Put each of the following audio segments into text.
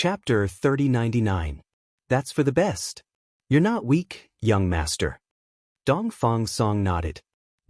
Chapter 3099. That's for the best. You're not weak, young master. Dongfang Song nodded.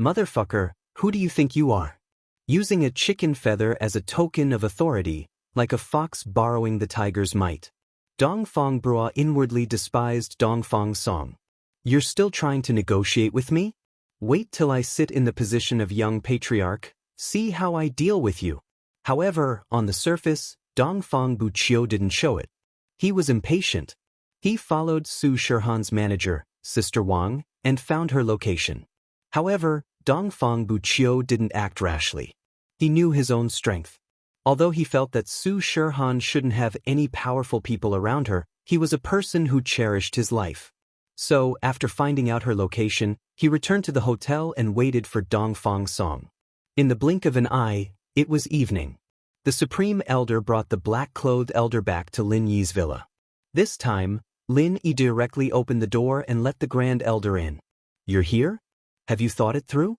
Motherfucker, who do you think you are? Using a chicken feather as a token of authority, like a fox borrowing the tiger's might. Dongfang Brua inwardly despised Dongfang Song. You're still trying to negotiate with me? Wait till I sit in the position of young patriarch, see how I deal with you. However, on the surface, Dongfang Buqiu didn't show it. He was impatient. He followed Su Shirhan's manager, Sister Wang, and found her location. However, Dongfang Buqiu didn't act rashly. He knew his own strength. Although he felt that Su Shirhan shouldn't have any powerful people around her, he was a person who cherished his life. So, after finding out her location, he returned to the hotel and waited for Dongfang Song. In the blink of an eye, it was evening. The Supreme Elder brought the black-clothed elder back to Lin Yi's villa. This time, Lin Yi directly opened the door and let the Grand Elder in. You're here? Have you thought it through?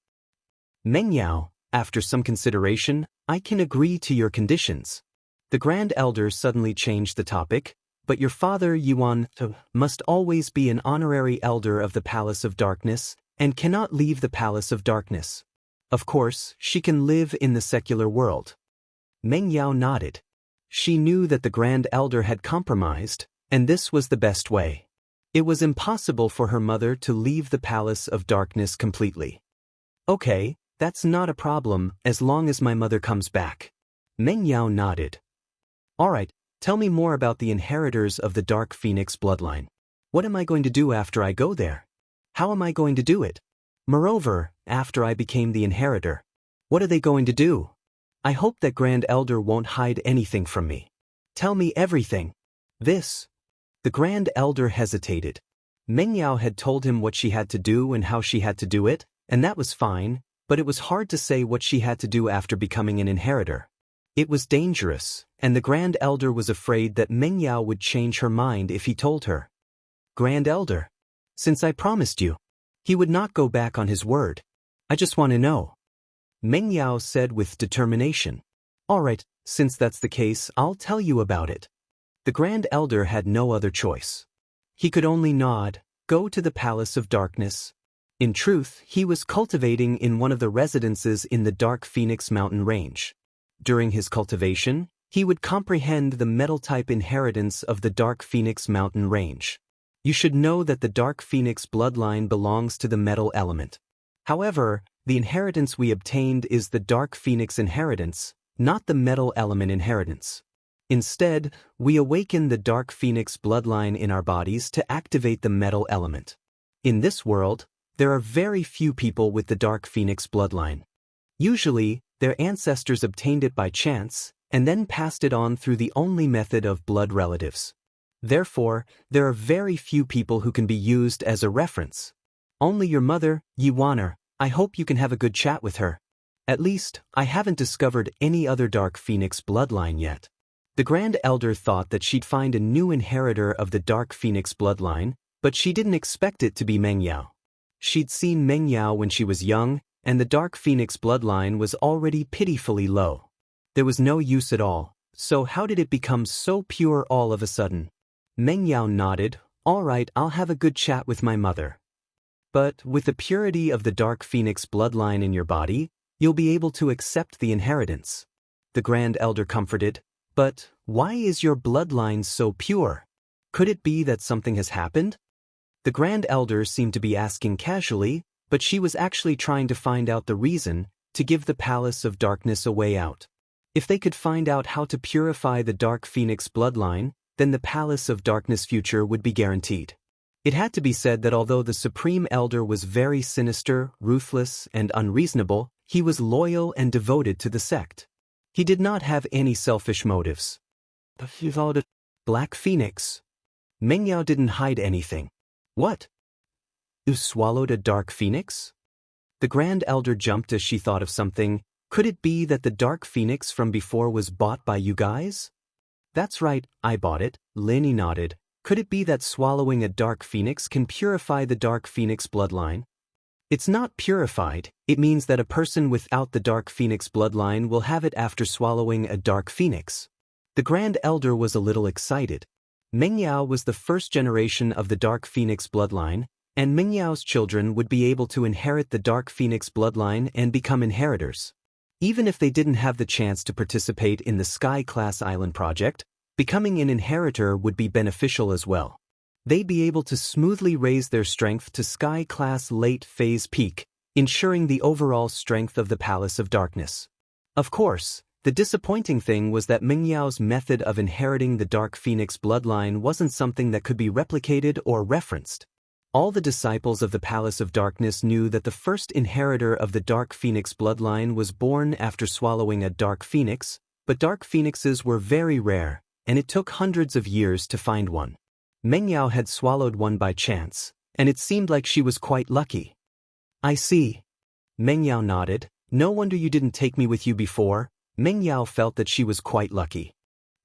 Meng Yao, after some consideration, I can agree to your conditions. The Grand Elder suddenly changed the topic, but your father Yuan must always be an honorary elder of the Palace of Darkness and cannot leave the Palace of Darkness. Of course, she can live in the secular world. Meng Yao nodded. She knew that the Grand Elder had compromised, and this was the best way. It was impossible for her mother to leave the Palace of Darkness completely. Okay, that's not a problem as long as my mother comes back. Meng Yao nodded. Alright, tell me more about the inheritors of the Dark Phoenix bloodline. What am I going to do after I go there? How am I going to do it? Moreover, after I became the inheritor, what are they going to do? I hope that Grand Elder won't hide anything from me. Tell me everything. This. The Grand Elder hesitated. Meng Yao had told him what she had to do and how she had to do it, and that was fine, but it was hard to say what she had to do after becoming an inheritor. It was dangerous, and the Grand Elder was afraid that Meng Yao would change her mind if he told her. Grand Elder, since I promised you, he would not go back on his word. I just want to know. Meng Yao said with determination. Alright, since that's the case, I'll tell you about it. The Grand Elder had no other choice. He could only nod, go to the Palace of Darkness. In truth, he was cultivating in one of the residences in the Dark Phoenix mountain range. During his cultivation, he would comprehend the metal-type inheritance of the Dark Phoenix mountain range. You should know that the Dark Phoenix bloodline belongs to the metal element. However, the inheritance we obtained is the Dark Phoenix inheritance, not the metal element inheritance. Instead, we awaken the Dark Phoenix bloodline in our bodies to activate the metal element. In this world, there are very few people with the Dark Phoenix bloodline. Usually, their ancestors obtained it by chance, and then passed it on through the only method of blood relatives. Therefore, there are very few people who can be used as a reference. Only your mother, Yuan. I hope you can have a good chat with her. At least, I haven't discovered any other Dark Phoenix bloodline yet. The Grand Elder thought that she'd find a new inheritor of the Dark Phoenix bloodline, but she didn't expect it to be Meng Yao. She'd seen Meng Yao when she was young, and the Dark Phoenix bloodline was already pitifully low. There was no use at all, so how did it become so pure all of a sudden? Meng Yao nodded. Alright, I'll have a good chat with my mother. But with the purity of the Dark Phoenix bloodline in your body, you'll be able to accept the inheritance. The Grand Elder comforted. But why is your bloodline so pure? Could it be that something has happened? The Grand Elder seemed to be asking casually, but she was actually trying to find out the reason, to give the Palace of Darkness a way out. If they could find out how to purify the Dark Phoenix bloodline, then the Palace of Darkness future would be guaranteed. It had to be said that although the Supreme Elder was very sinister, ruthless, and unreasonable, he was loyal and devoted to the sect. He did not have any selfish motives. Black Phoenix. Meng Yao didn't hide anything. What? You swallowed a Dark Phoenix? The Grand Elder jumped as she thought of something. Could it be that the Dark Phoenix from before was bought by you guys? That's right, I bought it, Lin Yi nodded. Could it be that swallowing a Dark Phoenix can purify the Dark Phoenix bloodline? It's not purified, it means that a person without the Dark Phoenix bloodline will have it after swallowing a Dark Phoenix. The Grand Elder was a little excited. Mengyao was the first generation of the Dark Phoenix bloodline, and Mengyao's children would be able to inherit the Dark Phoenix bloodline and become inheritors. Even if they didn't have the chance to participate in the Sky-class island project, becoming an inheritor would be beneficial as well. They'd be able to smoothly raise their strength to Sky-class late-phase peak, ensuring the overall strength of the Palace of Darkness. Of course, the disappointing thing was that Mengyao's method of inheriting the Dark Phoenix bloodline wasn't something that could be replicated or referenced. All the disciples of the Palace of Darkness knew that the first inheritor of the Dark Phoenix bloodline was born after swallowing a Dark Phoenix, but Dark Phoenixes were very rare, and it took hundreds of years to find one. Mengyao had swallowed one by chance, and it seemed like she was quite lucky. I see. Mengyao nodded. No wonder you didn't take me with you before. Mengyao felt that she was quite lucky.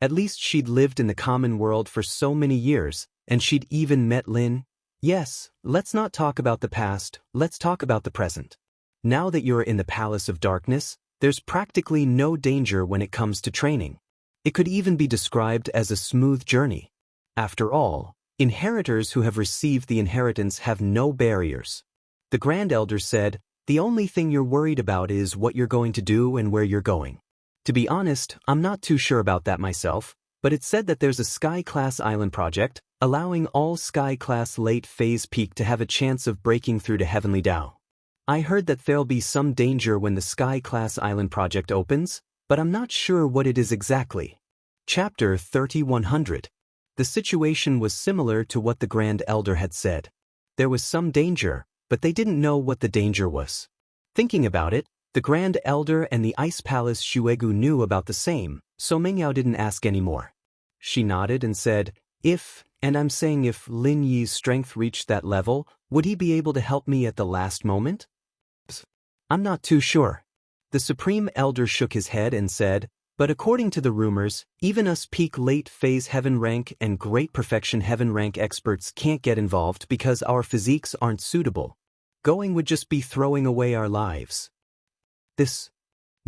At least she'd lived in the common world for so many years, and she'd even met Lin. Yes, let's not talk about the past, let's talk about the present. Now that you're in the Palace of Darkness, there's practically no danger when it comes to training. It could even be described as a smooth journey. After all, inheritors who have received the inheritance have no barriers. The Grand Elder said, the only thing you're worried about is what you're going to do and where you're going. To be honest, I'm not too sure about that myself, but it's said that there's a Sky-class island project, allowing all Sky-class late-phase peak to have a chance of breaking through to Heavenly Dao. I heard that there'll be some danger when the Sky-class island project opens, but I'm not sure what it is exactly. Chapter 3100. The situation was similar to what the Grand Elder had said. There was some danger, but they didn't know what the danger was. Thinking about it, the Grand Elder and the Ice Palace Shuegu knew about the same, so Mengyao didn't ask anymore. She nodded and said, and I'm saying if Lin Yi's strength reached that level, would he be able to help me at the last moment? I'm not too sure. The Supreme Elder shook his head and said, but according to the rumors, even us peak late phase heaven rank and great perfection heaven rank experts can't get involved because our physiques aren't suitable. Going would just be throwing away our lives.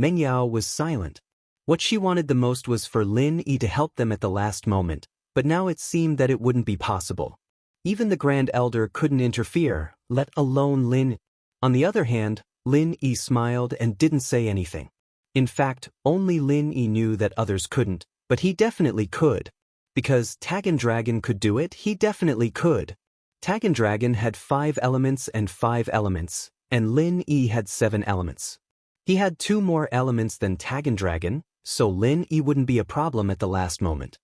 Mengyao was silent. What she wanted the most was for Lin Yi to help them at the last moment, but now it seemed that it wouldn't be possible. Even the Grand Elder couldn't interfere, let alone Lin. On the other hand, Lin Yi smiled and didn't say anything. In fact, only Lin Yi knew that others couldn't, but he definitely could. Because Tagan Dragon could do it, he definitely could. Tagan Dragon had 5 elements and 5 elements, and Lin Yi had 7 elements. He had 2 more elements than Tagan Dragon, so Lin Yi wouldn't be a problem at the last moment.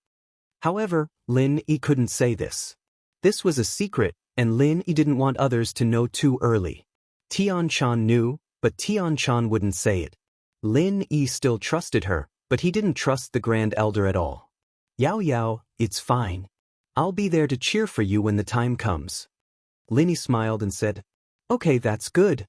However, Lin Yi couldn't say this. This was a secret, and Lin Yi didn't want others to know too early. Tian Chan knew, but Tian Chan wouldn't say it. Lin Yi still trusted her, but he didn't trust the Grand Elder at all. Yao Yao, it's fine. I'll be there to cheer for you when the time comes. Lin Yi smiled and said, okay, that's good.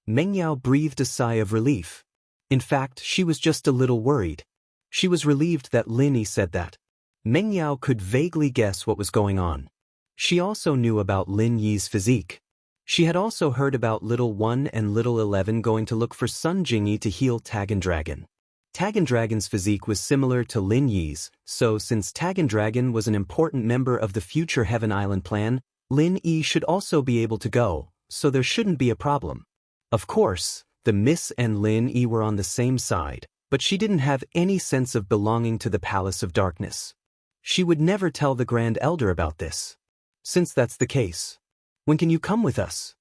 Mengyao breathed a sigh of relief. In fact, she was just a little worried. She was relieved that Lin Yi said that. Mengyao could vaguely guess what was going on. She also knew about Lin Yi's physique. She had also heard about Little 1 and Little 11 going to look for Sun Jingyi to heal Tagan Dragon. Tagan Dragon's physique was similar to Lin Yi's, so since Tagan Dragon was an important member of the future Heaven Island plan, Lin Yi should also be able to go, so there shouldn't be a problem. Of course, the Miss and Lin Yi were on the same side, but she didn't have any sense of belonging to the Palace of Darkness. She would never tell the Grand Elder about this. Since that's the case, when can you come with us?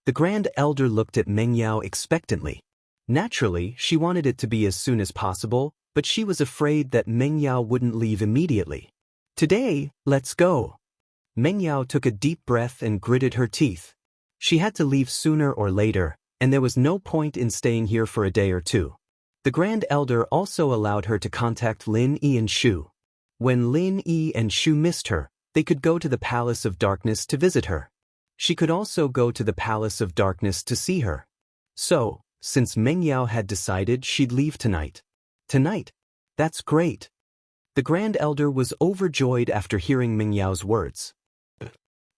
The Grand Elder looked at Mengyao expectantly. Naturally, she wanted it to be as soon as possible, but she was afraid that Mengyao wouldn't leave immediately. Today, let's go. Mengyao took a deep breath and gritted her teeth. She had to leave sooner or later, and there was no point in staying here for a day or two. The Grand Elder also allowed her to contact Lin Yi and Shu. When Lin Yi and Shu missed her, they could go to the Palace of Darkness to visit her. She could also go to the Palace of Darkness to see her. So, since Mengyao had decided she'd leave tonight. Tonight? That's great. The Grand Elder was overjoyed after hearing Mengyao's words.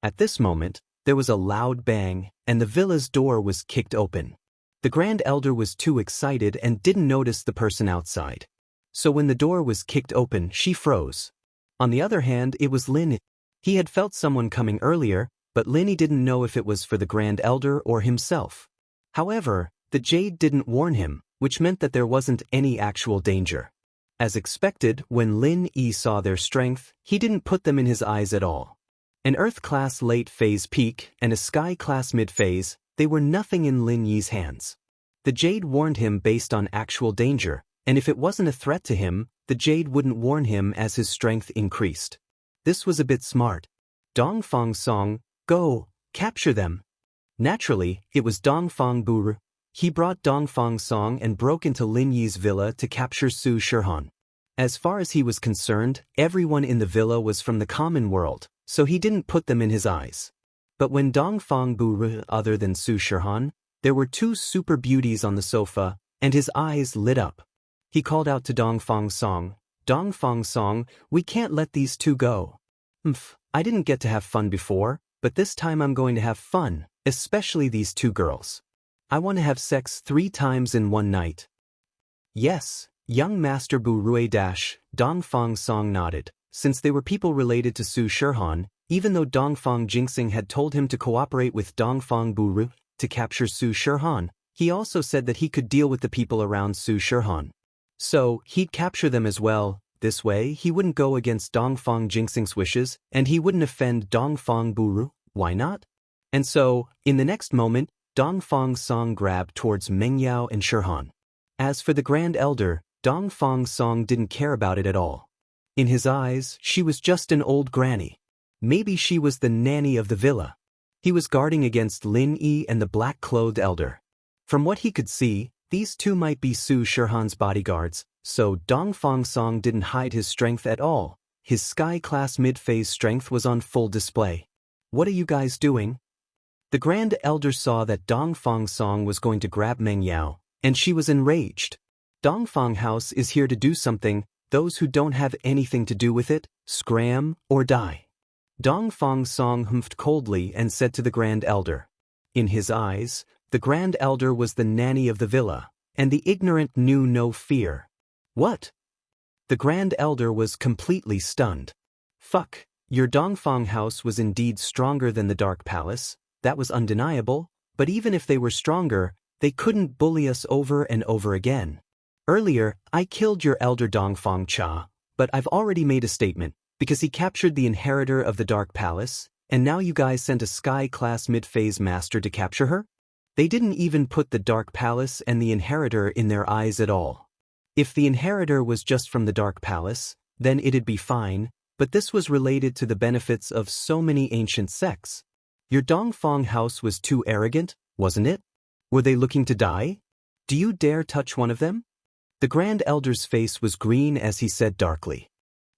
At this moment, there was a loud bang, and the villa's door was kicked open. The Grand Elder was too excited and didn't notice the person outside. So when the door was kicked open, she froze. On the other hand, it was Lin. He had felt someone coming earlier, but Lin didn't know if it was for the Grand Elder or himself. However, the jade didn't warn him, which meant that there wasn't any actual danger. As expected, when Lin Yi saw their strength, he didn't put them in his eyes at all. An Earth-class late-phase peak and a Sky-class mid-phase, they were nothing in Lin Yi's hands. The jade warned him based on actual danger, and if it wasn't a threat to him, the jade wouldn't warn him as his strength increased. This was a bit smart. Dongfang Song, go, capture them. Naturally, it was Dongfang Buru. He brought Dongfang Song and broke into Lin Yi's villa to capture Su Shihan. As far as he was concerned, everyone in the villa was from the common world, so he didn't put them in his eyes. But when Dongfang Buru other than Su Shihan, there were two super beauties on the sofa, and his eyes lit up. He called out to Dongfang Song, we can't let these two go. I didn't get to have fun before, but this time I'm going to have fun, especially these two girls. I want to have sex 3 times in one night. Yes, young Master Bu Rui Dongfang Song nodded, since they were people related to Su Shihan, even though Dongfang Jingxing had told him to cooperate with Dongfang Buru to capture Su Shihan, he also said that he could deal with the people around Su Shihan. So, he'd capture them as well. This way, he wouldn't go against Dongfang Jingxing's wishes, and he wouldn't offend Dongfang Buru. Why not? And so, in the next moment, Dongfang Song grabbed towards Mengyao and Shihan. As for the Grand Elder, Dongfang Song didn't care about it at all. In his eyes, she was just an old granny. Maybe she was the nanny of the villa. He was guarding against Lin Yi and the black-clothed elder. From what he could see, these two might be Su Shihan's bodyguards, so Dongfang Song didn't hide his strength at all. His Sky-class mid-phase strength was on full display. What are you guys doing? The Grand Elder saw that Dongfang Song was going to grab Meng Yao, and she was enraged. Dongfang House is here to do something, those who don't have anything to do with it, scram or die. Dongfang Song humphed coldly and said to the Grand Elder. In his eyes, the Grand Elder was the nanny of the villa, and the ignorant knew no fear. What? The Grand Elder was completely stunned. Fuck, your Dongfang House was indeed stronger than the Dark Palace, that was undeniable, but even if they were stronger, they couldn't bully us over and over again. Earlier, I killed your elder Dongfang Cha, but I've already made a statement, because he captured the inheritor of the Dark Palace, and now you guys sent a Sky-class mid-phase master to capture her? They didn't even put the Dark Palace and the inheritor in their eyes at all. If the inheritor was just from the Dark Palace, then it'd be fine, but this was related to the benefits of so many ancient sects. Your Dongfang House was too arrogant, wasn't it? Were they looking to die? Do you dare touch one of them? The Grand Elder's face was green as he said darkly.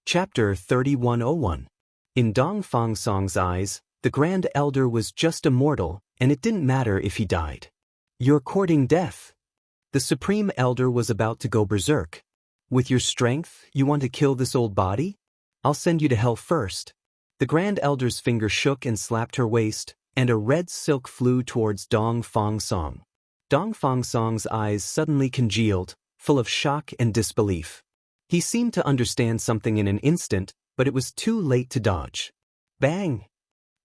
Chapter 3101. In Dongfang Song's eyes, the Grand Elder was just a mortal, and it didn't matter if he died. You're courting death. The Supreme Elder was about to go berserk. With your strength, you want to kill this old body? I'll send you to hell first. The Grand Elder's finger shook and slapped her waist, and a red silk flew towards Dongfang Song. Dongfang Song's eyes suddenly congealed, full of shock and disbelief. He seemed to understand something in an instant, but it was too late to dodge. Bang!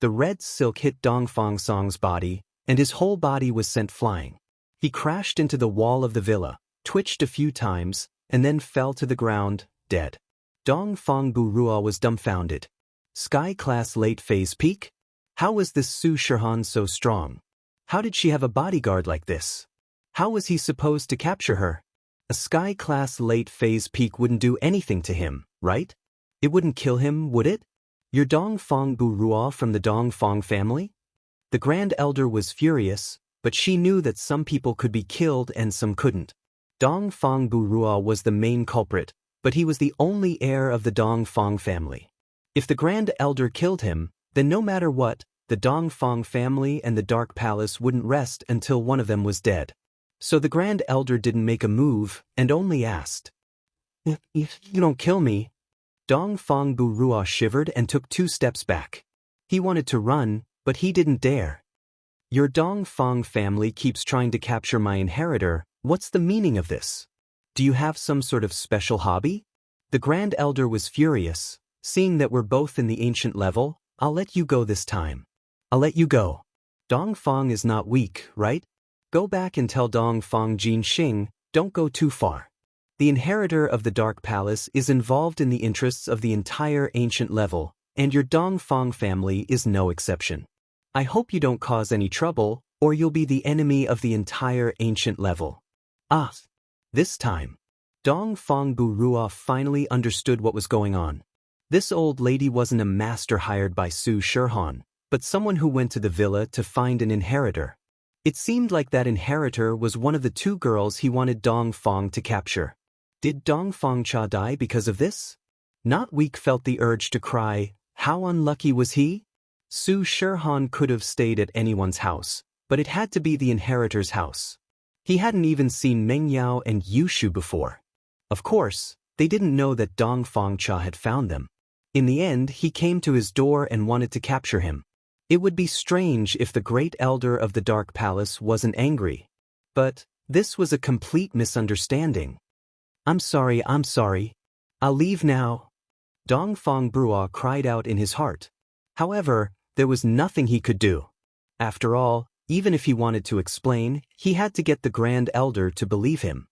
The red silk hit Dongfang Song's body, and his whole body was sent flying. He crashed into the wall of the villa, twitched a few times, and then fell to the ground, dead. Dongfang Burua was dumbfounded. Sky-class late-phase peak? How was this Su Shihan so strong? How did she have a bodyguard like this? How was he supposed to capture her? A Sky-class late-phase peak wouldn't do anything to him, right? It wouldn't kill him, would it? You're Dongfang Burua from the Dongfang family? The Grand Elder was furious, but she knew that some people could be killed and some couldn't. Dongfang Burua was the main culprit, but he was the only heir of the Dongfang family. If the Grand Elder killed him, then no matter what, the Dongfang family and the Dark Palace wouldn't rest until one of them was dead. So the Grand Elder didn't make a move and only asked, If you don't kill me. Dongfang Burua shivered and took 2 steps back. He wanted to run, but he didn't dare. Your Dongfang family keeps trying to capture my inheritor. What's the meaning of this? Do you have some sort of special hobby? The Grand Elder was furious. Seeing that we're both in the ancient level, I'll let you go this time. I'll let you go. Dongfang is not weak, right? Go back and tell Dongfang Jinxing, don't go too far. The inheritor of the Dark Palace is involved in the interests of the entire ancient level, and your Dongfang family is no exception. I hope you don't cause any trouble, or you'll be the enemy of the entire ancient level. Ah! This time, Dongfang Burua finally understood what was going on. This old lady wasn't a master hired by Su Shirhan, but someone who went to the villa to find an inheritor. It seemed like that inheritor was one of the two girls he wanted Dongfang to capture. Did Dongfang Cha die because of this? Not Weak felt the urge to cry, how unlucky was he? Su Shirhan could have stayed at anyone's house, but it had to be the inheritor's house. He hadn't even seen Meng Yao and Yushu before. Of course, they didn't know that Dongfang Cha had found them. In the end, he came to his door and wanted to capture him. It would be strange if the Great Elder of the Dark Palace wasn't angry. But this was a complete misunderstanding. I'm sorry. I'll leave now. Dongfang Brua cried out in his heart. However, there was nothing he could do. After all, even if he wanted to explain, he had to get the Grand Elder to believe him.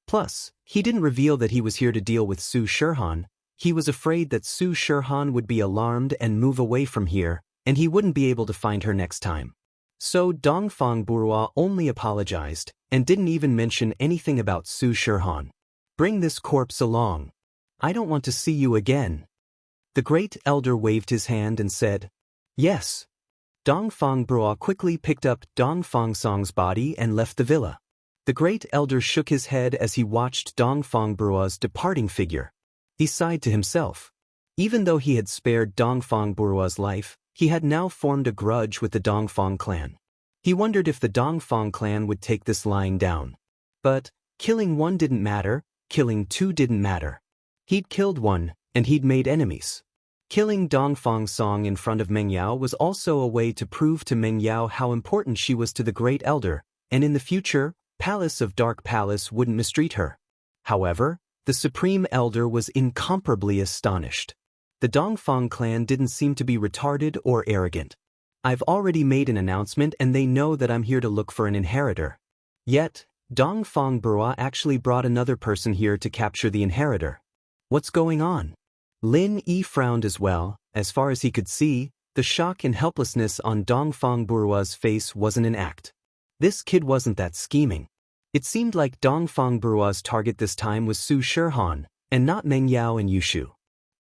Plus, he didn't reveal that he was here to deal with Su Shirhan. He was afraid that Su Shirhan would be alarmed and move away from here, and he wouldn't be able to find her next time. So Dongfang Burua only apologized, and didn't even mention anything about Su Shirhan. Bring this corpse along. I don't want to see you again. The Great Elder waved his hand and said, yes. Dongfang Brua quickly picked up Dongfang Song's body and left the villa. The Great Elder shook his head as he watched Dongfang Brua's departing figure. He sighed to himself. Even though he had spared Dongfang Burua's life, he had now formed a grudge with the Dongfang clan. He wondered if the Dongfang clan would take this lying down. But killing one didn't matter, killing two didn't matter. He'd killed one, and he'd made enemies. Killing Dongfang Song in front of Meng Yao was also a way to prove to Meng Yao how important she was to the Great Elder, and in the future, Palace of Dark Palace wouldn't mistreat her. However, the Supreme Elder was incomparably astonished. The Dongfang clan didn't seem to be retarded or arrogant. I've already made an announcement and they know that I'm here to look for an inheritor. Yet, Dongfang Brua actually brought another person here to capture the inheritor. What's going on? Lin Yi frowned as well. As far as he could see, the shock and helplessness on Dongfang Burua's face wasn't an act. This kid wasn't that scheming. It seemed like Dongfang Burua's target this time was Su Shirhan, and not Meng Yao and Yushu.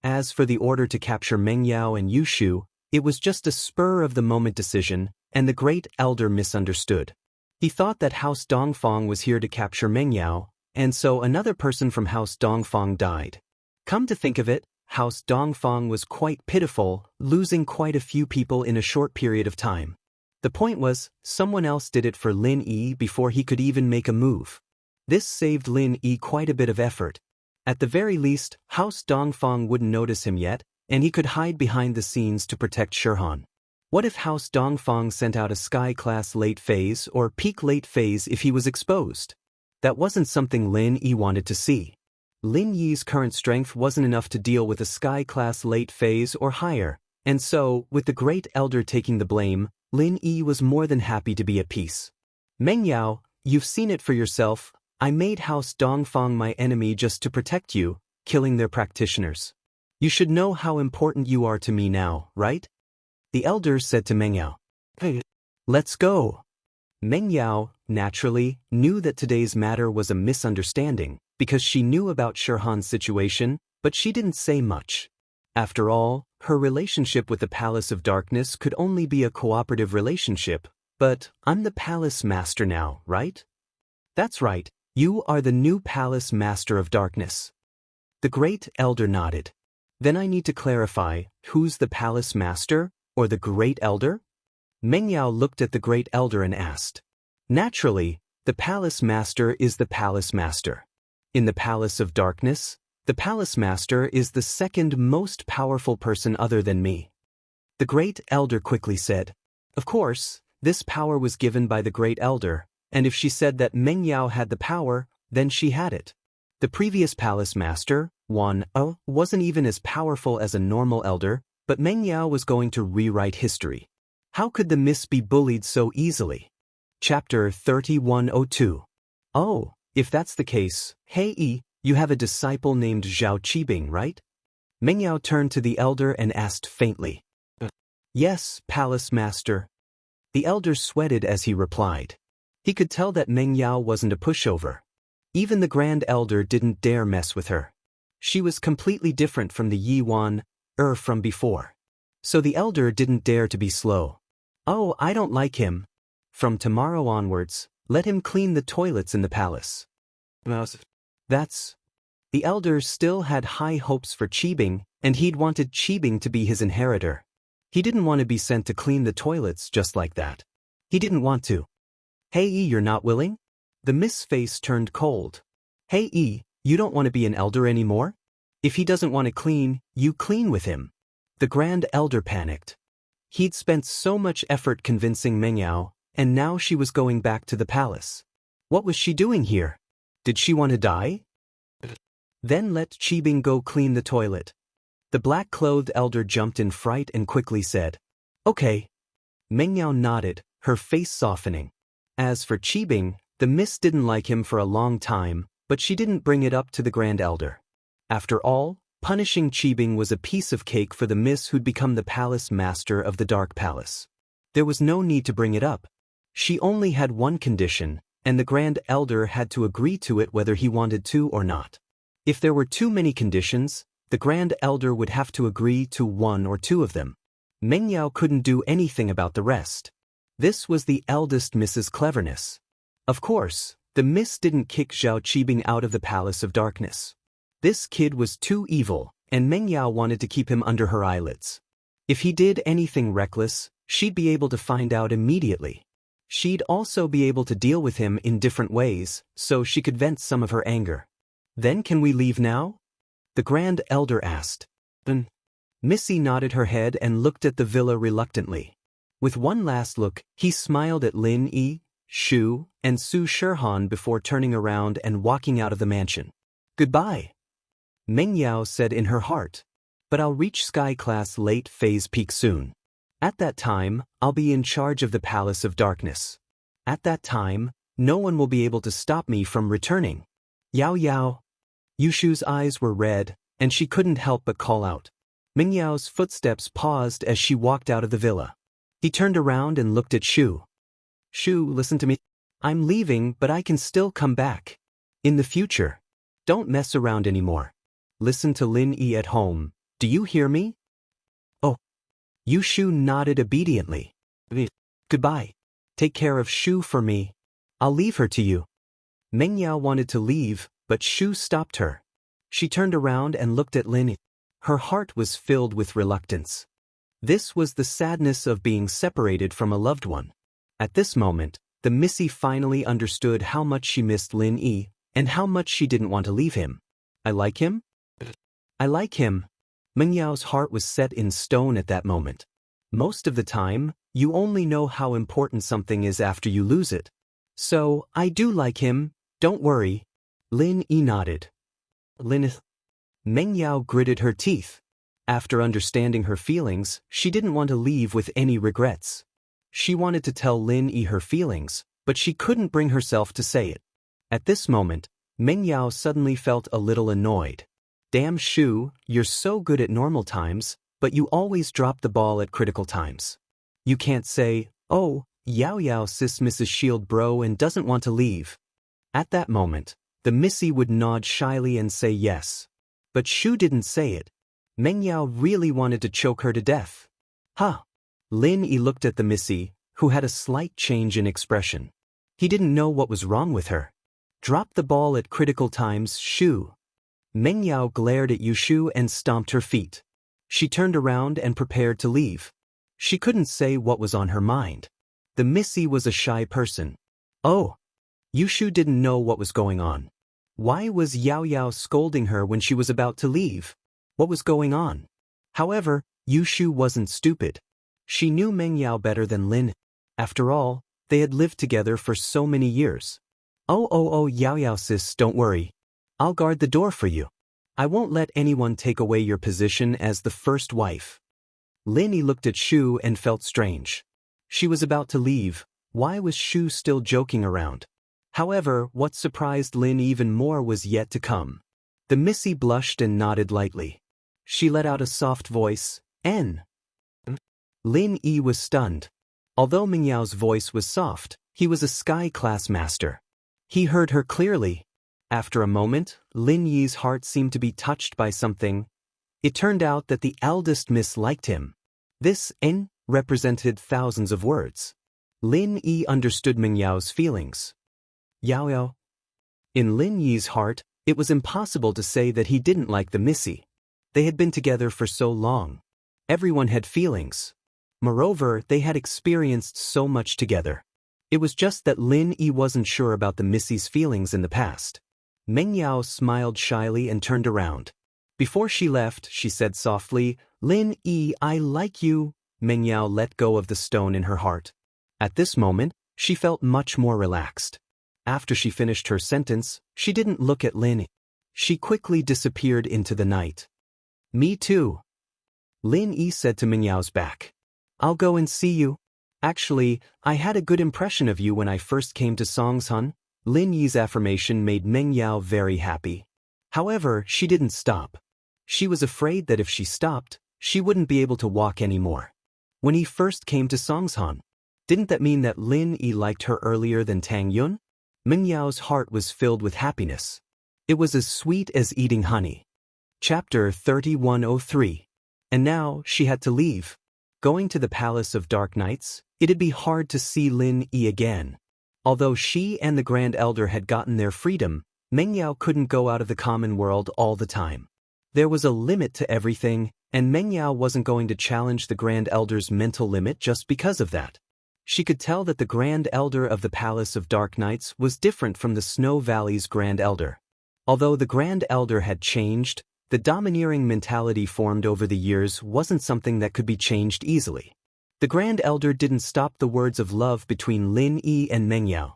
As for the order to capture Meng Yao and Yushu, it was just a spur-of-the-moment decision, and the Great Elder misunderstood. He thought that House Dongfang was here to capture Meng Yao, and so another person from House Dongfang died. Come to think of it, House Dongfang was quite pitiful, losing quite a few people in a short period of time. The point was, someone else did it for Lin Yi before he could even make a move. This saved Lin Yi quite a bit of effort. At the very least, House Dongfang wouldn't notice him yet, and he could hide behind the scenes to protect Shirhan. What if House Dongfang sent out a Sky-class late phase or peak late phase if he was exposed? That wasn't something Lin Yi wanted to see. Lin Yi's current strength wasn't enough to deal with a Sky-class late phase or higher, and so, with the Great Elder taking the blame, Lin Yi was more than happy to be at peace. Meng Yao, you've seen it for yourself. I made House Dongfang my enemy just to protect you, killing their practitioners. You should know how important you are to me now, right? The elder said to Meng Yao. Hey, let's go. Meng Yao, naturally, knew that today's matter was a misunderstanding, because she knew about Shirhan's situation, but she didn't say much. After all, her relationship with the Palace of Darkness could only be a cooperative relationship, but I'm the Palace Master now, right? That's right, you are the new Palace Master of Darkness. The Great Elder nodded. Then I need to clarify, who's the Palace Master, or the Great Elder? Meng Yao looked at the Great Elder and asked. Naturally, the Palace Master is the Palace Master. In the Palace of Darkness, the Palace Master is the second most powerful person other than me. The Great Elder quickly said. Of course, this power was given by the Great Elder, and if she said that Meng Yao had the power, then she had it. The previous palace master, Wan wasn't even as powerful as a normal elder, but Meng Yao was going to rewrite history. How could the miss be bullied so easily? Chapter 3102. Oh, if that's the case, hey, you have a disciple named Zhao Qibing, right? Meng Yao turned to the elder and asked faintly. Yes, palace master. The elder sweated as he replied. He could tell that Meng Yao wasn't a pushover. Even the grand elder didn't dare mess with her. She was completely different from the Yi Wan from before. So the elder didn't dare to be slow. Oh, I don't like him. From tomorrow onwards, let him clean the toilets in the palace. That's... The elder still had high hopes for Qibing, and he'd wanted Qibing to be his inheritor. He didn't want to be sent to clean the toilets just like that. He didn't want to. Hey, you're not willing? The miss face turned cold. Hey, you don't want to be an elder anymore? If he doesn't want to clean, you clean with him. The grand elder panicked. He'd spent so much effort convincing Meng Yao, and now she was going back to the palace. What was she doing here? Did she want to die? Then let Qibing go clean the toilet. The black-clothed elder jumped in fright and quickly said, Okay. Meng Yao nodded, her face softening. As for Qibing, the miss didn't like him for a long time, but she didn't bring it up to the grand elder. After all, punishing Qibing was a piece of cake for the miss who'd become the palace master of the Dark Palace. There was no need to bring it up. She only had one condition, and the grand elder had to agree to it whether he wanted to or not. If there were too many conditions, the grand elder would have to agree to one or two of them. Meng Yao couldn't do anything about the rest. This was the eldest miss's cleverness. Of course, the miss didn't kick Zhao Qibing out of the Palace of Darkness. This kid was too evil, and Meng Yao wanted to keep him under her eyelids. If he did anything reckless, she'd be able to find out immediately. She'd also be able to deal with him in different ways, so she could vent some of her anger. Then can we leave now? The grand elder asked. Missy nodded her head and looked at the villa reluctantly. With one last look, he smiled at Lin Yi, Shu, and Su Shirhan before turning around and walking out of the mansion. Goodbye. Meng Yao said in her heart. But I'll reach Sky Class late phase peak soon. At that time, I'll be in charge of the Palace of Darkness. At that time, no one will be able to stop me from returning. Yao Yao. Yushu's eyes were red, and she couldn't help but call out. Meng Yao's footsteps paused as she walked out of the villa. He turned around and looked at Shu. Shu, listen to me. I'm leaving, but I can still come back. In the future. Don't mess around anymore. Listen to Lin Yi at home. Do you hear me? Oh. Yushu nodded obediently. Goodbye. Take care of Shu for me. I'll leave her to you. Meng Yao wanted to leave, but Shu stopped her. She turned around and looked at Lin Yi. Her heart was filled with reluctance. This was the sadness of being separated from a loved one. At this moment, the Missy finally understood how much she missed Lin Yi, and how much she didn't want to leave him. I like him? I like him. Meng Yao's heart was set in stone at that moment. Most of the time, you only know how important something is after you lose it. So, I do like him, don't worry. Lin Yi nodded. Meng Yao gritted her teeth. After understanding her feelings, she didn't want to leave with any regrets. She wanted to tell Lin Yi her feelings, but she couldn't bring herself to say it. At this moment, Meng Yao suddenly felt a little annoyed. Damn Shu, you're so good at normal times, but you always drop the ball at critical times. You can't say, oh, Yao Yao sis Mrs. Shield bro and doesn't want to leave. At that moment, the Missy would nod shyly and say yes. But Shu didn't say it. Meng Yao really wanted to choke her to death. Huh. Lin Yi looked at the Missy, who had a slight change in expression. He didn't know what was wrong with her. Drop the ball at critical times, Shu. Meng Yao glared at Yushu and stomped her feet. She turned around and prepared to leave. She couldn't say what was on her mind. The Missy was a shy person. Oh. Yushu didn't know what was going on. Why was Yao Yao scolding her when she was about to leave? What was going on? However, Yushu wasn't stupid. She knew Meng Yao better than Lin. After all, they had lived together for so many years. Oh, Yao Yao sis, don't worry. I'll guard the door for you. I won't let anyone take away your position as the first wife. Lin Yi looked at Shu and felt strange. She was about to leave. Why was Shu still joking around? However, what surprised Lin even more was yet to come. The Missy blushed and nodded lightly. She let out a soft voice, N. Lin Yi was stunned. Although Mingyao's voice was soft, he was a sky-class master. He heard her clearly. After a moment, Lin Yi's heart seemed to be touched by something. It turned out that the eldest miss liked him. This N represented thousands of words. Lin Yi understood Mingyao's feelings. Yao Yao. In Lin Yi's heart, it was impossible to say that he didn't like the Missy. They had been together for so long. Everyone had feelings. Moreover, they had experienced so much together. It was just that Lin Yi wasn't sure about the Missy's feelings in the past. Mengyao smiled shyly and turned around. Before she left, she said softly, Lin Yi, I like you. Mengyao let go of the stone in her heart. At this moment, she felt much more relaxed. After she finished her sentence, she didn't look at Lin Yi. She quickly disappeared into the night. Me too. Lin Yi said to Mingyao's back. I'll go and see you. Actually, I had a good impression of you when I first came to Songsan. Lin Yi's affirmation made Mengyao very happy. However, she didn't stop. She was afraid that if she stopped, she wouldn't be able to walk anymore. When he first came to Songsan, didn't that mean that Lin Yi liked her earlier than Tang Yun? Mingyao's heart was filled with happiness. It was as sweet as eating honey. Chapter 3103. And now, she had to leave. Going to the Palace of Dark Nights, it'd be hard to see Lin Yi again. Although she and the Grand Elder had gotten their freedom, Mengyao couldn't go out of the common world all the time. There was a limit to everything, and Mengyao wasn't going to challenge the Grand Elder's mental limit just because of that. She could tell that the Grand Elder of the Palace of Dark Nights was different from the Snow Valley's Grand Elder. Although the Grand Elder had changed, the domineering mentality formed over the years wasn't something that could be changed easily. The Grand Elder didn't stop the words of love between Lin Yi and Mengyao.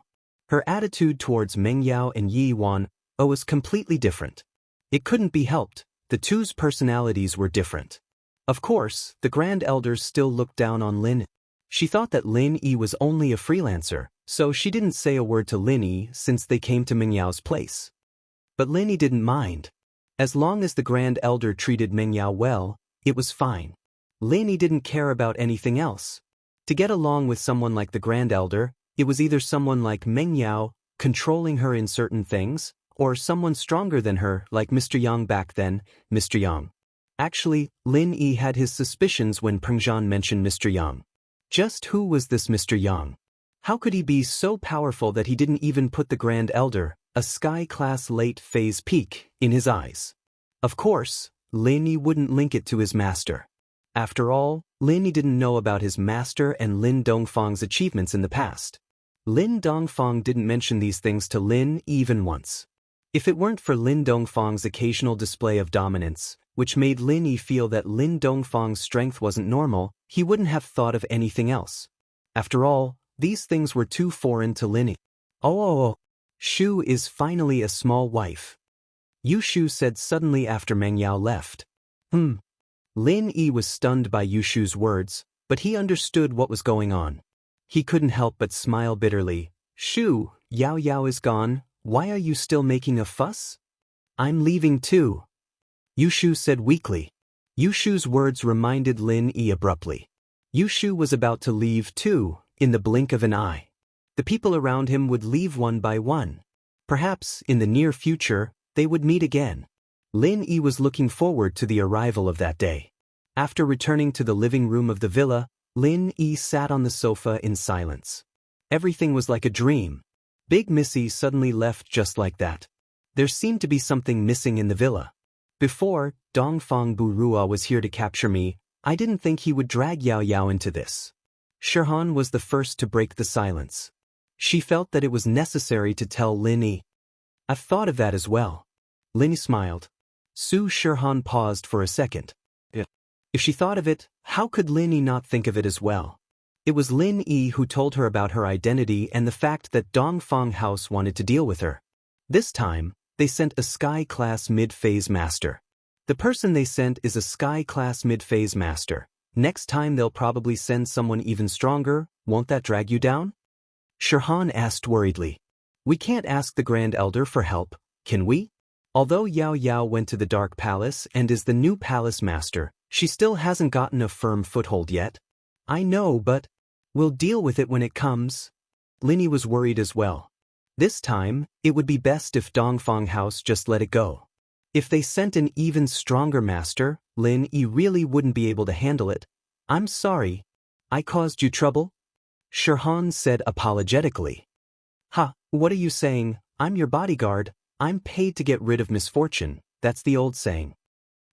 Her attitude towards Mengyao and Yi Wan was completely different. It couldn't be helped, the two's personalities were different. Of course, the Grand Elder still looked down on Lin Yi. She thought that Lin Yi was only a freelancer, so she didn't say a word to Lin Yi since they came to Mingyao's place. But Lin Yi didn't mind. As long as the Grand Elder treated Mengyao well, it was fine. Lin Yi didn't care about anything else. To get along with someone like the Grand Elder, it was either someone like Mengyao, controlling her in certain things, or someone stronger than her like Mr. Yang back then, Mr. Yang. Actually, Lin Yi had his suspicions when Pengzhan mentioned Mr. Yang. Just who was this Mr. Yang? How could he be so powerful that he didn't even put the Grand Elder, a sky-class late-phase peak, in his eyes? Of course, Lin Yi wouldn't link it to his master. After all, Lin Yi didn't know about his master and Lin Dongfang's achievements in the past. Lin Dongfang didn't mention these things to Lin even once. If it weren't for Lin Dongfang's occasional display of dominance, which made Lin Yi feel that Lin Dongfang's strength wasn't normal, he wouldn't have thought of anything else. After all, these things were too foreign to Lin Yi. Oh, Shu is finally a small wife. Yushu said suddenly after Mengyao left. Lin Yi was stunned by Yushu's words, but he understood what was going on. He couldn't help but smile bitterly. Shu, Yao Yao is gone, why are you still making a fuss? I'm leaving too. Yushu said weakly. Yushu's words reminded Lin Yi abruptly. Yushu was about to leave too, in the blink of an eye. The people around him would leave one by one. Perhaps, in the near future, they would meet again. Lin Yi was looking forward to the arrival of that day. After returning to the living room of the villa, Lin Yi sat on the sofa in silence. Everything was like a dream. Big Missy suddenly left just like that. There seemed to be something missing in the villa. Before, Dongfang Burua was here to capture me, I didn't think he would drag Yao Yao into this. Shirhan was the first to break the silence. She felt that it was necessary to tell Lin Yi. I've thought of that as well. Lin Yi smiled. Su Shirhan paused for a second. If she thought of it, how could Lin Yi not think of it as well? It was Lin Yi who told her about her identity and the fact that Dongfang House wanted to deal with her. This time, They sent a Sky-class mid-phase master. The person they sent is a Sky-class mid-phase master. Next time they'll probably send someone even stronger. Won't that drag you down? Shirhan asked worriedly. We can't ask the Grand Elder for help, can we? Although Yao Yao went to the Dark Palace and is the new palace master, she still hasn't gotten a firm foothold yet. I know, but we'll deal with it when it comes. Linny was worried as well. This time, it would be best if Dongfang House just let it go. If they sent an even stronger master, Lin Yi really wouldn't be able to handle it. I'm sorry. I caused you trouble? Shirhan said apologetically. Ha, what are you saying? I'm your bodyguard. I'm paid to get rid of misfortune. That's the old saying.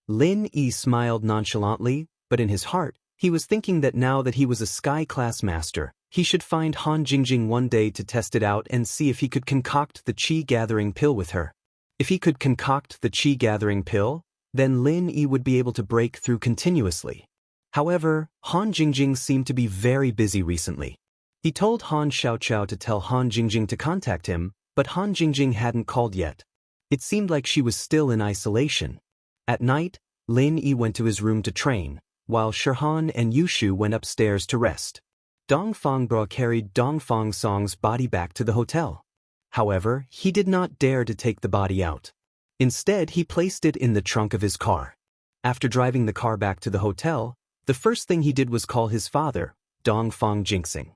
Lin Yi smiled nonchalantly, but in his heart, he was thinking that now that he was a Sky-class master, he should find Han Jingjing one day to test it out and see if he could concoct the Qi-gathering pill with her. If he could concoct the Qi-gathering pill, then Lin Yi would be able to break through continuously. However, Han Jingjing seemed to be very busy recently. He told Han Xiaoqiao to tell Han Jingjing to contact him, but Han Jingjing hadn't called yet. It seemed like she was still in isolation. At night, Lin Yi went to his room to train, while Shirhan and Yushu went upstairs to rest. Dongfang Bra carried Dongfang Song's body back to the hotel. However, he did not dare to take the body out. Instead, he placed it in the trunk of his car. After driving the car back to the hotel, the first thing he did was call his father, Dongfang Jinxing.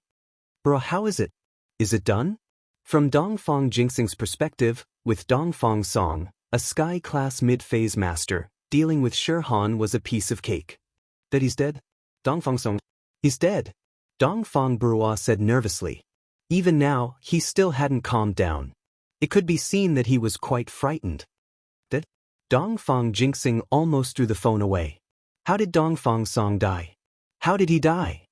Bro, how is it? Is it done? From Dongfang Jinxing's perspective, with Dongfang Song, a Sky-class mid-phase master, dealing with Shirhan was a piece of cake. That he's dead? Dongfang Song. He's dead. Dongfang Brua said nervously. Even now, he still hadn't calmed down. It could be seen that he was quite frightened. That? Dongfang Jinxing almost threw the phone away. How did Dongfang Song die? How did he die?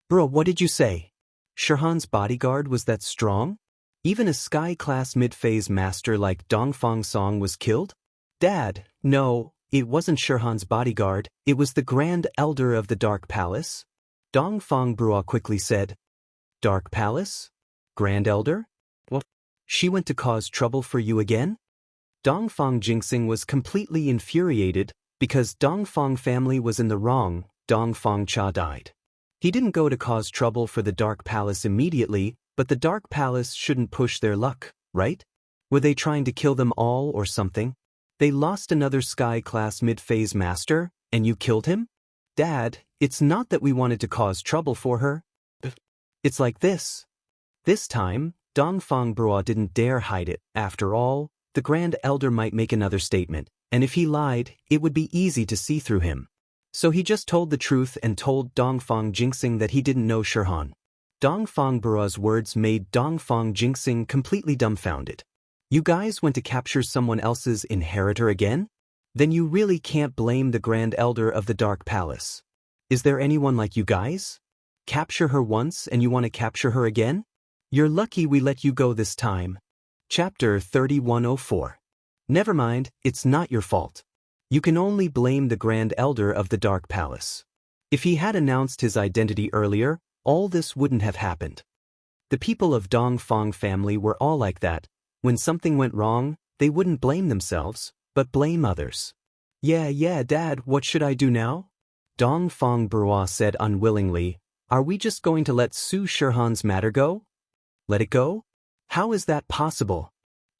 Bro, what did you say? Shirhan's bodyguard was that strong? Even a Sky-class mid-phase master like Dongfang Song was killed? Dad, no, it wasn't Shirhan's bodyguard, it was the Grand Elder of the Dark Palace. Dongfang Brua quickly said. Dark Palace? Grand Elder? What? She went to cause trouble for you again? Dongfang Jinxing was completely infuriated because Dongfang family was in the wrong. Dongfang Cha died. He didn't go to cause trouble for the Dark Palace immediately, but the Dark Palace shouldn't push their luck, right? Were they trying to kill them all or something? They lost another Sky-class mid-phase master, and you killed him? Dad, it's not that we wanted to cause trouble for her. It's like this. This time, Dongfang Brua didn't dare hide it. After all, the Grand Elder might make another statement, and if he lied, it would be easy to see through him. So he just told the truth and told Dongfang Jinxing that he didn't know Shirhan. Dongfang Brua's words made Dongfang Jinxing completely dumbfounded. You guys went to capture someone else's inheritor again? Then you really can't blame the Grand Elder of the Dark Palace. Is there anyone like you guys? Capture her once and you want to capture her again? You're lucky we let you go this time. Chapter 3104. Never mind, it's not your fault. You can only blame the Grand Elder of the Dark Palace. If he had announced his identity earlier, all this wouldn't have happened. The people of Dongfang family were all like that. When something went wrong, they wouldn't blame themselves, but blame others. Yeah, Dad, what should I do now? Dongfang Brua said unwillingly. Are we just going to let Su Shirhan's matter go? Let it go? How is that possible?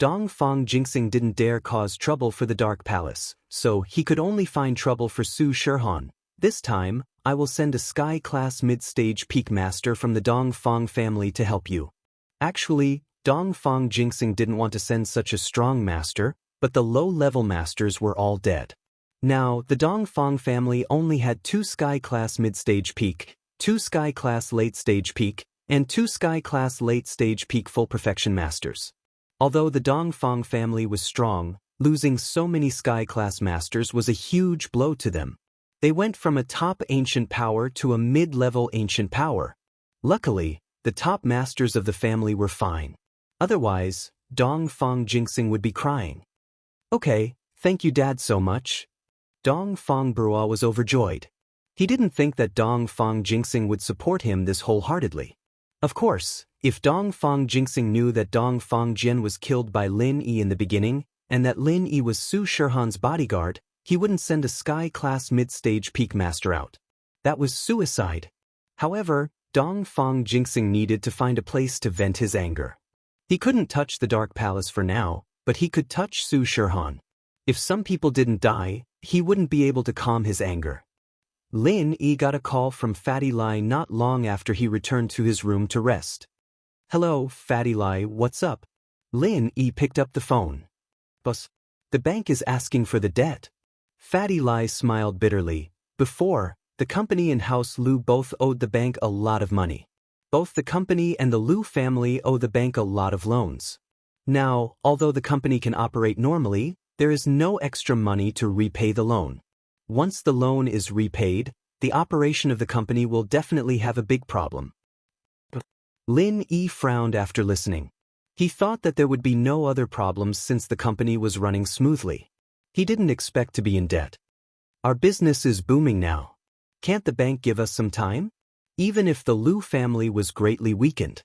Dongfang Jinxing didn't dare cause trouble for the Dark Palace, so he could only find trouble for Su Shirhan. This time, I will send a Sky-class mid-stage peak master from the Dongfang family to help you. Actually, Dongfang Jinxing didn't want to send such a strong master, but the low-level masters were all dead. Now, the Dongfang family only had 2 Sky-class mid-stage peak, 2 Sky-class late-stage peak, and 2 Sky-class late-stage peak full perfection masters. Although the Dongfang family was strong, losing so many Sky-class masters was a huge blow to them. They went from a top ancient power to a mid-level ancient power. Luckily, the top masters of the family were fine. Otherwise, Dongfang Jinxing would be crying. Okay, thank you Dad so much. Dongfang Brua was overjoyed. He didn't think that Dongfang Jinxing would support him this wholeheartedly. Of course, if Dongfang Jinxing knew that Dongfang Jian was killed by Lin Yi in the beginning, and that Lin Yi was Su Shihan's bodyguard, he wouldn't send a Sky-class mid-stage peak master out. That was suicide. However, Dong Fang Jinxing needed to find a place to vent his anger. He couldn't touch the Dark Palace for now, but he could touch Su Shihan. If some people didn't die, he wouldn't be able to calm his anger. Lin Yi got a call from Fatty Lai not long after he returned to his room to rest. "Hello, Fatty Lai, what's up?" Lin Yi picked up the phone. "Boss, the bank is asking for the debt." Fatty Lai smiled bitterly. Before, the company and House Liu both owed the bank a lot of money. Both the company and the Liu family owe the bank a lot of loans. Now, although the company can operate normally, there is no extra money to repay the loan. Once the loan is repaid, the operation of the company will definitely have a big problem. Lin Yi frowned after listening. He thought that there would be no other problems since the company was running smoothly. He didn't expect to be in debt. "Our business is booming now. Can't the bank give us some time?" Even if the Liu family was greatly weakened.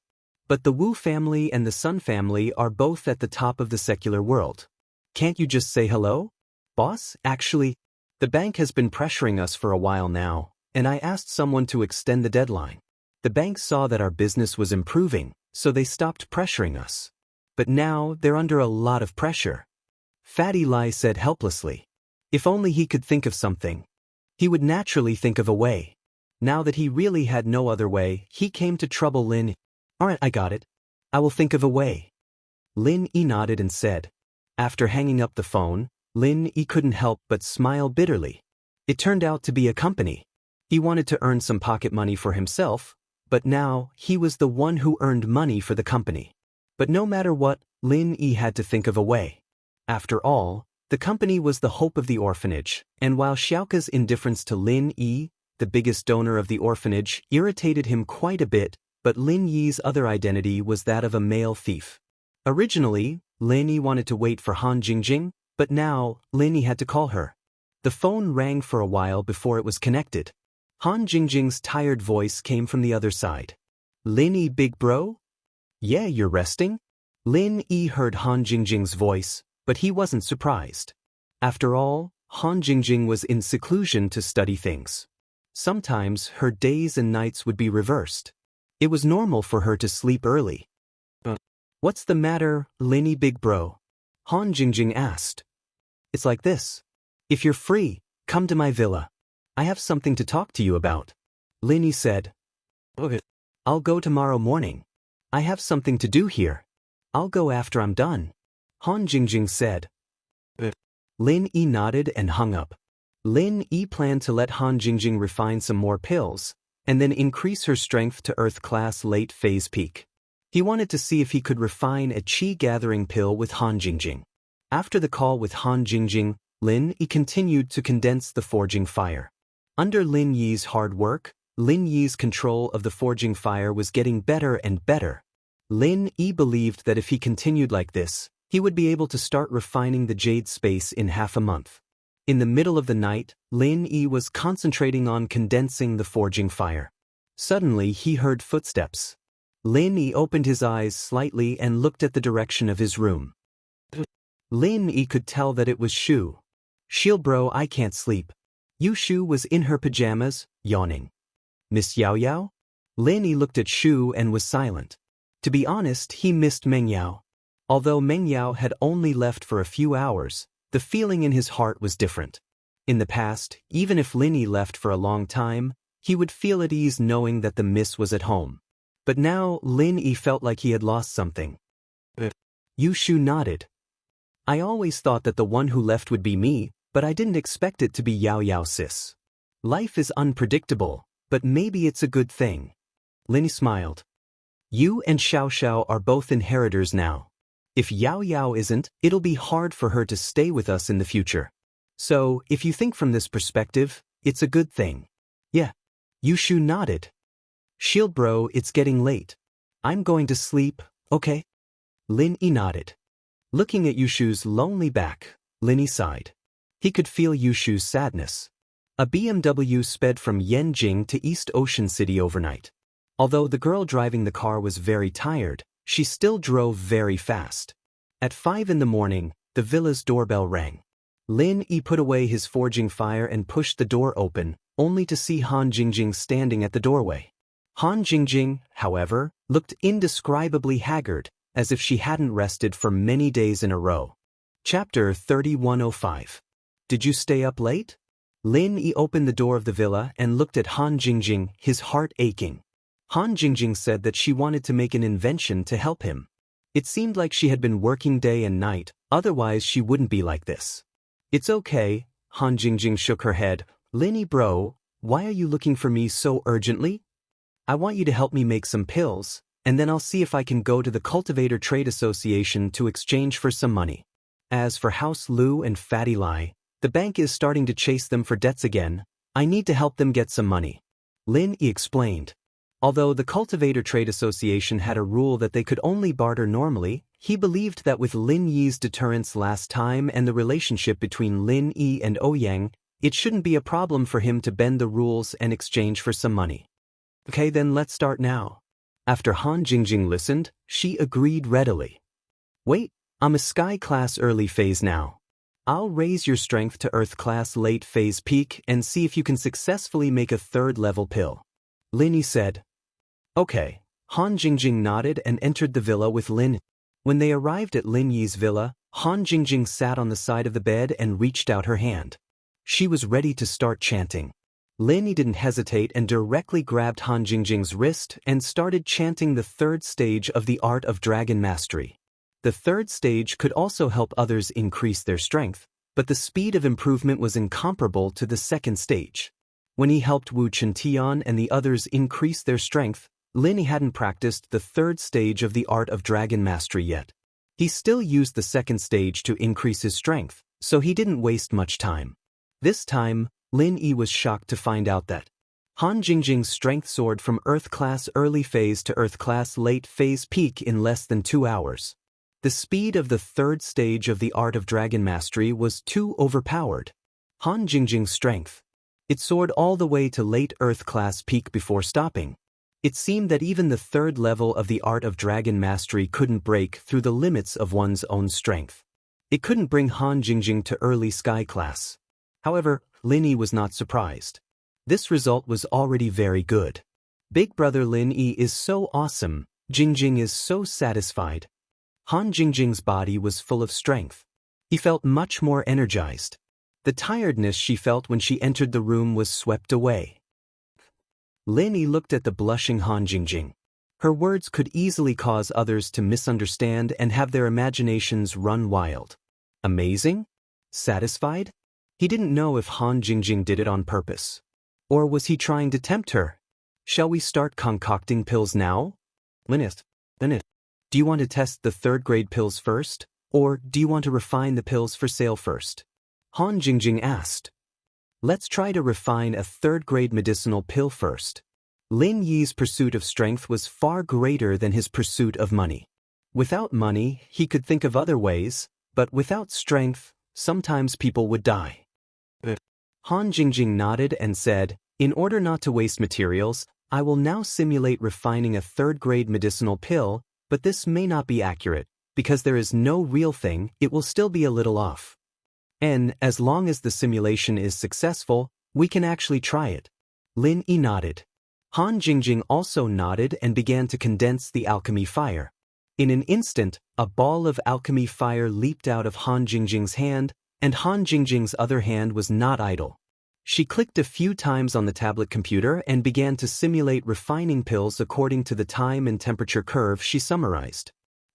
But the Wu family and the Sun family are both at the top of the secular world. "Can't you just say hello? Boss, actually, the bank has been pressuring us for a while now, and I asked someone to extend the deadline. The bank saw that our business was improving, so they stopped pressuring us. But now they're under a lot of pressure." Fatty Lai said helplessly. If only he could think of something. He would naturally think of a way. Now that he really had no other way, he came to trouble Lin. "Alright, I got it. I will think of a way." Lin Yi nodded and said. After hanging up the phone, Lin Yi couldn't help but smile bitterly. It turned out to be a company. He wanted to earn some pocket money for himself, but now he was the one who earned money for the company. But no matter what, Lin Yi had to think of a way. After all, the company was the hope of the orphanage, and while Xiaoka's indifference to Lin Yi, the biggest donor of the orphanage, irritated him quite a bit, but Lin Yi's other identity was that of a male thief. Originally, Lin Yi wanted to wait for Han Jingjing, but now, Lin Yi had to call her. The phone rang for a while before it was connected. Han Jingjing's tired voice came from the other side. "Lin Yi, big bro? Yeah, you're resting?" Lin Yi heard Han Jingjing's voice, but he wasn't surprised. After all, Han Jingjing was in seclusion to study things. Sometimes her days and nights would be reversed. It was normal for her to sleep early. "What's the matter, Lin Yi, big bro?" Han Jingjing asked. "It's like this. If you're free, come to my villa. I have something to talk to you about." Lin Yi said. "Okay. I'll go tomorrow morning. I have something to do here. I'll go after I'm done." Han Jingjing said. Lin Yi nodded and hung up. Lin Yi planned to let Han Jingjing refine some more pills, and then increase her strength to Earth-class late-phase peak. He wanted to see if he could refine a qi-gathering pill with Han Jingjing. After the call with Han Jingjing, Lin Yi continued to condense the forging fire. Under Lin Yi's hard work, Lin Yi's control of the forging fire was getting better and better. Lin Yi believed that if he continued like this, he would be able to start refining the jade space in half a month. In the middle of the night, Lin Yi was concentrating on condensing the forging fire. Suddenly he heard footsteps. Lin Yi opened his eyes slightly and looked at the direction of his room. Lin Yi could tell that it was Shu. "Shield bro, I can't sleep." Shu was in her pajamas, yawning. "Miss Yao Yao?" Lin Yi looked at Shu and was silent. To be honest, he missed Meng Yao. Although Meng Yao had only left for a few hours, the feeling in his heart was different. In the past, even if Lin Yi left for a long time, he would feel at ease knowing that the miss was at home. But now Lin Yi felt like he had lost something. Shu nodded. "I always thought that the one who left would be me, but I didn't expect it to be Yao Yao sis. Life is unpredictable, but maybe it's a good thing." Lin Yi smiled. "You and Xiao Xiao are both inheritors now. If Yao Yao isn't, it'll be hard for her to stay with us in the future. So, if you think from this perspective, it's a good thing." "Yeah." Shu nodded. "Shield bro, it's getting late. I'm going to sleep, okay?" Lin Yi nodded. Looking at Shu's lonely back, Lin Yi sighed. He could feel Shu's sadness. A BMW sped from Yanjing to East Ocean City overnight. Although the girl driving the car was very tired, she still drove very fast. At 5 in the morning, the villa's doorbell rang. Lin Yi put away his forging fire and pushed the door open, only to see Han Jingjing standing at the doorway. Han Jingjing, however, looked indescribably haggard, as if she hadn't rested for many days in a row. Chapter 3105. Did you stay up late? Lin Yi opened the door of the villa and looked at Han Jingjing, his heart aching. Han Jingjing said that she wanted to make an invention to help him. It seemed like she had been working day and night, otherwise she wouldn't be like this. It's okay, Han Jingjing shook her head. Lin Yi bro, why are you looking for me so urgently? I want you to help me make some pills, and then I'll see if I can go to the Cultivator Trade Association to exchange for some money. As for House Lu and Fatty Lai, the bank is starting to chase them for debts again. I need to help them get some money. Lin Yi explained. Although the Cultivator Trade Association had a rule that they could only barter normally, he believed that with Lin Yi's deterrence last time and the relationship between Lin Yi and Ouyang, it shouldn't be a problem for him to bend the rules and exchange for some money. Okay, then let's start now. After Han Jingjing listened, she agreed readily. Wait, I'm a Sky Class early phase now. I'll raise your strength to Earth Class late phase peak and see if you can successfully make a third level pill. Lin Yi said. Okay. Han Jingjing nodded and entered the villa with Lin. When they arrived at Lin Yi's villa, Han Jingjing sat on the side of the bed and reached out her hand. She was ready to start chanting. Lin Yi didn't hesitate and directly grabbed Han Jingjing's wrist and started chanting the third stage of the art of dragon mastery. The third stage could also help others increase their strength, but the speed of improvement was incomparable to the second stage. When he helped Wu Chentian and the others increase their strength, Lin Yi hadn't practiced the third stage of the art of dragon mastery yet. He still used the second stage to increase his strength, so he didn't waste much time. This time, Lin Yi was shocked to find out that Han Jingjing's strength soared from Earth Class early phase to Earth Class late phase peak in less than 2 hours. The speed of the third stage of the art of dragon mastery was too overpowered. Han Jingjing's strength. It soared all the way to late Earth Class peak before stopping. It seemed that even the third level of the art of dragon mastery couldn't break through the limits of one's own strength. It couldn't bring Han Jingjing to early Sky Class. However, Lin Yi was not surprised. This result was already very good. Big brother Lin Yi is so awesome, Jingjing is so satisfied. Han Jingjing's body was full of strength. He felt much more energized. The tiredness she felt when she entered the room was swept away. Lin Yi looked at the blushing Han Jingjing. Her words could easily cause others to misunderstand and have their imaginations run wild. Amazing? Satisfied? He didn't know if Han Jingjing did it on purpose. Or was he trying to tempt her? Shall we start concocting pills now? Lin Yi. Do you want to test the third-grade pills first, or do you want to refine the pills for sale first? Han Jingjing asked. Let's try to refine a third-grade medicinal pill first. Lin Yi's pursuit of strength was far greater than his pursuit of money. Without money, he could think of other ways, but without strength, sometimes people would die. Han Jingjing nodded and said, in order not to waste materials, I will now simulate refining a third-grade medicinal pill, but this may not be accurate, because there is no real thing, it will still be a little off. And as long as the simulation is successful, we can actually try it. Lin Yi nodded. Han Jingjing also nodded and began to condense the alchemy fire. In an instant, a ball of alchemy fire leaped out of Han Jingjing's hand, and Han Jingjing's other hand was not idle. She clicked a few times on the tablet computer and began to simulate refining pills according to the time and temperature curve she summarized.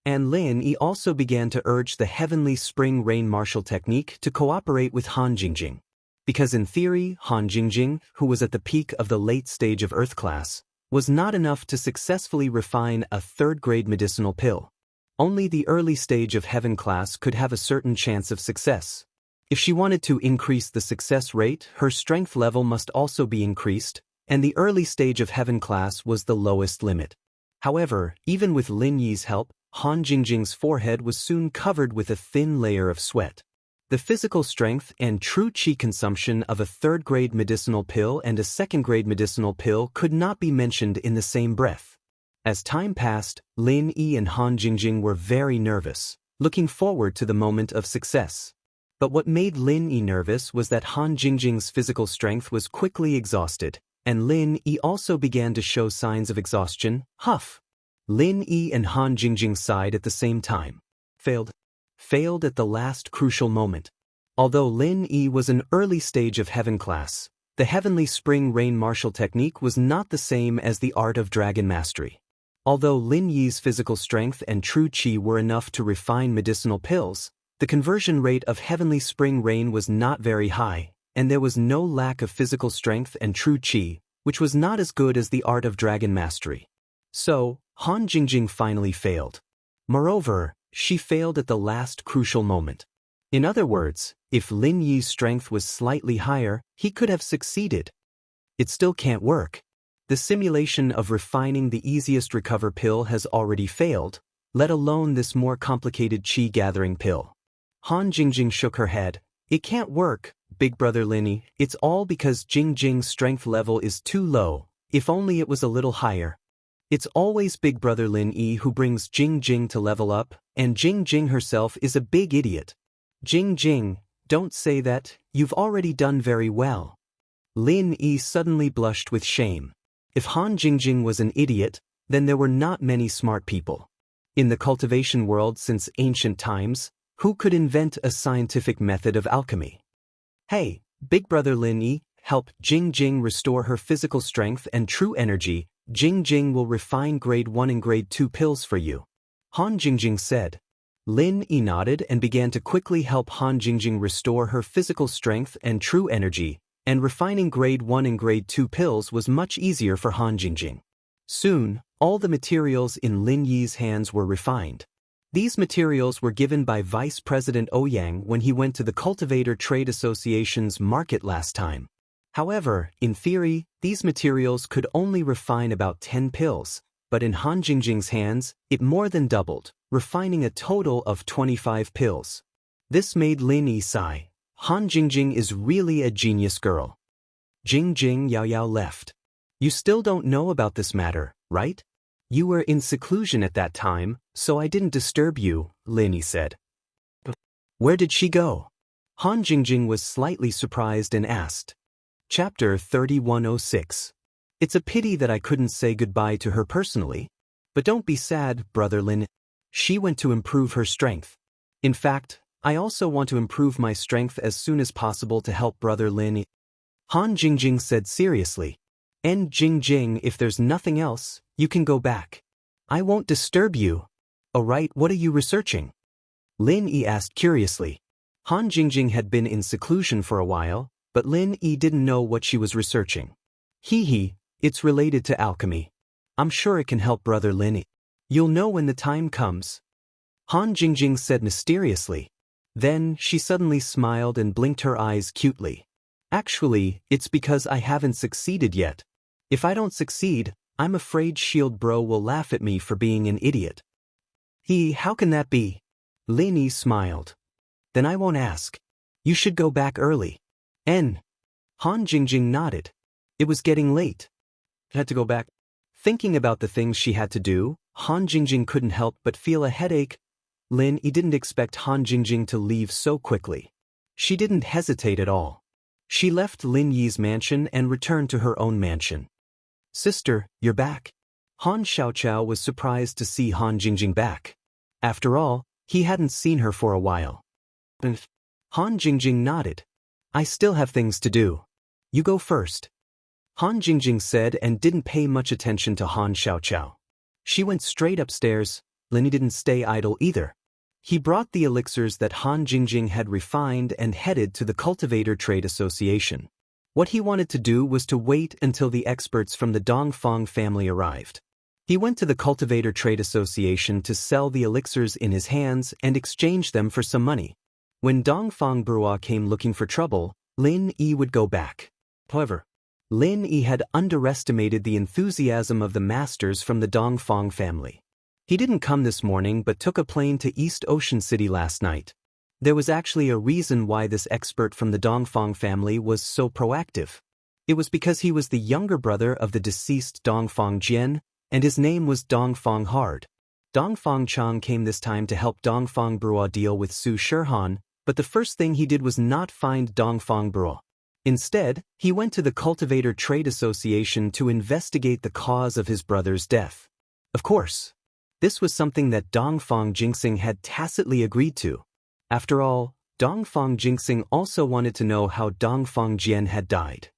And Lin Yi also began to urge the heavenly spring rain martial technique to cooperate with Han Jingjing. Because in theory, Han Jingjing, who was at the peak of the late stage of Earth Class, was not enough to successfully refine a third-grade medicinal pill. Only the early stage of Heaven Class could have a certain chance of success. If she wanted to increase the success rate, her strength level must also be increased, and the early stage of Heaven Class was the lowest limit. However, even with Lin Yi's help, Han Jingjing's forehead was soon covered with a thin layer of sweat. The physical strength and true qi consumption of a third-grade medicinal pill and a second-grade medicinal pill could not be mentioned in the same breath. As time passed, Lin Yi and Han Jingjing were very nervous. looking forward to the moment of success. But what made Lin Yi nervous was that Han Jingjing's physical strength was quickly exhausted, and Lin Yi also began to show signs of exhaustion. Huff! Lin Yi and Han Jingjing sighed at the same time. Failed at the last crucial moment. Although Lin Yi was an early stage of heaven class, the heavenly spring rain martial technique was not the same as the art of dragon mastery. Although Lin Yi's physical strength and true qi were enough to refine medicinal pills, the conversion rate of heavenly spring rain was not very high, and there was no lack of physical strength and true qi, which was not as good as the art of dragon mastery. So, Han Jingjing finally failed. Moreover, she failed at the last crucial moment. In other words, if Lin Yi's strength was slightly higher, he could have succeeded. It still can't work. The simulation of refining the easiest recover pill has already failed, let alone this more complicated qi-gathering pill. Han Jingjing shook her head. It can't work, big brother Lin Yi. It's all because Jingjing's strength level is too low. If only it was a little higher. It's always big brother Lin Yi who brings Jingjing to level up, and Jingjing herself is a big idiot. Jingjing, don't say that, you've already done very well. Lin Yi suddenly blushed with shame. If Han Jingjing was an idiot, then there were not many smart people. In the cultivation world since ancient times, who could invent a scientific method of alchemy? Hey, big brother Lin Yi, help Jingjing restore her physical strength and true energy. Jingjing will refine grade 1 and grade 2 pills for you. Han Jingjing said. Lin Yi nodded and began to quickly help Han Jingjing restore her physical strength and true energy, and refining grade 1 and grade 2 pills was much easier for Han Jingjing. Soon, all the materials in Lin Yi's hands were refined. These materials were given by Vice President Ouyang when he went to the Cultivator Trade Association's market last time. However, in theory, these materials could only refine about 10 pills, but in Han Jingjing's hands, it more than doubled, refining a total of 25 pills. This made Lin Yi sigh. Han Jingjing is really a genius girl. Jingjing Yao left. You still don't know about this matter, right? You were in seclusion at that time, so I didn't disturb you, Lin Yi said. Where did she go? Han Jingjing was slightly surprised and asked. Chapter 3106. It's a pity that I couldn't say goodbye to her personally. But don't be sad, brother Lin. She went to improve her strength. In fact, I also want to improve my strength as soon as possible to help brother Lin. Han Jingjing said seriously. And Jingjing, if there's nothing else, you can go back. I won't disturb you. Alright, what are you researching? Lin Yi asked curiously. Han Jingjing had been in seclusion for a while, but Lin Yi didn't know what she was researching. It's related to alchemy. I'm sure it can help brother Lin Yi. You'll know when the time comes. Han Jingjing said mysteriously. Then, she suddenly smiled and blinked her eyes cutely. Actually, it's because I haven't succeeded yet. If I don't succeed, I'm afraid Shield Bro will laugh at me for being an idiot. How can that be? Lin Yi smiled. Then I won't ask. You should go back early. Han Jingjing nodded. It was getting late. Had to go back. Thinking about the things she had to do, Han Jingjing couldn't help but feel a headache. Lin Yi didn't expect Han Jingjing to leave so quickly. She didn't hesitate at all. She left Lin Yi's mansion and returned to her own mansion. Sister, you're back. Han Xiaoqiao was surprised to see Han Jingjing back. After all, he hadn't seen her for a while. Han Jingjing nodded. I still have things to do. You go first. Han Jingjing said and didn't pay much attention to Han Xiaoqiao. She went straight upstairs. Lin Yi didn't stay idle either. He brought the elixirs that Han Jingjing had refined and headed to the Cultivator Trade Association. What he wanted to do was to wait until the experts from the Dongfang family arrived. He went to the Cultivator Trade Association to sell the elixirs in his hands and exchange them for some money. When Dongfang Brua came looking for trouble, Lin Yi would go back. However, Lin Yi had underestimated the enthusiasm of the masters from the Dongfang family. He didn't come this morning but took a plane to East Ocean City last night. There was actually a reason why this expert from the Dongfang family was so proactive. It was because he was the younger brother of the deceased Dongfang Jian, and his name was Dongfang Hard. Dongfang Chang came this time to help Dongfang Brua deal with Su Shirhan, but the first thing he did was not find Dongfang Brua. Instead, he went to the Cultivator Trade Association to investigate the cause of his brother's death. Of course, this was something that Dongfang Jingxing had tacitly agreed to. After all, Dongfang Jingxing also wanted to know how Dongfang Jian had died.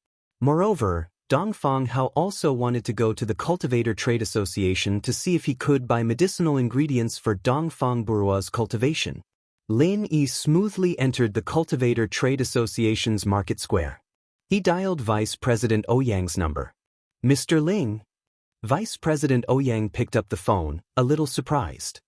Moreover, Dongfang Hao also wanted to go to the Cultivator Trade Association to see if he could buy medicinal ingredients for Dongfang Burua's cultivation. Lin Yi smoothly entered the Cultivator Trade Association's market square. He dialed Vice President Ouyang's number. Mr. Ling. Vice President Ouyang picked up the phone, a little surprised.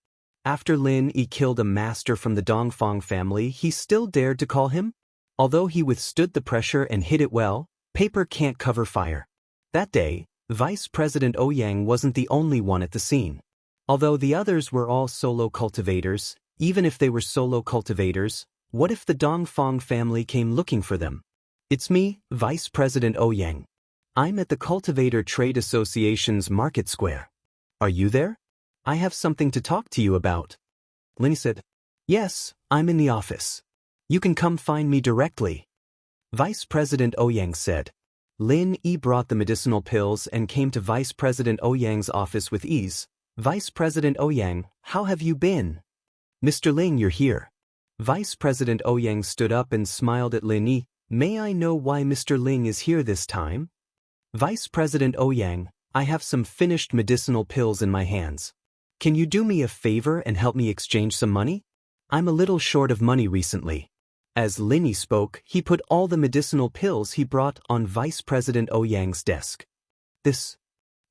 After Lin Yi killed a master from the Dongfang family, he still dared to call him? Although he withstood the pressure and hid it well, paper can't cover fire. That day, Vice President Ouyang wasn't the only one at the scene. Although the others were all solo cultivators, even if they were solo cultivators, what if the Dongfang family came looking for them? It's me, Vice President Ouyang. I'm at the Cultivator Trade Association's market square. Are you there? I have something to talk to you about. Lin said, Yes, I'm in the office. You can come find me directly. Vice President Ouyang said. Lin Yi brought the medicinal pills and came to Vice President Ouyang's office with ease. Vice President Ouyang, how have you been? Mr. Ling, you're here. Vice President Ouyang stood up and smiled at Lin Yi. May I know why Mr. Ling is here this time? Vice President Ouyang, I have some finished medicinal pills in my hands. Can you do me a favor and help me exchange some money? I'm a little short of money recently. As Lin Yi spoke, he put all the medicinal pills he brought on Vice President Ouyang's desk.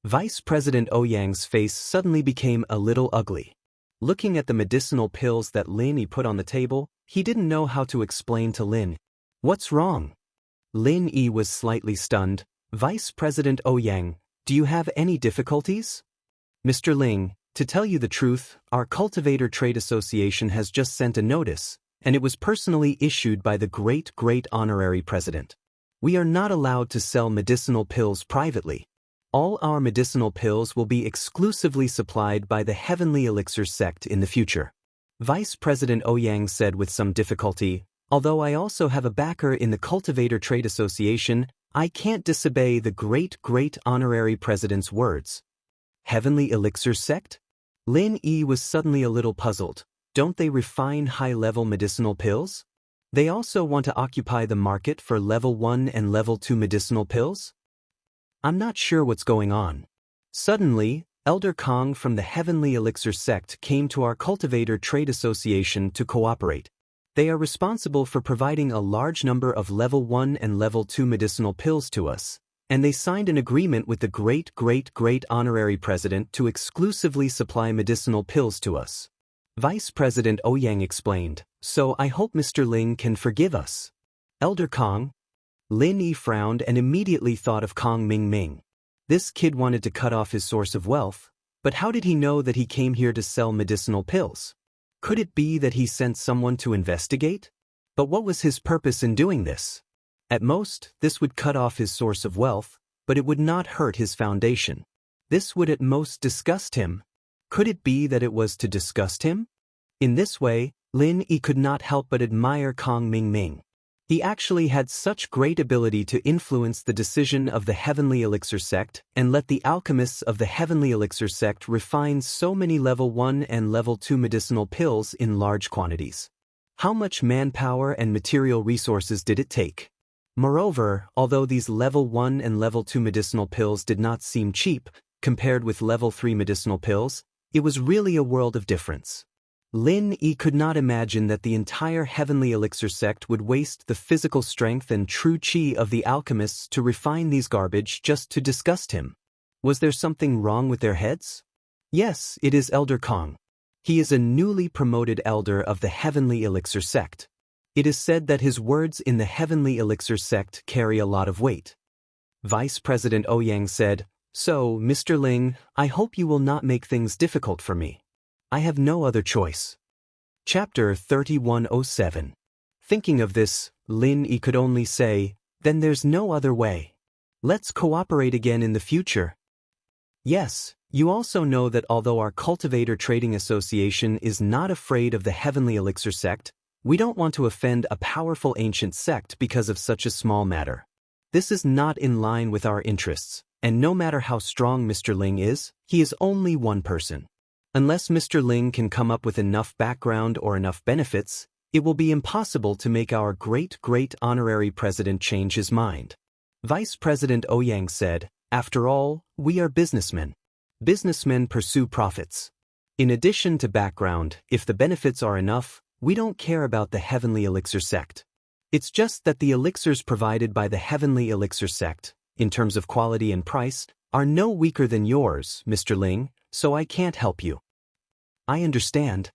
Vice President Ouyang's face suddenly became a little ugly. Looking at the medicinal pills that Lin Yi put on the table, he didn't know how to explain to Lin. What's wrong? Lin Yi was slightly stunned. Vice President Ouyang, do you have any difficulties? Mr. Ling, to tell you the truth, our Cultivator Trade Association has just sent a notice, and it was personally issued by the great honorary president. We are not allowed to sell medicinal pills privately. All our medicinal pills will be exclusively supplied by the Heavenly Elixir sect in the future. Vice President Ouyang said with some difficulty, although I also have a backer in the Cultivator Trade Association, I can't disobey the great honorary president's words. Heavenly Elixir sect? Lin Yi was suddenly a little puzzled. Don't they refine high-level medicinal pills? They also want to occupy the market for level 1 and level 2 medicinal pills? I'm not sure what's going on. Suddenly, Elder Kong from the Heavenly Elixir sect came to our Cultivator Trade Association to cooperate. They are responsible for providing a large number of level 1 and level 2 medicinal pills to us, and they signed an agreement with the great honorary president to exclusively supply medicinal pills to us. Vice President Ouyang explained, so I hope Mr. Ling can forgive us. Elder Kong? Lin Yi frowned and immediately thought of Kong Ming. This kid wanted to cut off his source of wealth, but how did he know that he came here to sell medicinal pills? Could it be that he sent someone to investigate? But what was his purpose in doing this? At most, this would cut off his source of wealth, but it would not hurt his foundation. This would at most disgust him. Could it be that it was to disgust him? In this way, Lin Yi could not help but admire Kong Ming. He actually had such great ability to influence the decision of the Heavenly Elixir sect and let the alchemists of the Heavenly Elixir sect refine so many level 1 and level 2 medicinal pills in large quantities. How much manpower and material resources did it take? Moreover, although these level 1 and level 2 medicinal pills did not seem cheap, compared with level 3 medicinal pills, it was really a world of difference. Lin Yi could not imagine that the entire Heavenly Elixir sect would waste the physical strength and true chi of the alchemists to refine these garbage just to disgust him. Was there something wrong with their heads? Yes, it is Elder Kong. He is a newly promoted elder of the Heavenly Elixir sect. It is said that his words in the Heavenly Elixir sect carry a lot of weight. Vice President Ouyang said, So, Mr. Ling, I hope you will not make things difficult for me. I have no other choice. Chapter 3107. Thinking of this, Lin Yi could only say, Then there's no other way. Let's cooperate again in the future. Yes, You also know that although our Cultivator Trading Association is not afraid of the Heavenly Elixir sect, we don't want to offend a powerful ancient sect because of such a small matter. This is not in line with our interests, and no matter how strong Mr. Ling is, he is only one person. Unless Mr. Ling can come up with enough background or enough benefits, it will be impossible to make our great honorary president change his mind. Vice President Ouyang said, "After all, we are businessmen. Businessmen pursue profits. In addition to background, if the benefits are enough, we don't care about the Heavenly Elixir sect. It's just that the elixirs provided by the Heavenly Elixir sect, in terms of quality and price, are no weaker than yours, Mr. Ling, so I can't help you." I understand.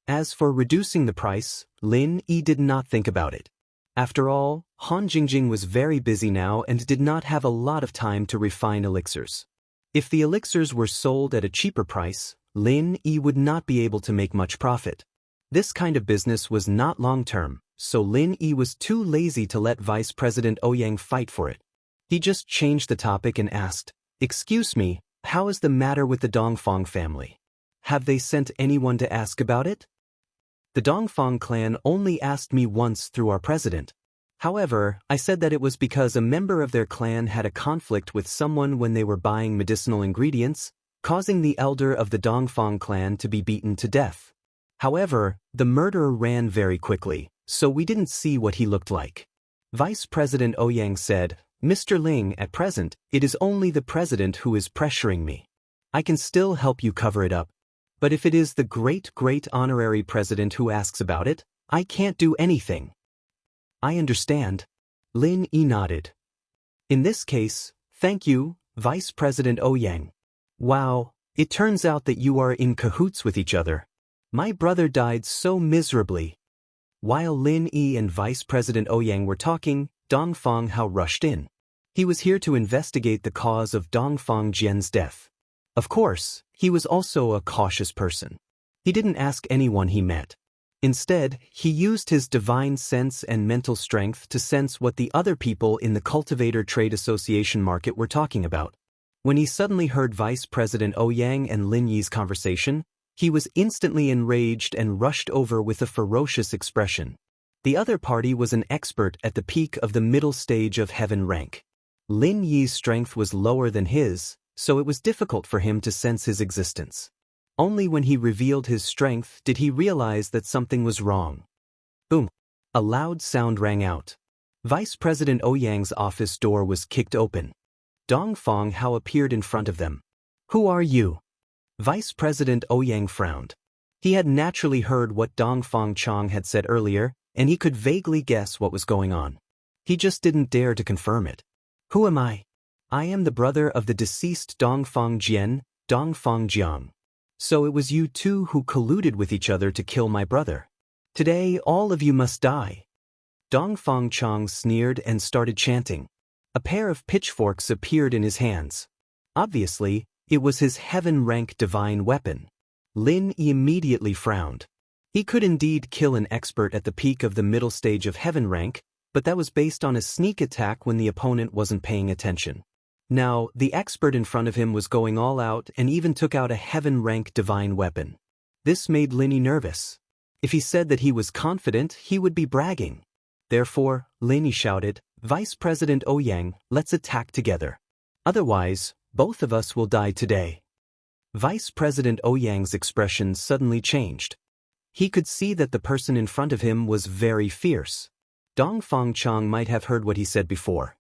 As for reducing the price, Lin Yi did not think about it. After all, Han Jingjing was very busy now and did not have a lot of time to refine elixirs. If the elixirs were sold at a cheaper price, Lin Yi would not be able to make much profit. This kind of business was not long-term, so Lin Yi was too lazy to let Vice President Ouyang fight for it. He just changed the topic and asked, "Excuse me, how is the matter with the Dongfang family? Have they sent anyone to ask about it?" The Dongfang clan only asked me once through our president. However, I said that it was because a member of their clan had a conflict with someone when they were buying medicinal ingredients, causing the elder of the Dongfang clan to be beaten to death. However, the murderer ran very quickly, so we didn't see what he looked like. Vice President Ouyang said, "Mr. Ling, at present, it is only the president who is pressuring me. I can still help you cover it up. But if it is the great honorary president who asks about it, I can't do anything." I understand. Lin Yi nodded. "In this case, thank you, Vice President Ouyang. Wow, it turns out that you are in cahoots with each other. My brother died so miserably." While Lin Yi and Vice President Ouyang were talking, Dongfang Hao rushed in. He was here to investigate the cause of Dongfang Jian's death. Of course, he was also a cautious person. He didn't ask anyone he met. Instead, he used his divine sense and mental strength to sense what the other people in the Cultivator Trade Association market were talking about. When he suddenly heard Vice President Ouyang and Lin Yi's conversation, he was instantly enraged and rushed over with a ferocious expression. The other party was an expert at the peak of the middle stage of heaven rank. Lin Yi's strength was lower than his, so it was difficult for him to sense his existence. Only when he revealed his strength did he realize that something was wrong. Boom! A loud sound rang out. Vice President Ouyang's office door was kicked open. Dongfang Hao appeared in front of them. "Who are you?" Vice President Ouyang frowned. He had naturally heard what Dongfang Chang had said earlier, and he could vaguely guess what was going on. He just didn't dare to confirm it. "Who am I?" "I am the brother of the deceased Dongfang Jian, Dongfang Jiang. So it was you two who colluded with each other to kill my brother. Today all of you must die." Dongfang Chang sneered and started chanting. A pair of pitchforks appeared in his hands. Obviously, it was his heaven-rank divine weapon. Lin Yi immediately frowned. He could indeed kill an expert at the peak of the middle stage of heaven rank, but that was based on a sneak attack when the opponent wasn't paying attention. Now, the expert in front of him was going all out and even took out a heaven-rank divine weapon. This made Lin Yi nervous. If he said that he was confident, he would be bragging. Therefore, Lin Yi shouted, "Vice President Ouyang, let's attack together. Otherwise, both of us will die today." Vice President Ouyang's expression suddenly changed. He could see that the person in front of him was very fierce. Dongfang Chang might have heard what he said before.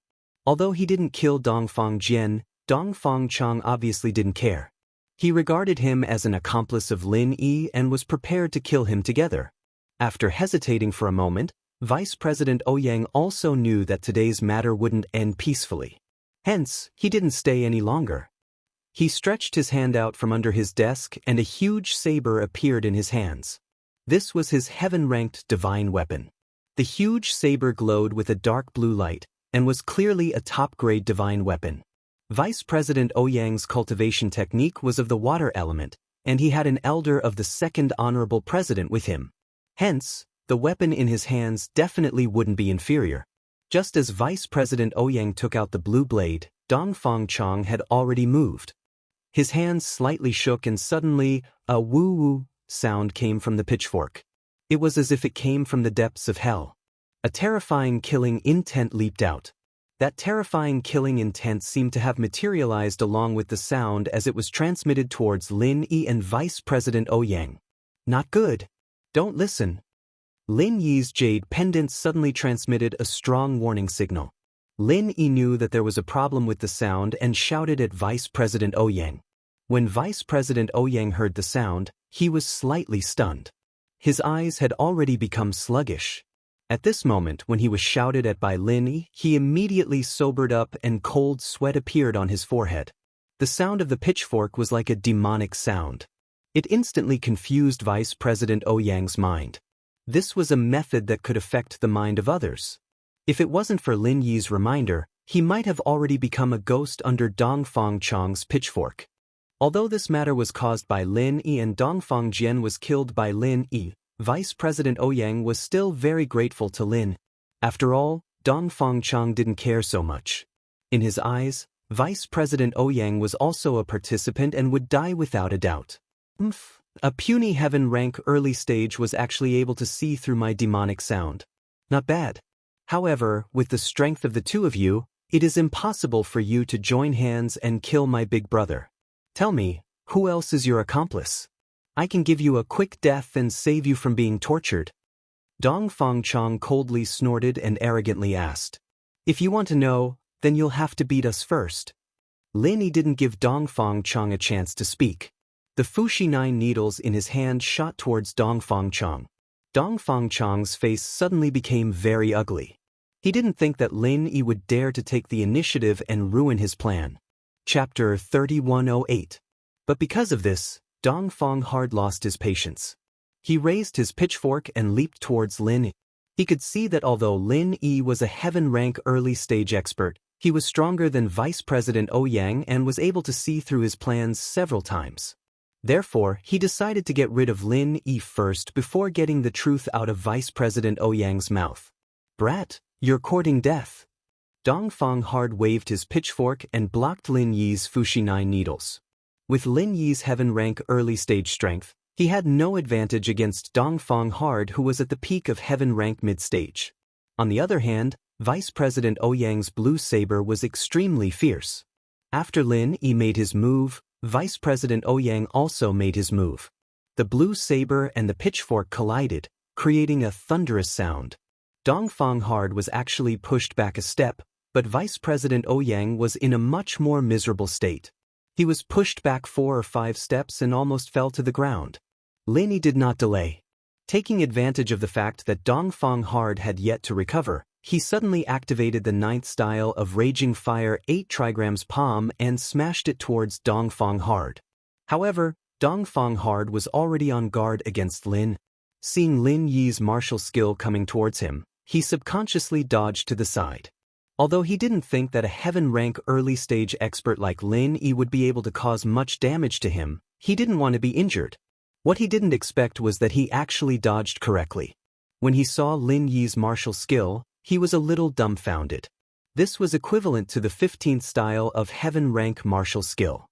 Although he didn't kill Dongfang Jian, Dongfang Chang obviously didn't care. He regarded him as an accomplice of Lin Yi and was prepared to kill him together. After hesitating for a moment, Vice President Ouyang also knew that today's matter wouldn't end peacefully. Hence, he didn't stay any longer. He stretched his hand out from under his desk and a huge saber appeared in his hands. This was his heaven-ranked divine weapon. The huge saber glowed with a dark blue light, and was clearly a top-grade divine weapon. Vice President Ouyang's cultivation technique was of the water element, and he had an elder of the second honorable president with him. Hence, the weapon in his hands definitely wouldn't be inferior. Just as Vice President Ouyang took out the blue blade, Dongfang Chang had already moved. His hands slightly shook and suddenly, a woo-woo sound came from the pitchfork. It was as if it came from the depths of hell. A terrifying killing intent leaped out. That terrifying killing intent seemed to have materialized along with the sound as it was transmitted towards Lin Yi and Vice President Ouyang. Not good. Don't listen. Lin Yi's jade pendant suddenly transmitted a strong warning signal. Lin Yi knew that there was a problem with the sound and shouted at Vice President Ouyang. When Vice President Ouyang heard the sound, he was slightly stunned. His eyes had already become sluggish. At this moment, when he was shouted at by Lin Yi, he immediately sobered up and cold sweat appeared on his forehead. The sound of the pitchfork was like a demonic sound. It instantly confused Vice President Ouyang's mind. This was a method that could affect the mind of others. If it wasn't for Lin Yi's reminder, he might have already become a ghost under Dongfang Chang's pitchfork. Although this matter was caused by Lin Yi and Dongfang Jian was killed by Lin Yi, Vice President Ouyang was still very grateful to Lin. After all, Dongfang Chang didn't care so much. In his eyes, Vice President Ouyang was also a participant and would die without a doubt. A puny heaven rank early stage was actually able to see through my demonic sound. Not bad. However, with the strength of the two of you, it is impossible for you to join hands and kill my big brother. Tell me, who else is your accomplice? I can give you a quick death and save you from being tortured. Dongfang Chang coldly snorted and arrogantly asked. If you want to know, then you'll have to beat us first. Lin Yi didn't give Dongfang Chang a chance to speak. The Fushi 9 needles in his hand shot towards Dongfang Chang. Dongfang Chang's face suddenly became very ugly. He didn't think that Lin Yi would dare to take the initiative and ruin his plan. Chapter 3108. But because of this, Dongfang hard lost his patience. He raised his pitchfork and leaped towards Lin Yi. He could see that although Lin Yi was a heaven-rank early-stage expert, he was stronger than Vice President Ouyang and was able to see through his plans several times. Therefore, he decided to get rid of Lin Yi first before getting the truth out of Vice President Ouyang's mouth. Brat, you're courting death. Dongfang hard waved his pitchfork and blocked Lin Yi's Fushi 9 needles. With Lin Yi's heaven-rank early-stage strength, he had no advantage against Dongfang hard who was at the peak of heaven-rank mid-stage. On the other hand, Vice President Ouyang's blue saber was extremely fierce. After Lin Yi made his move, Vice President Ouyang also made his move. The blue saber and the pitchfork collided, creating a thunderous sound. Dongfang hard was actually pushed back a step, but Vice President Ouyang was in a much more miserable state. He was pushed back 4 or 5 steps and almost fell to the ground. Lin Yi did not delay. Taking advantage of the fact that Dongfang hard had yet to recover, he suddenly activated the 9th style of Raging Fire 8 trigrams palm and smashed it towards Dongfang hard. However, Dongfang hard was already on guard against Lin. Seeing Lin Yi's martial skill coming towards him, he subconsciously dodged to the side. Although he didn't think that a heaven-rank early-stage expert like Lin Yi would be able to cause much damage to him, he didn't want to be injured. What he didn't expect was that he actually dodged correctly. When he saw Lin Yi's martial skill, he was a little dumbfounded. This was equivalent to the 15th style of heaven-rank martial skill.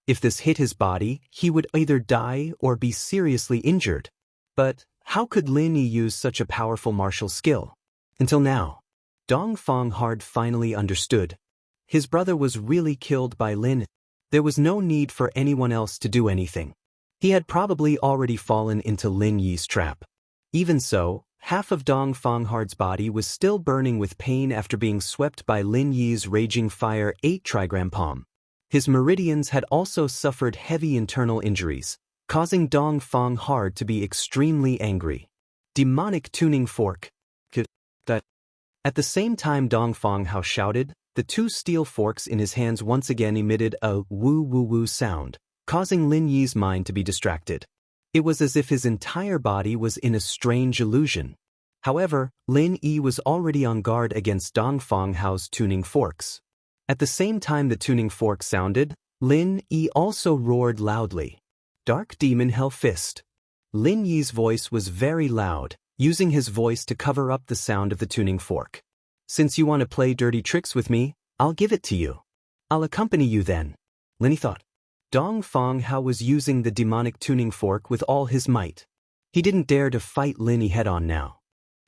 If this hit his body, he would either die or be seriously injured. But how could Lin Yi use such a powerful martial skill? Until now, Dongfang hard finally understood. His brother was really killed by Lin. There was no need for anyone else to do anything. He had probably already fallen into Lin Yi's trap. Even so, half of Dongfang hard's body was still burning with pain after being swept by Lin Yi's Raging Fire 8 trigram palm. His meridians had also suffered heavy internal injuries, causing Dongfang hard to be extremely angry. Demonic tuning fork. At the same time Dongfang Hao shouted, the 2 steel forks in his hands once again emitted a woo-woo-woo sound, causing Lin Yi's mind to be distracted. It was as if his entire body was in a strange illusion. However, Lin Yi was already on guard against Dongfang Hao's tuning forks. At the same time the tuning fork sounded, Lin Yi also roared loudly. Dark Demon Hell Fist. Lin Yi's voice was very loud, using his voice to cover up the sound of the tuning fork. Since you want to play dirty tricks with me, I'll give it to you. I'll accompany you then. Lin Yi thought. Dong Fang Hao was using the demonic tuning fork with all his might. He didn't dare to fight Lin Yi head-on now.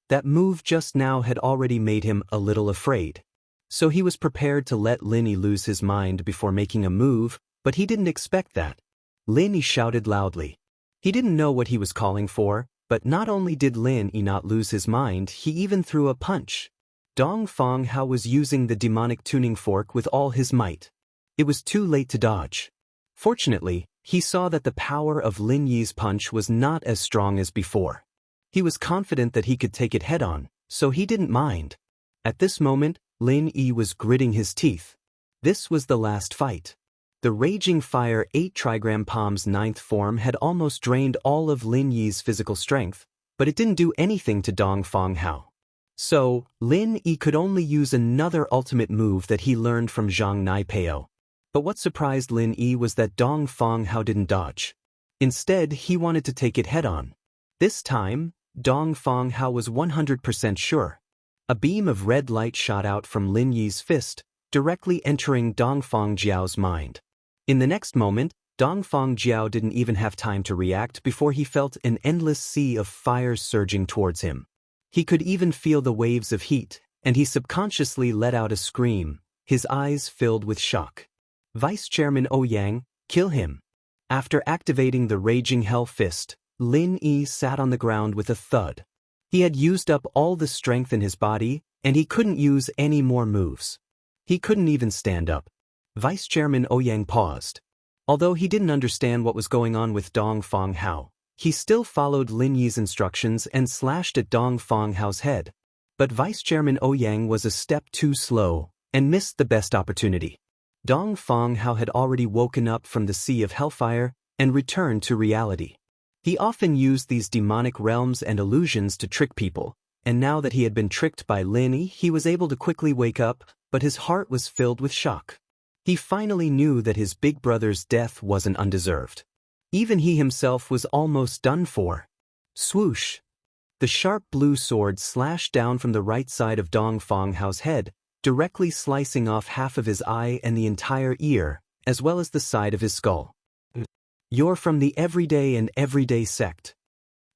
That move just now had already made him a little afraid. So he was prepared to let Lin Yi lose his mind before making a move, but he didn't expect that. Lin Yi shouted loudly. He didn't know what he was calling for, but not only did Lin Yi not lose his mind, he even threw a punch. Dong Fang Hao was using the demonic tuning fork with all his might. It was too late to dodge. Fortunately, he saw that the power of Lin Yi's punch was not as strong as before. He was confident that he could take it head-on, so he didn't mind. At this moment, Lin Yi was gritting his teeth. This was the last fight. The Raging Fire 8 Trigram Palm's 9th form had almost drained all of Lin Yi's physical strength, but it didn't do anything to Dong Fang Hao. So, Lin Yi could only use another ultimate move that he learned from Zhang Naipeo. But what surprised Lin Yi was that Dong Fang Hao didn't dodge. Instead, he wanted to take it head-on. This time, Dong Fang Hao was 100% sure. A beam of red light shot out from Lin Yi's fist, directly entering Dong Fang Jiao's mind. In the next moment, Dong Fang Jiao didn't even have time to react before he felt an endless sea of fire surging towards him. He could even feel the waves of heat, and he subconsciously let out a scream, his eyes filled with shock. Vice Chairman Ouyang, kill him. After activating the Raging Hell Fist, Lin Yi sat on the ground with a thud. He had used up all the strength in his body, and he couldn't use any more moves. He couldn't even stand up. Vice Chairman Ouyang paused. Although he didn't understand what was going on with Dong Fang Hao, he still followed Lin Yi's instructions and slashed at Dong Fang Hao's head. But Vice Chairman Ouyang was a step too slow, and missed the best opportunity. Dong Fang Hao had already woken up from the sea of hellfire, and returned to reality. He often used these demonic realms and illusions to trick people, and now that he had been tricked by Lin Yi, he was able to quickly wake up, but his heart was filled with shock. He finally knew that his big brother's death wasn't undeserved. Even he himself was almost done for. Swoosh! The sharp blue sword slashed down from the right side of Dong Fang Hao's head, directly slicing off half of his eye and the entire ear, as well as the side of his skull. You're from the everyday and everyday sect.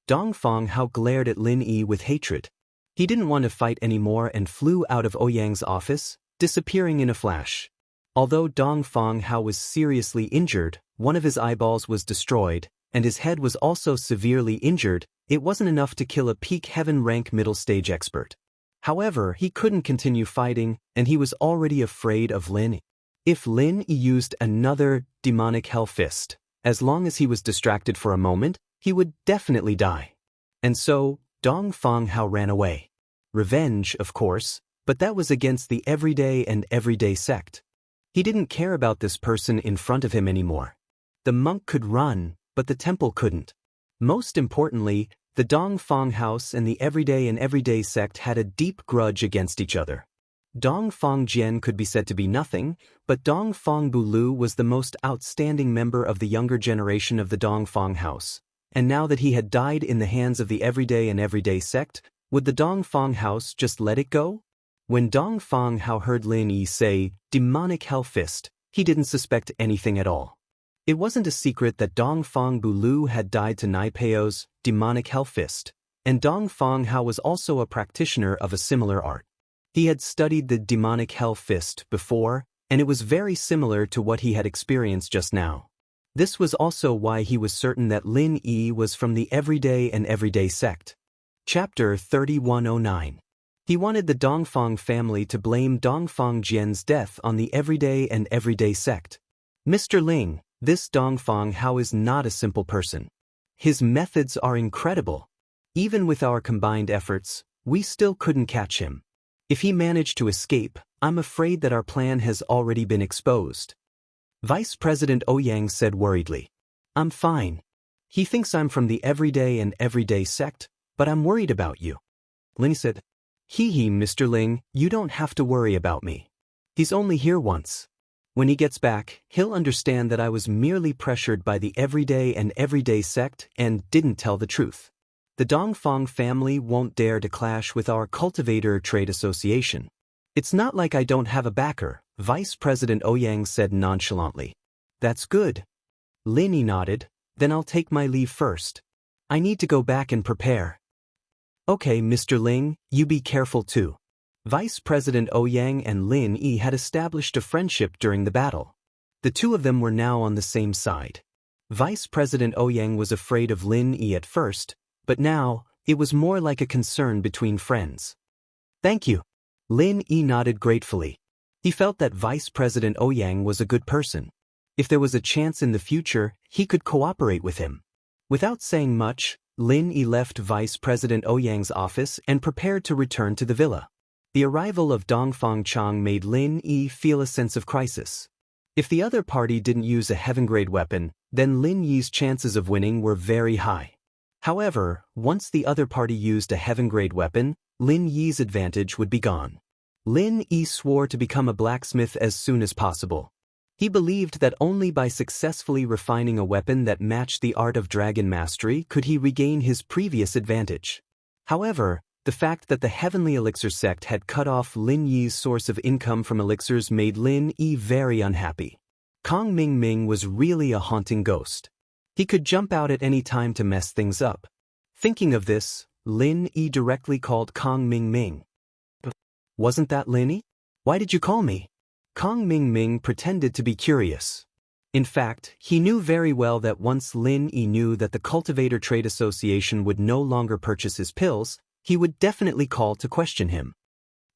Dong Fang Hao glared at Lin Yi with hatred. He didn't want to fight anymore and flew out of Ouyang's office, disappearing in a flash. Although Dong Fang Hao was seriously injured, one of his eyeballs was destroyed, and his head was also severely injured, it wasn't enough to kill a peak heaven rank middle stage expert. However, he couldn't continue fighting, and he was already afraid of Lin Yi. If Lin Yi used another demonic hell fist, as long as he was distracted for a moment, he would definitely die. And so, Dong Fang Hao ran away. Revenge, of course, but that was against the everyday and everyday sect. He didn't care about this person in front of him anymore. The monk could run, but the temple couldn't. Most importantly, the Dong Fang house and the everyday and everyday sect had a deep grudge against each other. Dong Fang Jian could be said to be nothing, but Dong Fang Bulu was the most outstanding member of the younger generation of the Dong Fang house. And now that he had died in the hands of the everyday and everyday sect, would the Dong Fang house just let it go? When Dong Fang Hao heard Lin Yi say, demonic hell fist, he didn't suspect anything at all. It wasn't a secret that Dong Fang Bulu had died to Naipeo's demonic hell fist, and Dong Fang Hao was also a practitioner of a similar art. He had studied the demonic hell fist before, and it was very similar to what he had experienced just now. This was also why he was certain that Lin Yi was from the everyday and everyday sect. Chapter 3109. He wanted the Dongfang family to blame Dongfang Jian's death on the everyday and everyday sect. Mr. Ling, this Dongfang Hao is not a simple person. His methods are incredible. Even with our combined efforts, we still couldn't catch him. If he managed to escape, I'm afraid that our plan has already been exposed. Vice President Ouyang said worriedly. I'm fine. He thinks I'm from the everyday and everyday sect, but I'm worried about you. Ling said. Hee, Mr. Ling, you don't have to worry about me. He's only here once. When he gets back, he'll understand that I was merely pressured by the everyday and everyday sect and didn't tell the truth. The Dongfang family won't dare to clash with our Cultivator Trade Association. It's not like I don't have a backer, Vice President Ouyang said nonchalantly. That's good. Lin Yi nodded. Then I'll take my leave first. I need to go back and prepare. Okay, Mr. Ling, you be careful too. Vice President Ouyang and Lin Yi had established a friendship during the battle. The two of them were now on the same side. Vice President Ouyang was afraid of Lin Yi at first, but now, it was more like a concern between friends. Thank you. Lin Yi nodded gratefully. He felt that Vice President Ouyang was a good person. If there was a chance in the future, he could cooperate with him. Without saying much, Lin Yi left Vice President Ouyang's office and prepared to return to the villa. The arrival of Dongfang Chang made Lin Yi feel a sense of crisis. If the other party didn't use a heaven-grade weapon, then Lin Yi's chances of winning were very high. However, once the other party used a heaven-grade weapon, Lin Yi's advantage would be gone. Lin Yi swore to become a blacksmith as soon as possible. He believed that only by successfully refining a weapon that matched the art of dragon mastery could he regain his previous advantage. However, the fact that the Heavenly Elixir sect had cut off Lin Yi's source of income from elixirs made Lin Yi very unhappy. Kong Ming Ming was really a haunting ghost. He could jump out at any time to mess things up. Thinking of this, Lin Yi directly called Kong Ming Ming. Wasn't that Lin Yi? Why did you call me? Kong Ming Ming pretended to be curious. In fact, he knew very well that once Lin Yi knew that the Cultivator Trade Association would no longer purchase his pills, he would definitely call to question him.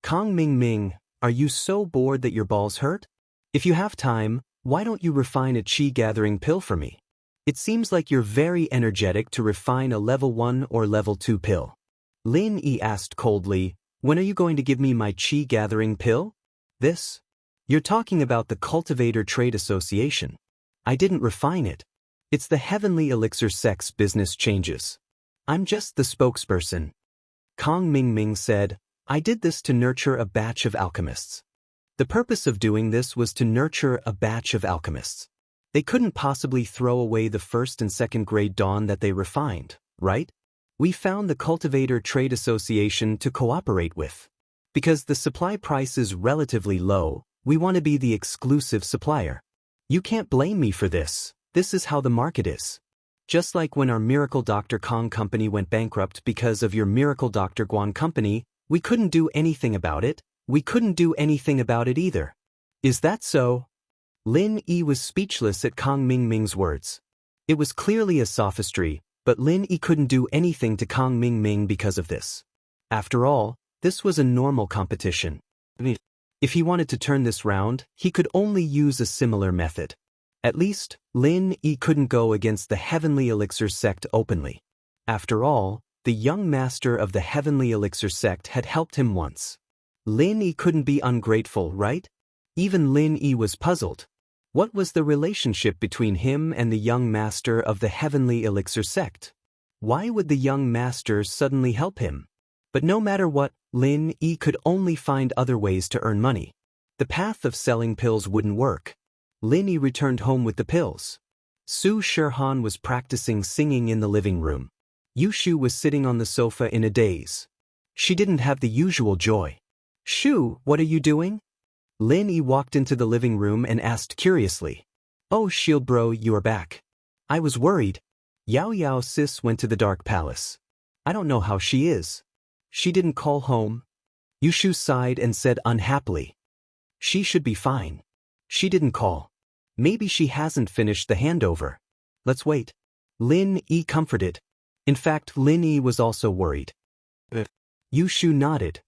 Kong Ming Ming, are you so bored that your balls hurt? If you have time, why don't you refine a chi-gathering pill for me? It seems like you're very energetic to refine a level 1 or level 2 pill. Lin Yi asked coldly, when are you going to give me my chi-gathering pill? This? You're talking about the Cultivator Trade Association. I didn't refine it. It's the Heavenly Elixir sect's business changes. I'm just the spokesperson. Kong Ming Ming said, I did this to nurture a batch of alchemists. The purpose of doing this was to nurture a batch of alchemists. They couldn't possibly throw away the first and second grade dawn that they refined, right? We found the Cultivator Trade Association to cooperate with. Because the supply price is relatively low, we want to be the exclusive supplier. You can't blame me for this. This is how the market is. Just like when our Miracle Dr. Kong company went bankrupt because of your Miracle Dr. Guan company, we couldn't do anything about it. We couldn't do anything about it either. Is that so? Lin Yi was speechless at Kong Ming Ming's words. It was clearly a sophistry, but Lin Yi couldn't do anything to Kong Ming Ming because of this. After all, this was a normal competition. If he wanted to turn this round, he could only use a similar method. At least, Lin Yi couldn't go against the Heavenly Elixir sect openly. After all, the young master of the Heavenly Elixir sect had helped him once. Lin Yi couldn't be ungrateful, right? Even Lin Yi was puzzled. What was the relationship between him and the young master of the Heavenly Elixir sect? Why would the young master suddenly help him? But no matter what, Lin Yi could only find other ways to earn money. The path of selling pills wouldn't work. Lin Yi returned home with the pills. Su Shihan was practicing singing in the living room. Yu Shu was sitting on the sofa in a daze. She didn't have the usual joy. Shu, what are you doing? Lin Yi walked into the living room and asked curiously. Oh, Shield bro, you are back. I was worried. Yao Yao sis went to the Dark Palace. I don't know how she is. She didn't call home. Yu Shu sighed and said unhappily. She should be fine. She didn't call. Maybe she hasn't finished the handover. Let's wait. Lin Yi comforted. In fact, Lin Yi was also worried. Yu Shu nodded.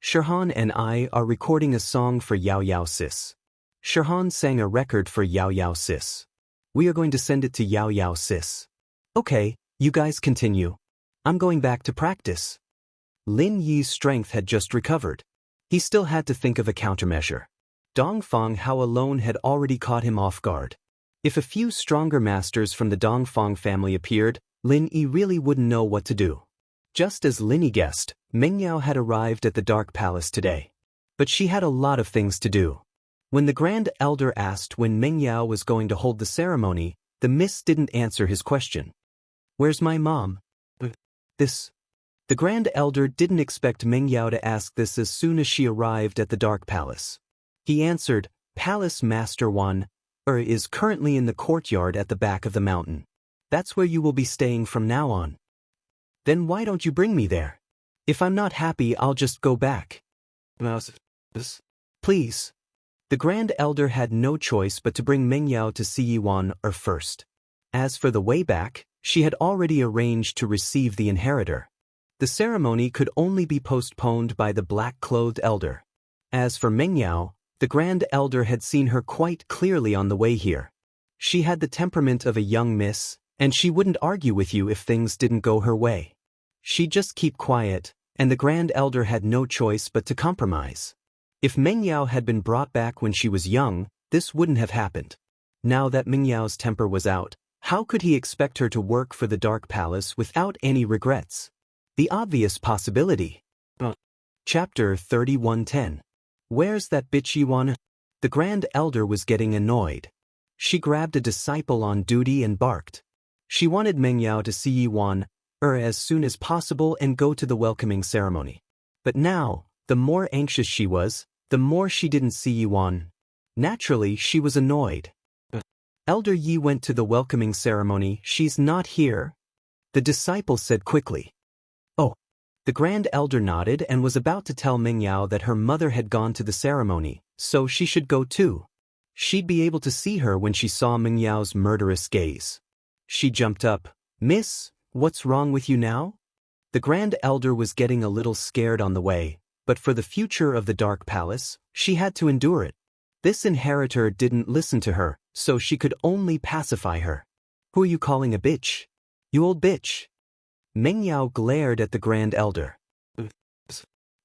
Shihan and I are recording a song for Yao Yao sis. Shihan sang a record for Yao Yao sis. We are going to send it to Yao Yao sis. Okay, you guys continue. I'm going back to practice. Lin Yi's strength had just recovered. He still had to think of a countermeasure. Dongfang Hao alone had already caught him off guard. If a few stronger masters from the Dongfang family appeared, Lin Yi really wouldn't know what to do. Just as Lin Yi guessed, Meng Yao had arrived at the Dark Palace today. But she had a lot of things to do. When the Grand Elder asked when Meng Yao was going to hold the ceremony, the Mist didn't answer his question. Where's my mom? The Grand Elder didn't expect Meng Yao to ask this as soon as she arrived at the Dark Palace. He answered, Palace Master 1, is currently in the courtyard at the back of the mountain. That's where you will be staying from now on. Then why don't you bring me there? If I'm not happy, I'll just go back. Please. The Grand Elder had no choice but to bring Mengyao to see Yuan first. As for the way back, she had already arranged to receive the inheritor. The ceremony could only be postponed by the black-clothed elder. As for Mengyao, the Grand Elder had seen her quite clearly on the way here. She had the temperament of a young miss, and she wouldn't argue with you if things didn't go her way. She'd just keep quiet, and the Grand Elder had no choice but to compromise. If Mengyao had been brought back when she was young, this wouldn't have happened. Now that Mengyao's temper was out, how could he expect her to work for the Dark Palace without any regrets? The obvious possibility. Chapter 31:10. Where's that bitch Yuan? The Grand Elder was getting annoyed. She grabbed a disciple on duty and barked. She wanted Mengyao to see Yuan as soon as possible and go to the welcoming ceremony. But now, the more anxious she was, the more she didn't see Yuan. Naturally, she was annoyed. Elder Yi went to the welcoming ceremony. She's not here, the disciple said quickly. Oh. The Grand Elder nodded and was about to tell Mengyao that her mother had gone to the ceremony, so she should go too. She'd be able to see her when she saw Mengyao's murderous gaze. She jumped up. Miss, what's wrong with you now? The Grand Elder was getting a little scared on the way, but for the future of the Dark Palace, she had to endure it. This inheritor didn't listen to her, so she could only pacify her. Who are you calling a bitch? You old bitch. Mengyao glared at the Grand Elder.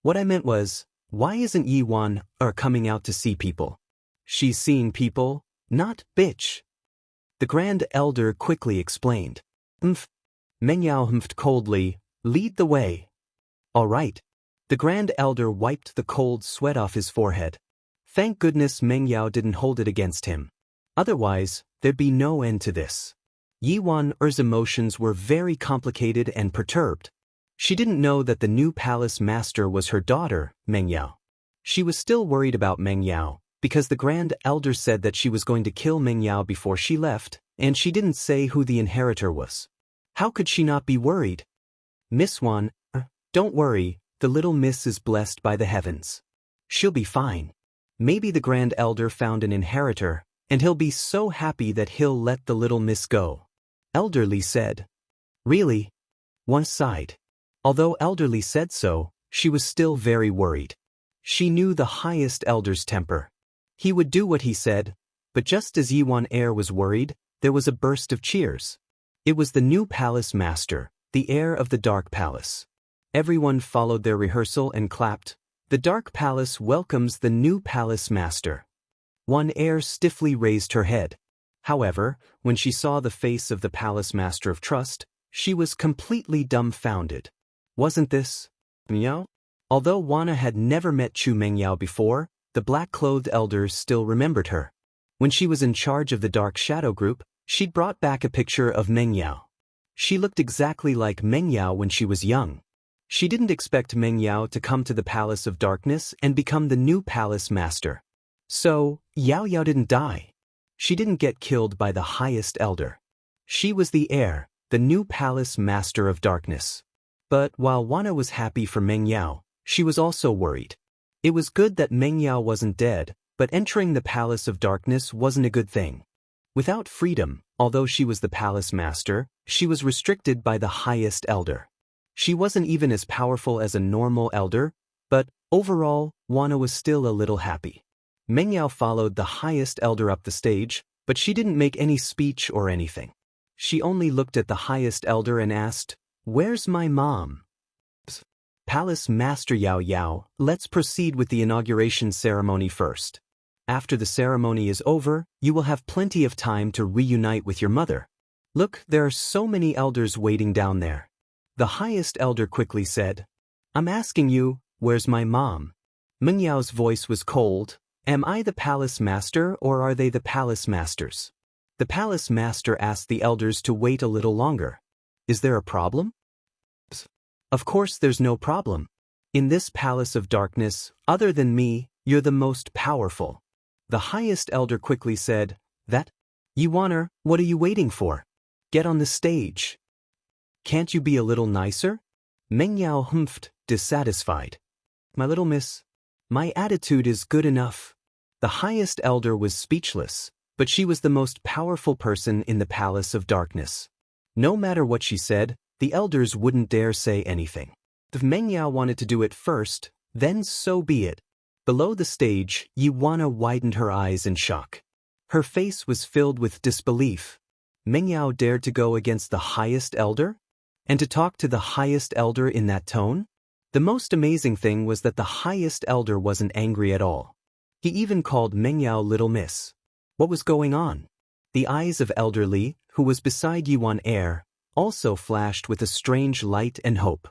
What I meant was, why isn't Yuan coming out to see people? She's seeing people, not bitch. The Grand Elder quickly explained. Mengyao humphed coldly, lead the way. All right. The Grand Elder wiped the cold sweat off his forehead. Thank goodness Mengyao didn't hold it against him. Otherwise, there'd be no end to this. Yuan's emotions were very complicated and perturbed. She didn't know that the new palace master was her daughter, Mengyao. She was still worried about Mengyao, because the Grand Elder said that she was going to kill Mengyao before she left, and she didn't say who the inheritor was. How could she not be worried? Miss Wan, don't worry, the little miss is blessed by the heavens. She'll be fine. Maybe the Grand Elder found an inheritor, and he'll be so happy that he'll let the little miss go. Elderly said. Really? One sighed. Although Elderly said so, she was still very worried. She knew the highest elder's temper. He would do what he said, but just as Yuan was worried, there was a burst of cheers. It was the new palace master, the heir of the Dark Palace. Everyone followed their rehearsal and clapped. The Dark Palace welcomes the new palace master. One heir stiffly raised her head. However, when she saw the face of the palace master of trust, she was completely dumbfounded. Wasn't this Mengyao? Although Wana had never met Chu Mengyao before, the black-clothed elder still remembered her. When she was in charge of the Dark Shadow Group, she'd brought back a picture of Mengyao. She looked exactly like Mengyao when she was young. She didn't expect Mengyao to come to the Palace of Darkness and become the new palace master. So, Yao Yao didn't die. She didn't get killed by the highest elder. She was the heir, the new palace master of darkness. But while Wana was happy for Mengyao, she was also worried. It was good that Mengyao wasn't dead, but entering the Palace of Darkness wasn't a good thing. Without freedom, although she was the palace master, she was restricted by the highest elder. She wasn't even as powerful as a normal elder, but overall, Wana was still a little happy. Mengyao followed the highest elder up the stage, but she didn't make any speech or anything. She only looked at the highest elder and asked, "Where's my mom?" Palace Master Yao Yao, let's proceed with the inauguration ceremony first. After the ceremony is over, you will have plenty of time to reunite with your mother. Look, there are so many elders waiting down there. The highest elder quickly said, I'm asking you, where's my mom? Mengyao's voice was cold. Am I the palace master or are they the palace masters? The palace master asked the elders to wait a little longer. Is there a problem? Of course there's no problem. In this palace of darkness, other than me, you're the most powerful. The highest elder quickly said, That? Yuaner, what are you waiting for? Get on the stage. Can't you be a little nicer? Meng Yao humphed, dissatisfied. My little miss, my attitude is good enough. The highest elder was speechless, but she was the most powerful person in the Palace of Darkness. No matter what she said, the elders wouldn't dare say anything. If Meng Yao wanted to do it first, then so be it. Below the stage, Yuana widened her eyes in shock. Her face was filled with disbelief. Meng Yao dared to go against the highest elder? And to talk to the highest elder in that tone? The most amazing thing was that the highest elder wasn't angry at all. He even called Meng Yao Little Miss. What was going on? The eyes of Elder Li, who was beside Yuan Air, also flashed with a strange light and hope.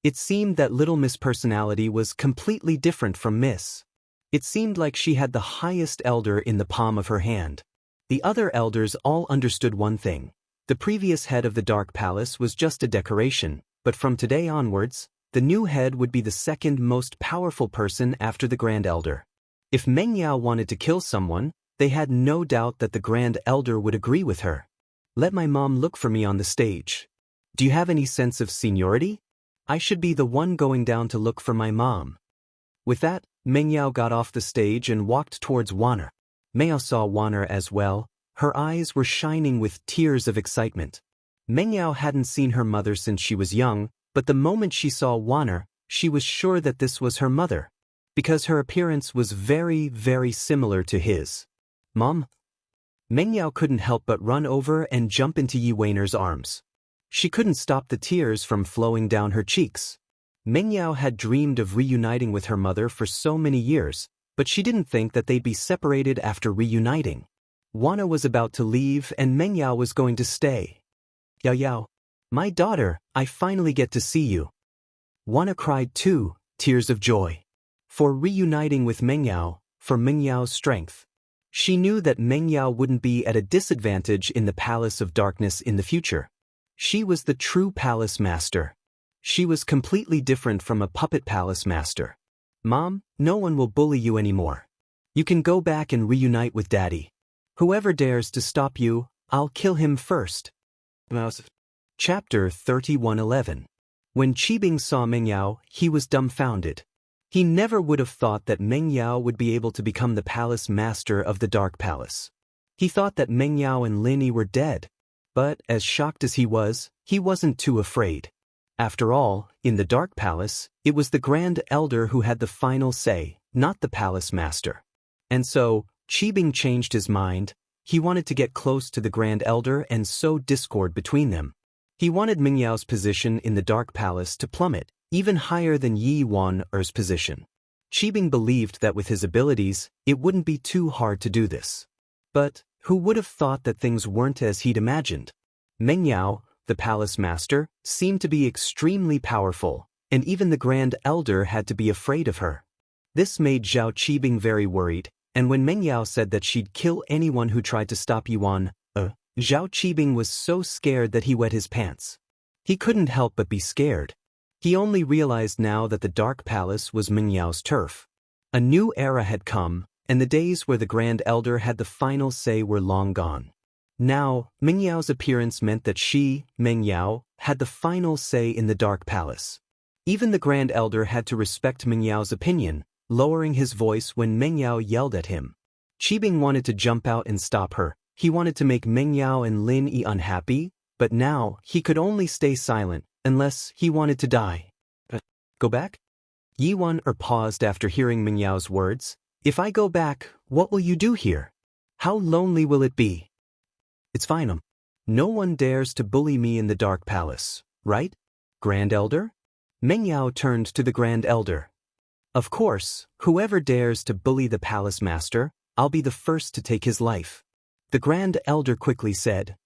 It seemed that Little Miss' personality was completely different from Miss. It seemed like she had the highest elder in the palm of her hand. The other elders all understood one thing. The previous head of the Dark Palace was just a decoration, but from today onwards, the new head would be the second most powerful person after the Grand Elder. If Meng Yao wanted to kill someone, they had no doubt that the Grand Elder would agree with her. Let my mom look for me on the stage. Do you have any sense of seniority? I should be the one going down to look for my mom. With that, Meng Yao got off the stage and walked towards Waner. Meng Yao saw Waner as well. Her eyes were shining with tears of excitement. Meng Yao hadn't seen her mother since she was young, but the moment she saw Waner, she was sure that this was her mother, because her appearance was very, very similar to his. Mom? Meng Yao couldn't help but run over and jump into Yi Weiner's arms. She couldn't stop the tears from flowing down her cheeks. Meng Yao had dreamed of reuniting with her mother for so many years, but she didn't think that they'd be separated after reuniting. Wana was about to leave and Meng Yao was going to stay. Yao Yao, my daughter, I finally get to see you. Wana cried too, tears of joy. For reuniting with Meng Yao, for Meng Yao's strength. She knew that Meng Yao wouldn't be at a disadvantage in the Palace of Darkness in the future. She was the true palace master. She was completely different from a puppet palace master. Mom, no one will bully you anymore. You can go back and reunite with Daddy. Whoever dares to stop you, I'll kill him first. Chapter 31:11. When Qibing saw Meng Yao, he was dumbfounded. He never would have thought that Meng Yao would be able to become the palace master of the Dark Palace. He thought that Meng Yao and Lin Yi were dead. But, as shocked as he wasn't too afraid. After all, in the Dark Palace, it was the Grand Elder who had the final say, not the palace master. And so, Qibing changed his mind. He wanted to get close to the Grand Elder and sow discord between them. He wanted Meng Yao's position in the Dark Palace to plummet, even higher than Yi Wan-er's position. Qibing believed that with his abilities, it wouldn't be too hard to do this. But, who would have thought that things weren't as he'd imagined? Meng Yao, the palace master, seemed to be extremely powerful, and even the Grand Elder had to be afraid of her. This made Zhao Qibing very worried, and when Meng Yao said that she'd kill anyone who tried to stop Yuan, Zhao Qibing was so scared that he wet his pants. He couldn't help but be scared. He only realized now that the Dark Palace was Meng Yao's turf. A new era had come, and the days where the Grand Elder had the final say were long gone. Now, Meng Yao's appearance meant that she, Meng Yao, had the final say in the Dark Palace. Even the Grand Elder had to respect Meng Yao's opinion, lowering his voice when Meng Yao yelled at him. Qibing wanted to jump out and stop her. He wanted to make Meng Yao and Lin Yi unhappy, but now he could only stay silent, unless he wanted to die. Go back? Yi Wan-er paused after hearing Meng Yao's words. If I go back, what will you do here? How lonely will it be? It's fine. No one dares to bully me in the Dark Palace, right? Grand Elder? Meng Yao turned to the Grand Elder. Of course, whoever dares to bully the palace master, I'll be the first to take his life. The Grand Elder quickly said.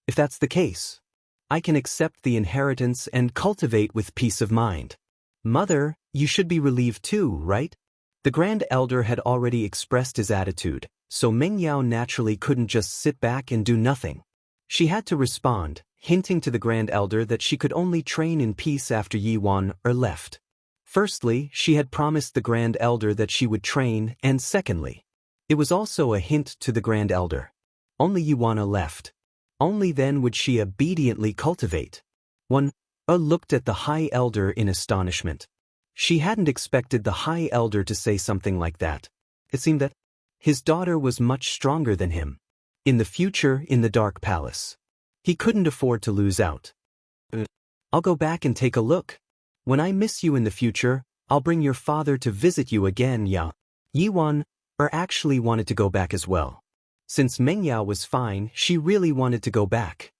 If that's the case, I can accept the inheritance and cultivate with peace of mind. Mother, you should be relieved too, right? The Grand Elder had already expressed his attitude, so Meng Yao naturally couldn't just sit back and do nothing. She had to respond, hinting to the Grand Elder that she could only train in peace after Yi Wan-er left. Firstly, she had promised the Grand Elder that she would train, and secondly, it was also a hint to the Grand Elder. Only Yuana left. Only then would she obediently cultivate. One looked at the High Elder in astonishment. She hadn't expected the High Elder to say something like that. It seemed that his daughter was much stronger than him. In the future, in the Dark Palace. He couldn't afford to lose out. I'll go back and take a look. When I miss you in the future, I'll bring your father to visit you again, Ya. Yiwan actually wanted to go back as well. Since Mengyao was fine, she really wanted to go back.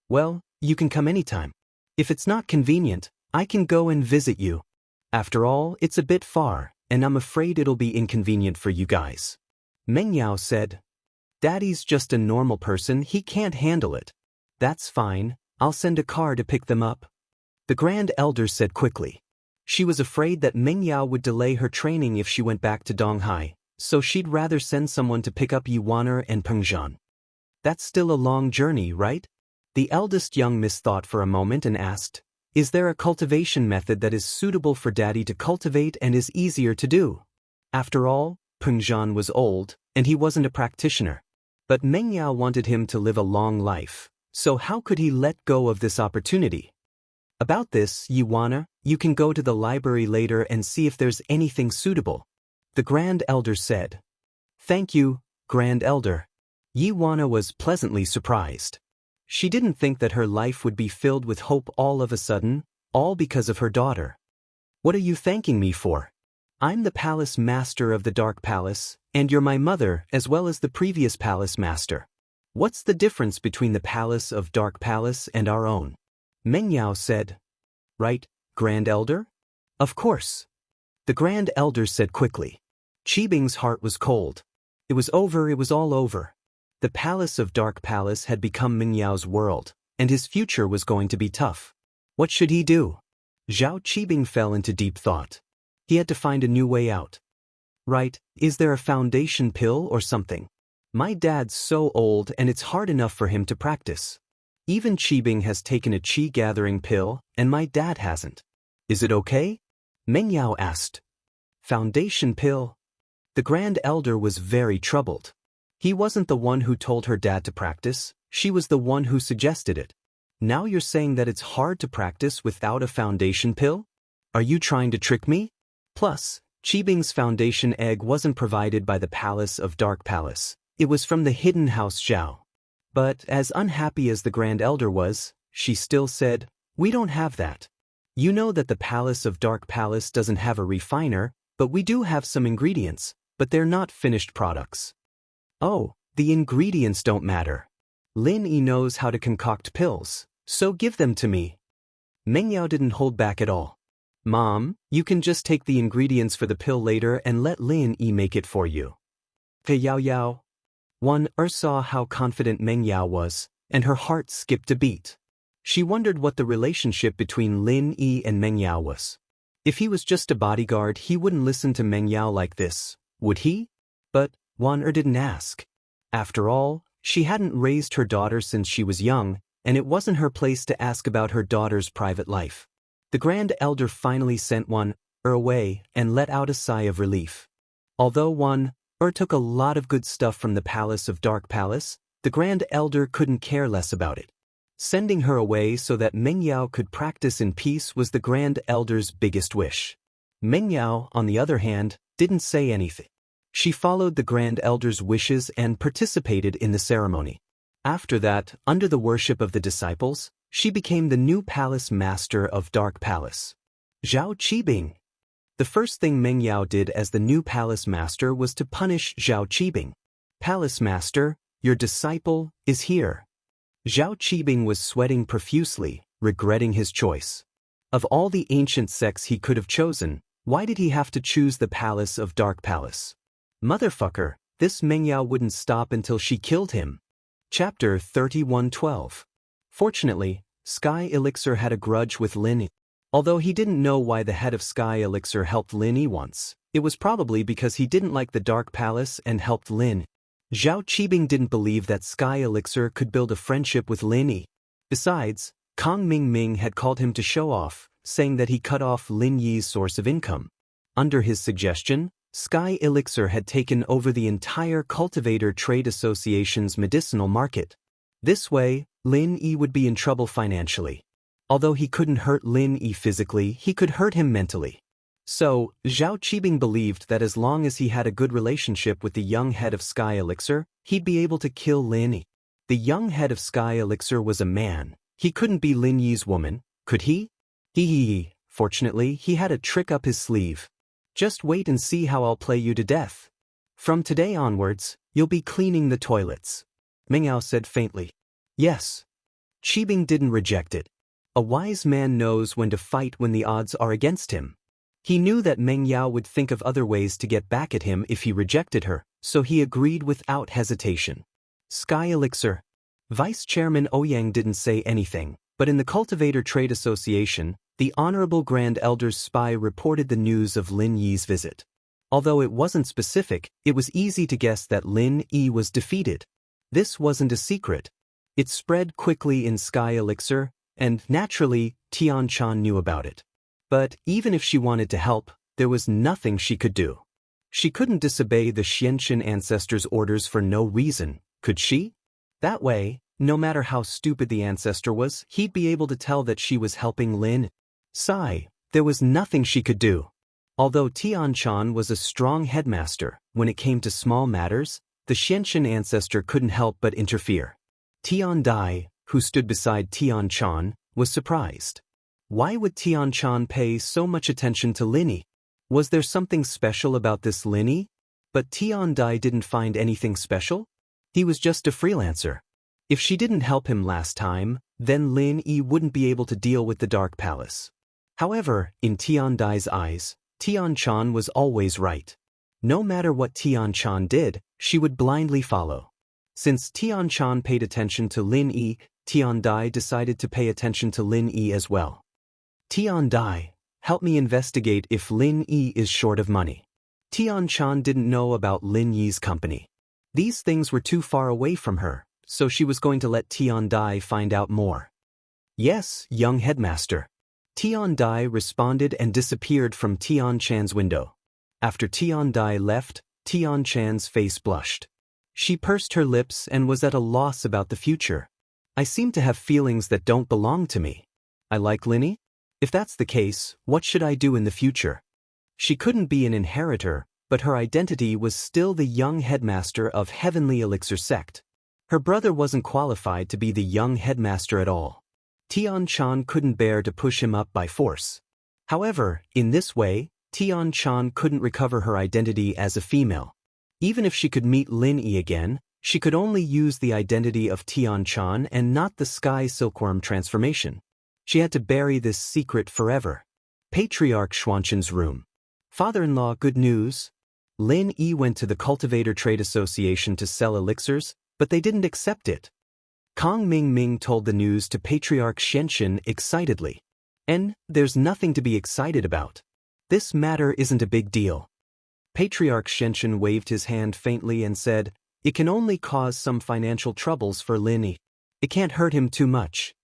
Well, you can come anytime. If it's not convenient, I can go and visit you. After all, it's a bit far, and I'm afraid it'll be inconvenient for you guys. Mengyao said, Daddy's just a normal person, he can't handle it. That's fine, I'll send a car to pick them up. The Grand Elder said quickly. She was afraid that Mengyao would delay her training if she went back to Donghai, so she'd rather send someone to pick up Yuaner and Pengzhan. That's still a long journey, right? The eldest young miss thought for a moment and asked, Is there a cultivation method that is suitable for Daddy to cultivate and is easier to do? After all, Pengzhan was old, and he wasn't a practitioner. But Mengyao wanted him to live a long life, so how could he let go of this opportunity? About this, Yuana, you can go to the library later and see if there's anything suitable. The Grand Elder said. Thank you, Grand Elder. Yuana was pleasantly surprised. She didn't think that her life would be filled with hope all of a sudden, all because of her daughter. What are you thanking me for? I'm the palace master of the Dark Palace, and you're my mother as well as the previous palace master. What's the difference between the palace of Dark Palace and our own? Mengyao said. Right, Grand Elder? Of course. The Grand Elder said quickly. Qibing's heart was cold. It was over, it was all over. The palace of Dark Palace had become Mengyao's world, and his future was going to be tough. What should he do? Zhao Qibing fell into deep thought. He had to find a new way out. Right, is there a foundation pill or something? My dad's so old and it's hard enough for him to practice. Even Qibing has taken a qi gathering pill, and my dad hasn't. Is it okay? Mengyao asked. Foundation pill? The Grand Elder was very troubled. He wasn't the one who told her dad to practice, she was the one who suggested it. Now you're saying that it's hard to practice without a foundation pill? Are you trying to trick me? Plus, Qibing's foundation egg wasn't provided by the Palace of Dark Palace. It was from the hidden house Zhao. But as unhappy as the Grand Elder was, she still said, We don't have that. You know that the Palace of Dark Palace doesn't have a refiner, but we do have some ingredients, but they're not finished products. Oh, the ingredients don't matter. Lin Yi knows how to concoct pills, so give them to me. Mengyao didn't hold back at all. Mom, you can just take the ingredients for the pill later and let Lin Yi make it for you. Hey Yao Yao. One saw how confident Mengyao was, and her heart skipped a beat. She wondered what the relationship between Lin Yi and Mengyao was. If he was just a bodyguard, he wouldn't listen to Mengyao like this, would he? But Wan didn't ask. After all, she hadn't raised her daughter since she was young, and it wasn't her place to ask about her daughter's private life. The Grand Elder finally sent Wan away and let out a sigh of relief. Although Wan took a lot of good stuff from the Palace of Dark Palace, the Grand Elder couldn't care less about it. Sending her away so that Mengyao could practice in peace was the Grand Elder's biggest wish. Mengyao, on the other hand, didn't say anything. She followed the Grand Elder's wishes and participated in the ceremony. After that, under the worship of the disciples, she became the new palace master of Dark Palace. Zhao Qibing. The first thing Mengyao did as the new palace master was to punish Zhao Qibing. Palace master, your disciple is here. Zhao Qibing was sweating profusely, regretting his choice. Of all the ancient sects he could have chosen, why did he have to choose the Palace of Dark Palace? Motherfucker, this Mengyao wouldn't stop until she killed him. Chapter 31:12. Fortunately, Sky Elixir had a grudge with Lin Yi. Although he didn't know why the head of Sky Elixir helped Lin Yi once, it was probably because he didn't like the Dark Palace and helped Lin. Zhao Qibing didn't believe that Sky Elixir could build a friendship with Lin Yi. Besides, Kong Ming had called him to show off, saying that he cut off Lin Yi's source of income. Under his suggestion, Sky Elixir had taken over the entire Cultivator Trade Association's medicinal market. This way, Lin Yi would be in trouble financially. Although he couldn't hurt Lin Yi physically, he could hurt him mentally. So, Zhao Qibing believed that as long as he had a good relationship with the young head of Sky Elixir, he'd be able to kill Lin Yi. The young head of Sky Elixir was a man. He couldn't be Lin Yi's woman, could he? Fortunately, he had a trick up his sleeve. Just wait and see how I'll play you to death. From today onwards, you'll be cleaning the toilets. Meng Yao said faintly. Yes. Qibing didn't reject it. A wise man knows when to fight when the odds are against him. He knew that Meng Yao would think of other ways to get back at him if he rejected her, so he agreed without hesitation. Sky Elixir. Vice Chairman Ouyang didn't say anything, but in the Cultivator Trade Association, the Honorable Grand Elder's spy reported the news of Lin Yi's visit. Although it wasn't specific, it was easy to guess that Lin Yi was defeated. This wasn't a secret. It spread quickly in Sky Elixir, and naturally, Tian Chan knew about it. But even if she wanted to help, there was nothing she could do. She couldn't disobey the Xianxia ancestor's orders for no reason, could she? That way, no matter how stupid the ancestor was, he'd be able to tell that she was helping Lin. There was nothing she could do. Although Tian Chan was a strong headmaster, when it came to small matters, the Xianxia ancestor couldn't help but interfere. Tian Dai, who stood beside Tian Chan, was surprised. Why would Tian Chan pay so much attention to Lin Yi? Was there something special about this Lin Yi? But Tian Dai didn't find anything special. He was just a freelancer. If she didn't help him last time, then Lin Yi wouldn't be able to deal with the Dark Palace. However, in Tian Dai's eyes, Tian Chan was always right. No matter what Tian Chan did, she would blindly follow. Since Tian Chan paid attention to Lin Yi, Tian Dai decided to pay attention to Lin Yi as well. Tian Dai, help me investigate if Lin Yi is short of money. Tian Chan didn't know about Lin Yi's company. These things were too far away from her, so she was going to let Tian Dai find out more. Yes, young headmaster. Tian Dai responded and disappeared from Tian Chan's window. After Tian Dai left, Tian Chan's face blushed. She pursed her lips and was at a loss about the future. I seem to have feelings that don't belong to me. I like Lin Yi? If that's the case, what should I do in the future? She couldn't be an inheritor, but her identity was still the young headmaster of Heavenly Elixir Sect. Her brother wasn't qualified to be the young headmaster at all. Tian Chan couldn't bear to push him up by force. However, in this way, Tian Chan couldn't recover her identity as a female. Even if she could meet Lin Yi again, she could only use the identity of Tian Chan and not the Sky Silkworm transformation. She had to bury this secret forever. Patriarch Xuanqin's room. Father-in-law, good news. Lin Yi went to the Cultivator Trade Association to sell elixirs, but they didn't accept it. Kong Ming told the news to Patriarch Xianxia excitedly. And there's nothing to be excited about. This matter isn't a big deal. Patriarch Xianxia waved his hand faintly and said, it can only cause some financial troubles for Lin Yi. It can't hurt him too much.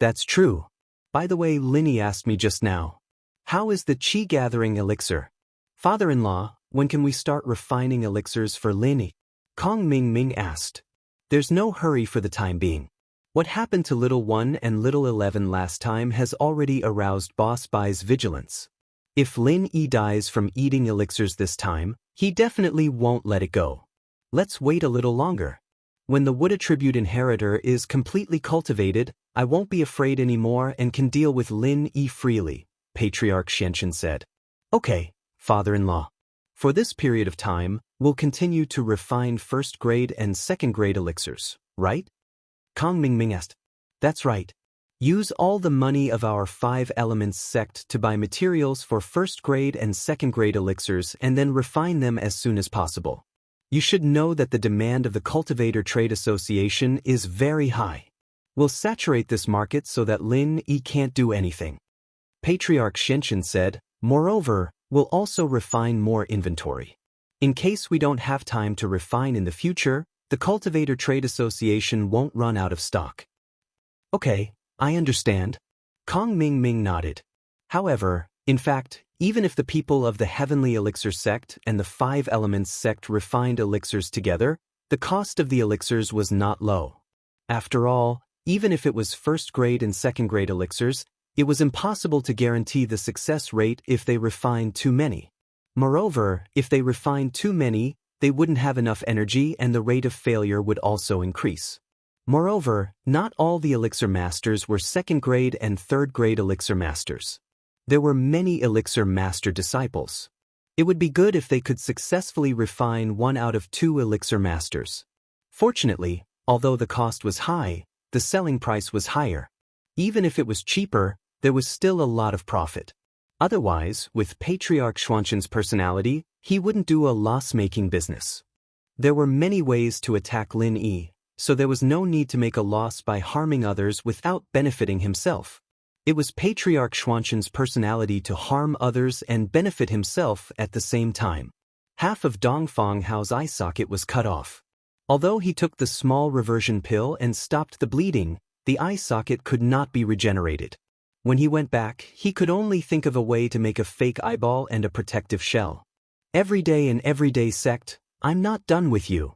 That's true. By the way, Lin Yi asked me just now. How is the Qi gathering elixir? Father-in-law, when can we start refining elixirs for Lin Yi? Kong Ming asked. There's no hurry for the time being. What happened to Little 1 and Little 11 last time has already aroused Boss Bai's vigilance. If Lin Yi dies from eating elixirs this time, he definitely won't let it go. Let's wait a little longer. When the wood attribute inheritor is completely cultivated, I won't be afraid anymore and can deal with Lin Yi freely, Patriarch Xianxia said. Okay, father-in-law. For this period of time, we'll continue to refine first-grade and second-grade elixirs, right? Kong Ming asked. That's right. Use all the money of our 5 Elements sect to buy materials for first-grade and second-grade elixirs and then refine them as soon as possible. You should know that the demand of the Cultivator Trade Association is very high. We'll saturate this market so that Lin Yi can't do anything. Patriarch Xianxia said, moreover, we'll also refine more inventory. In case we don't have time to refine in the future, the Cultivator Trade Association won't run out of stock. Okay, I understand. Kong Ming nodded. However, In fact, even if the people of the Heavenly Elixir sect and the Five Elements sect refined elixirs together, the cost of the elixirs was not low. After all, even if it was first-grade and second-grade elixirs, it was impossible to guarantee the success rate if they refined too many. Moreover, if they refined too many, they wouldn't have enough energy and the rate of failure would also increase. Moreover, not all the elixir masters were second-grade and third-grade elixir masters. There were many elixir master disciples. It would be good if they could successfully refine 1 out of 2 elixir masters. Fortunately, although the cost was high, the selling price was higher. Even if it was cheaper, there was still a lot of profit. Otherwise, with Patriarch Xuanxin's personality, he wouldn't do a loss-making business. There were many ways to attack Lin Yi, so there was no need to make a loss by harming others without benefiting himself. It was Patriarch Xuanxin's personality to harm others and benefit himself at the same time. Half of Dongfang Hao's eye socket was cut off. Although he took the small reversion pill and stopped the bleeding, the eye socket could not be regenerated. When he went back, he could only think of a way to make a fake eyeball and a protective shell. Everyday and everyday sect, I'm not done with you.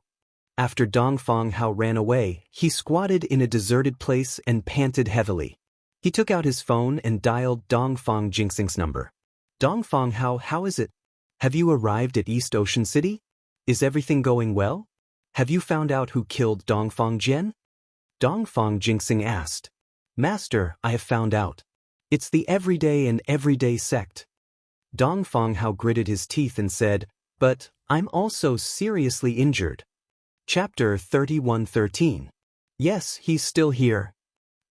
After Dongfang Hao ran away, he squatted in a deserted place and panted heavily. He took out his phone and dialed Dongfang Jingxing's number. Dongfang Hao, how is it? Have you arrived at East Ocean City? Is everything going well? Have you found out who killed Dongfang Jian? Dongfang Jingxing asked. Master, I have found out. It's the everyday and everyday sect. Dongfang Hao gritted his teeth and said, but I'm also seriously injured. Chapter 31:13. Yes, he's still here.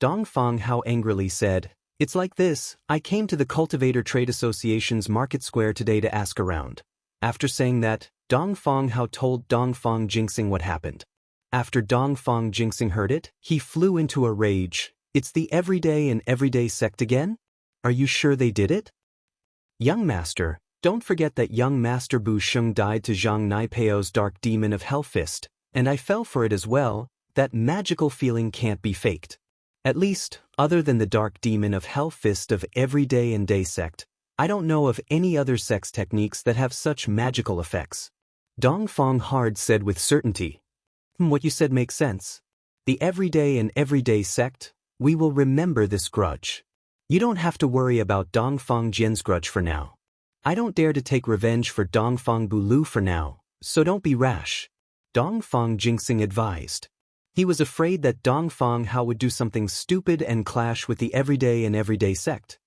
Dongfang Hao angrily said, it's like this, I came to the Cultivator Trade Association's market square today to ask around. After saying that, Dongfang Hao told Dongfang Jingxing what happened. After Dongfang Jingxing heard it, he flew into a rage. It's the everyday and everyday sect again? Are you sure they did it? Young Master, don't forget that young Master Bu Sheng died to Zhang Naipeo's dark demon of Hellfist, and I fell for it as well. That magical feeling can't be faked. At least, other than the dark demon of Hellfist of everyday and day sect, I don't know of any other sect's techniques that have such magical effects. Dongfang Hard said with certainty. What you said makes sense. The everyday and everyday sect, we will remember this grudge. You don't have to worry about Dongfang Jian's grudge for now. I don't dare to take revenge for Dongfang Bulu for now, so don't be rash. Dongfang Jingxing advised. He was afraid that Dongfang Hao would do something stupid and clash with the everyday and everyday sect.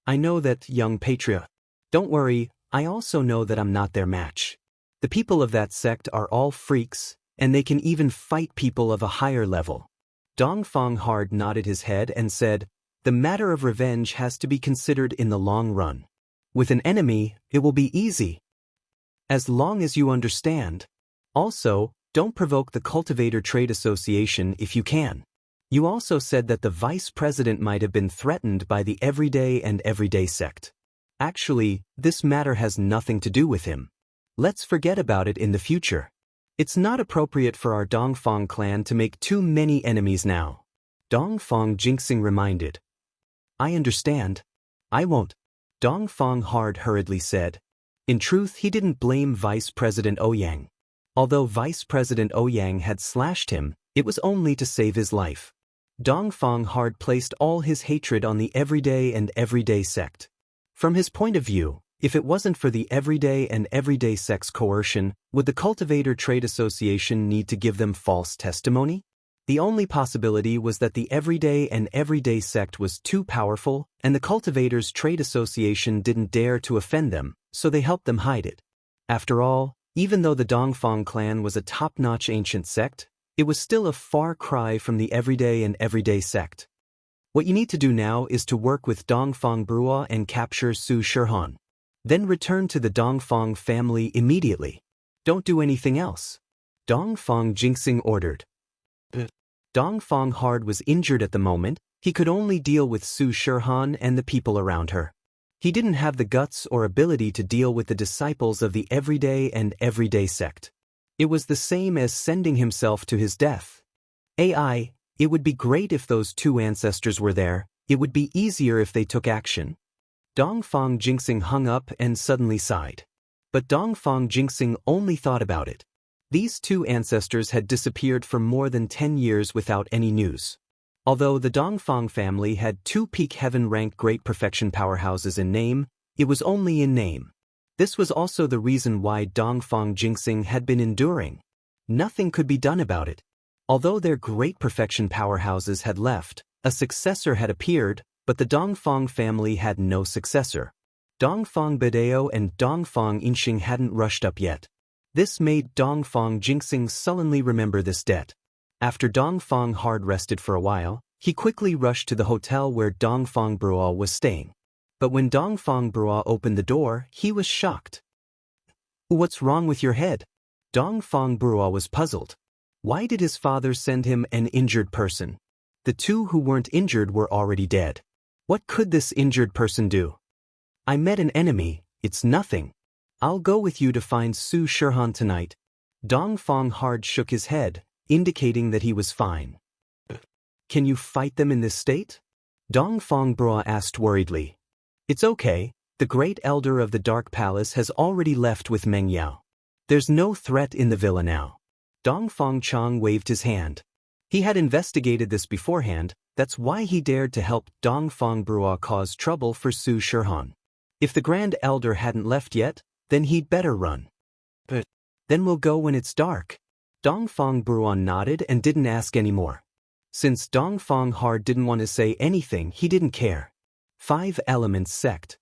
I know that, young Patria. Don't worry, I also know that I'm not their match. The people of that sect are all freaks, and they can even fight people of a higher level. Dongfang Hard nodded his head and said, the matter of revenge has to be considered in the long run. With an enemy, it will be easy. As long as you understand. Also, don't provoke the Cultivator Trade Association if you can. You also said that the vice president might have been threatened by the everyday and everyday sect. Actually, this matter has nothing to do with him. Let's forget about it in the future. It's not appropriate for our Dongfang clan to make too many enemies now. Dongfang Jingxing reminded. I understand. I won't. Dongfang Hard hurriedly said. In truth, he didn't blame Vice President Ouyang. Although Vice President Ouyang had slashed him, it was only to save his life. Dongfang Hard placed all his hatred on the everyday and everyday sect. From his point of view, if it wasn't for the everyday and everyday sect's coercion, would the Cultivator Trade Association need to give them false testimony? The only possibility was that the everyday and everyday sect was too powerful, and the Cultivators Trade Association didn't dare to offend them, so they helped them hide it. After all, even though the Dongfang clan was a top-notch ancient sect, it was still a far cry from the everyday and everyday sect. What you need to do now is to work with Dongfang Brua and capture Su Shihan. Then return to the Dongfang family immediately. Don't do anything else. Dongfang Jingxing ordered. Dongfang Hard was injured at the moment. He could only deal with Su Shihan and the people around her. He didn't have the guts or ability to deal with the disciples of the everyday and everyday sect. It was the same as sending himself to his death. AI, it would be great if those two ancestors were there. It would be easier if they took action. Dongfang Jingxing hung up and suddenly sighed. But Dongfang Jingxing only thought about it. These two ancestors had disappeared for more than 10 years without any news. Although the Dongfang family had two peak heaven-ranked great perfection powerhouses in name, it was only in name. This was also the reason why Dongfang Jingxing had been enduring. Nothing could be done about it. Although their great perfection powerhouses had left, a successor had appeared, but the Dongfang family had no successor. Dongfang Badao and Dongfang Inxing hadn't rushed up yet. This made Dongfang Jingxing sullenly remember this debt. After Dongfang hard rested for a while, he quickly rushed to the hotel where Dongfang Bruo was staying. But when Dongfang Bruo opened the door, he was shocked. "What's wrong with your head?" Dongfang Bruo was puzzled. Why did his father send him an injured person? The two who weren't injured were already dead. What could this injured person do? "I met an enemy, it's nothing. I'll go with you to find Su Shirhan tonight." Dongfang hard shook his head, indicating that he was fine. "Can you fight them in this state?" Dongfang Bruo asked worriedly. "It's okay, the great elder of the Dark Palace has already left with Meng Yao. There's no threat in the villa now." Dongfang Chang waved his hand. He had investigated this beforehand, that's why he dared to help Dongfang Bruo cause trouble for Su Shirhan. If the Grand Elder hadn't left yet, then he'd better run. "But then we'll go when it's dark." Dongfang Bruo nodded and didn't ask any more. Since Dongfang hard didn't want to say anything, he didn't care. 5 Elements Sect.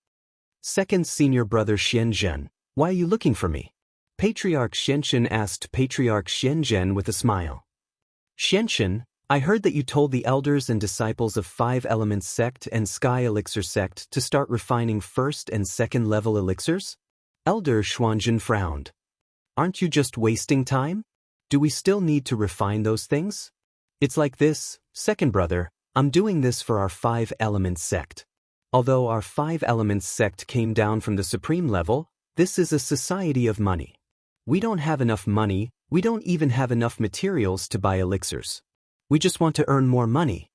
Second Senior Brother Xianzhen, why are you looking for me? Patriarch Xianxin asked Patriarch Xianzhen with a smile. "Xianxin, I heard that you told the elders and disciples of 5 Elements Sect and Sky Elixir Sect to start refining first and second level elixirs?" Elder Xuanzhen frowned. "Aren't you just wasting time? Do we still need to refine those things?" "It's like this, second brother, I'm doing this for our 5 Elements Sect. Although our 5 Elements Sect came down from the supreme level, this is a society of money. We don't have enough money, we don't even have enough materials to buy elixirs. We just want to earn more money."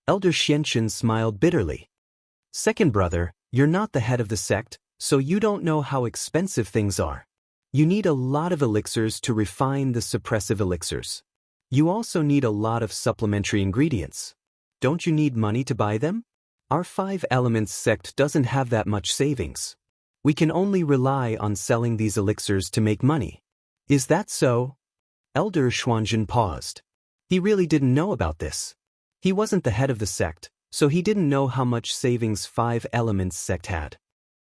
Elder Xianxin smiled bitterly. "Second brother, you're not the head of the sect, so you don't know how expensive things are. You need a lot of elixirs to refine the suppressive elixirs. You also need a lot of supplementary ingredients. Don't you need money to buy them? Our 5 Elements Sect doesn't have that much savings. We can only rely on selling these elixirs to make money." "Is that so?" Elder Xuanzhen paused. He really didn't know about this. He wasn't the head of the sect, so he didn't know how much savings 5 Elements Sect had.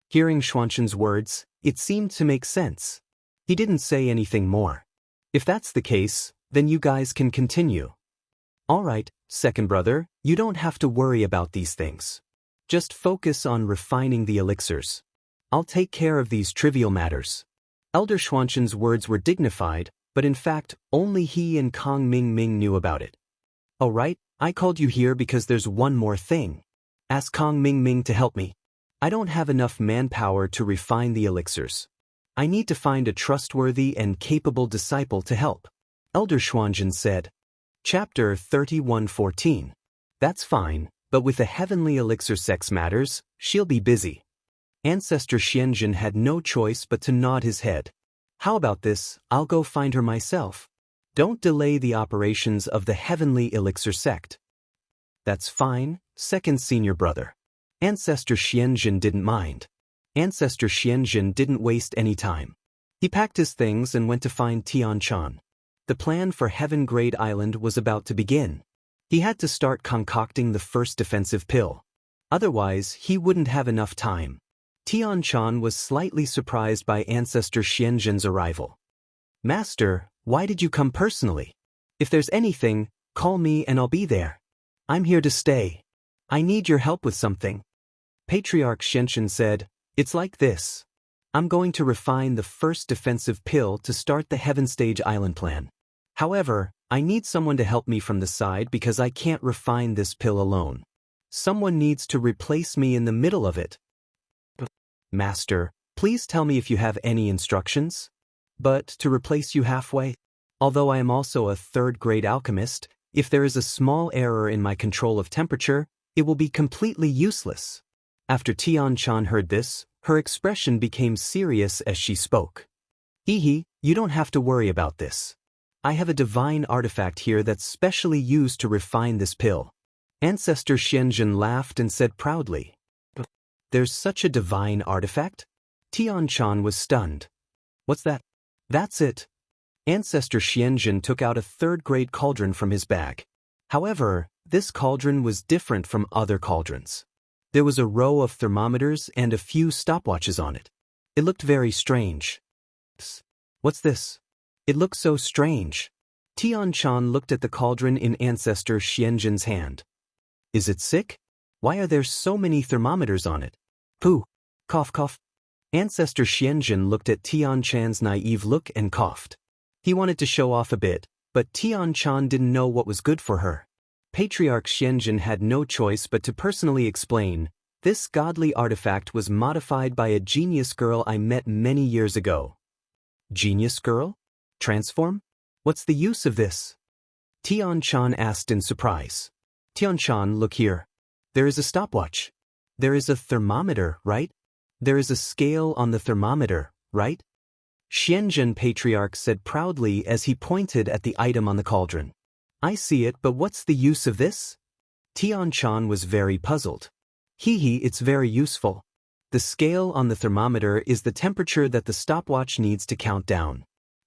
Hearing Xuanzhen's words, it seemed to make sense. He didn't say anything more. "If that's the case, then you guys can continue." "All right, second brother, you don't have to worry about these things. Just focus on refining the elixirs. I'll take care of these trivial matters." Elder Xuanzhen's words were dignified, but in fact, only he and Kong Mingming knew about it. "Oh right, I called you here because there's one more thing. Ask Kong Mingming to help me. I don't have enough manpower to refine the elixirs. I need to find a trustworthy and capable disciple to help." Elder Xuanzhen said. Chapter 31:14. "That's fine, but with the heavenly elixir sex matters, she'll be busy." Ancestor Xianzhen had no choice but to nod his head. "How about this, I'll go find her myself. Don't delay the operations of the heavenly elixir sect." "That's fine, second senior brother." Ancestor Xianzhen didn't mind. Ancestor Xianzhen didn't waste any time. He packed his things and went to find Tian Chan. The plan for Heaven Grade Island was about to begin. He had to start concocting the first defensive pill. Otherwise, he wouldn't have enough time. Tian Chan was slightly surprised by Ancestor Xianzhen's arrival. "Master, why did you come personally? If there's anything, call me and I'll be there. I'm here to stay. I need your help with something." Patriarch Xianxin said, "It's like this. I'm going to refine the first defensive pill to start the Heaven Stage Island plan. However, I need someone to help me from the side because I can't refine this pill alone. Someone needs to replace me in the middle of it." "Master, please tell me if you have any instructions." "But to replace you halfway? Although I am also a 3rd-grade alchemist, if there is a small error in my control of temperature, it will be completely useless." After Tian-chan heard this, her expression became serious as she spoke. Hehe, you don't have to worry about this. I have a divine artifact here that's specially used to refine this pill. Ancestor Xianxia laughed and said proudly. There's such a divine artifact? Tian-chan was stunned. What's that? That's it. Ancestor Xianxia took out a third-grade cauldron from his bag. However, this cauldron was different from other cauldrons. There was a row of thermometers and a few stopwatches on it. It looked very strange. What's this? It looks so strange. Tian-chan looked at the cauldron in Ancestor Xianxin's hand. Is it sick? Why are there so many thermometers on it? Pooh. Cough cough. Ancestor Xianxia looked at Tian-chan's naive look and coughed. He wanted to show off a bit, but Tian-chan didn't know what was good for her. Patriarch Xianxia had no choice but to personally explain, this godly artifact was modified by a genius girl I met many years ago. Genius girl? Transform? What's the use of this? Tian-chan asked in surprise. Tian-chan, look here. There is a stopwatch. There is a thermometer, right? There is a scale on the thermometer, right? Xianxia Patriarch said proudly as he pointed at the item on the cauldron. I see it, but what's the use of this? Tian-chan was very puzzled. Hehe, it's very useful. The scale on the thermometer is the temperature that the stopwatch needs to count down.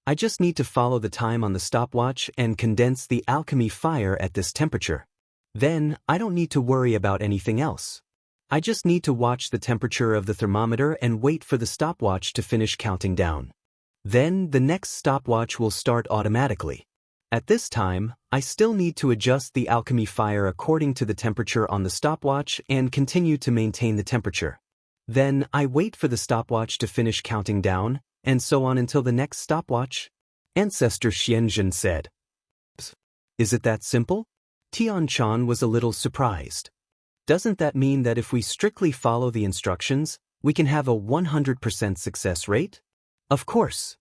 I just need to follow the time on the stopwatch and condense the alchemy fire at this temperature. Then, I don't need to worry about anything else. I just need to watch the temperature of the thermometer and wait for the stopwatch to finish counting down. Then, the next stopwatch will start automatically. At this time, I still need to adjust the alchemy fire according to the temperature on the stopwatch and continue to maintain the temperature. Then, I wait for the stopwatch to finish counting down, and so on until the next stopwatch. Ancestor Xianxia said. Is it that simple? Tian-chan was a little surprised. Doesn't that mean that if we strictly follow the instructions, we can have a 100% success rate? Of course.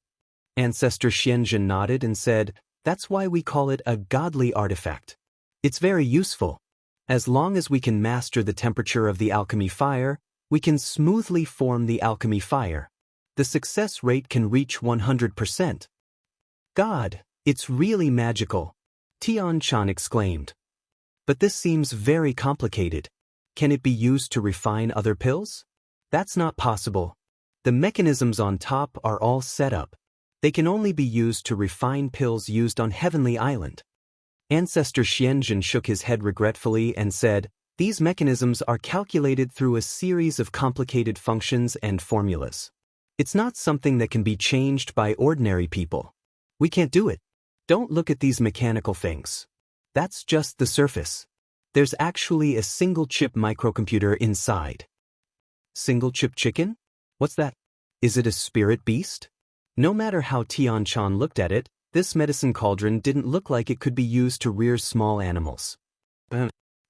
Ancestor Xianxia nodded and said, that's why we call it a godly artifact. It's very useful. As long as we can master the temperature of the alchemy fire, we can smoothly form the alchemy fire. The success rate can reach 100%. God, it's really magical, Tian-chan exclaimed. But this seems very complicated. Can it be used to refine other pills? That's not possible. The mechanisms on top are all set up. They can only be used to refine pills used on Heavenly Island. Ancestor Xianxia shook his head regretfully and said, these mechanisms are calculated through a series of complicated functions and formulas. It's not something that can be changed by ordinary people. We can't do it. Don't look at these mechanical things. That's just the surface. There's actually a single-chip microcomputer inside. Single-chip chicken? What's that? Is it a spirit beast? No matter how Tian-chan looked at it, this medicine cauldron didn't look like it could be used to rear small animals.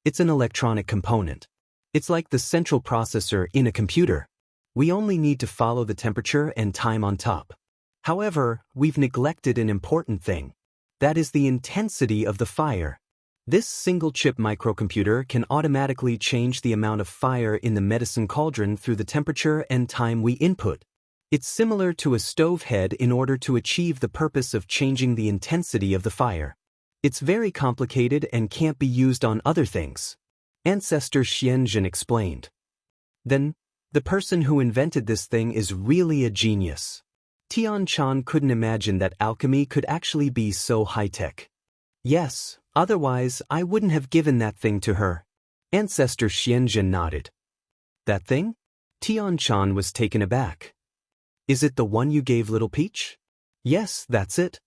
It's an electronic component. It's like the central processor in a computer. We only need to follow the temperature and time on top. However, we've neglected an important thing. That is the intensity of the fire. This single-chip microcomputer can automatically change the amount of fire in the medicine cauldron through the temperature and time we input. It's similar to a stove head in order to achieve the purpose of changing the intensity of the fire. It's very complicated and can't be used on other things. Ancestor Xianxia explained. Then, the person who invented this thing is really a genius. Tian-chan couldn't imagine that alchemy could actually be so high-tech. Yes, otherwise I wouldn't have given that thing to her. Ancestor Xianxia nodded. That thing? Tian-chan was taken aback. Is it the one you gave Little Peach? Yes, that's it.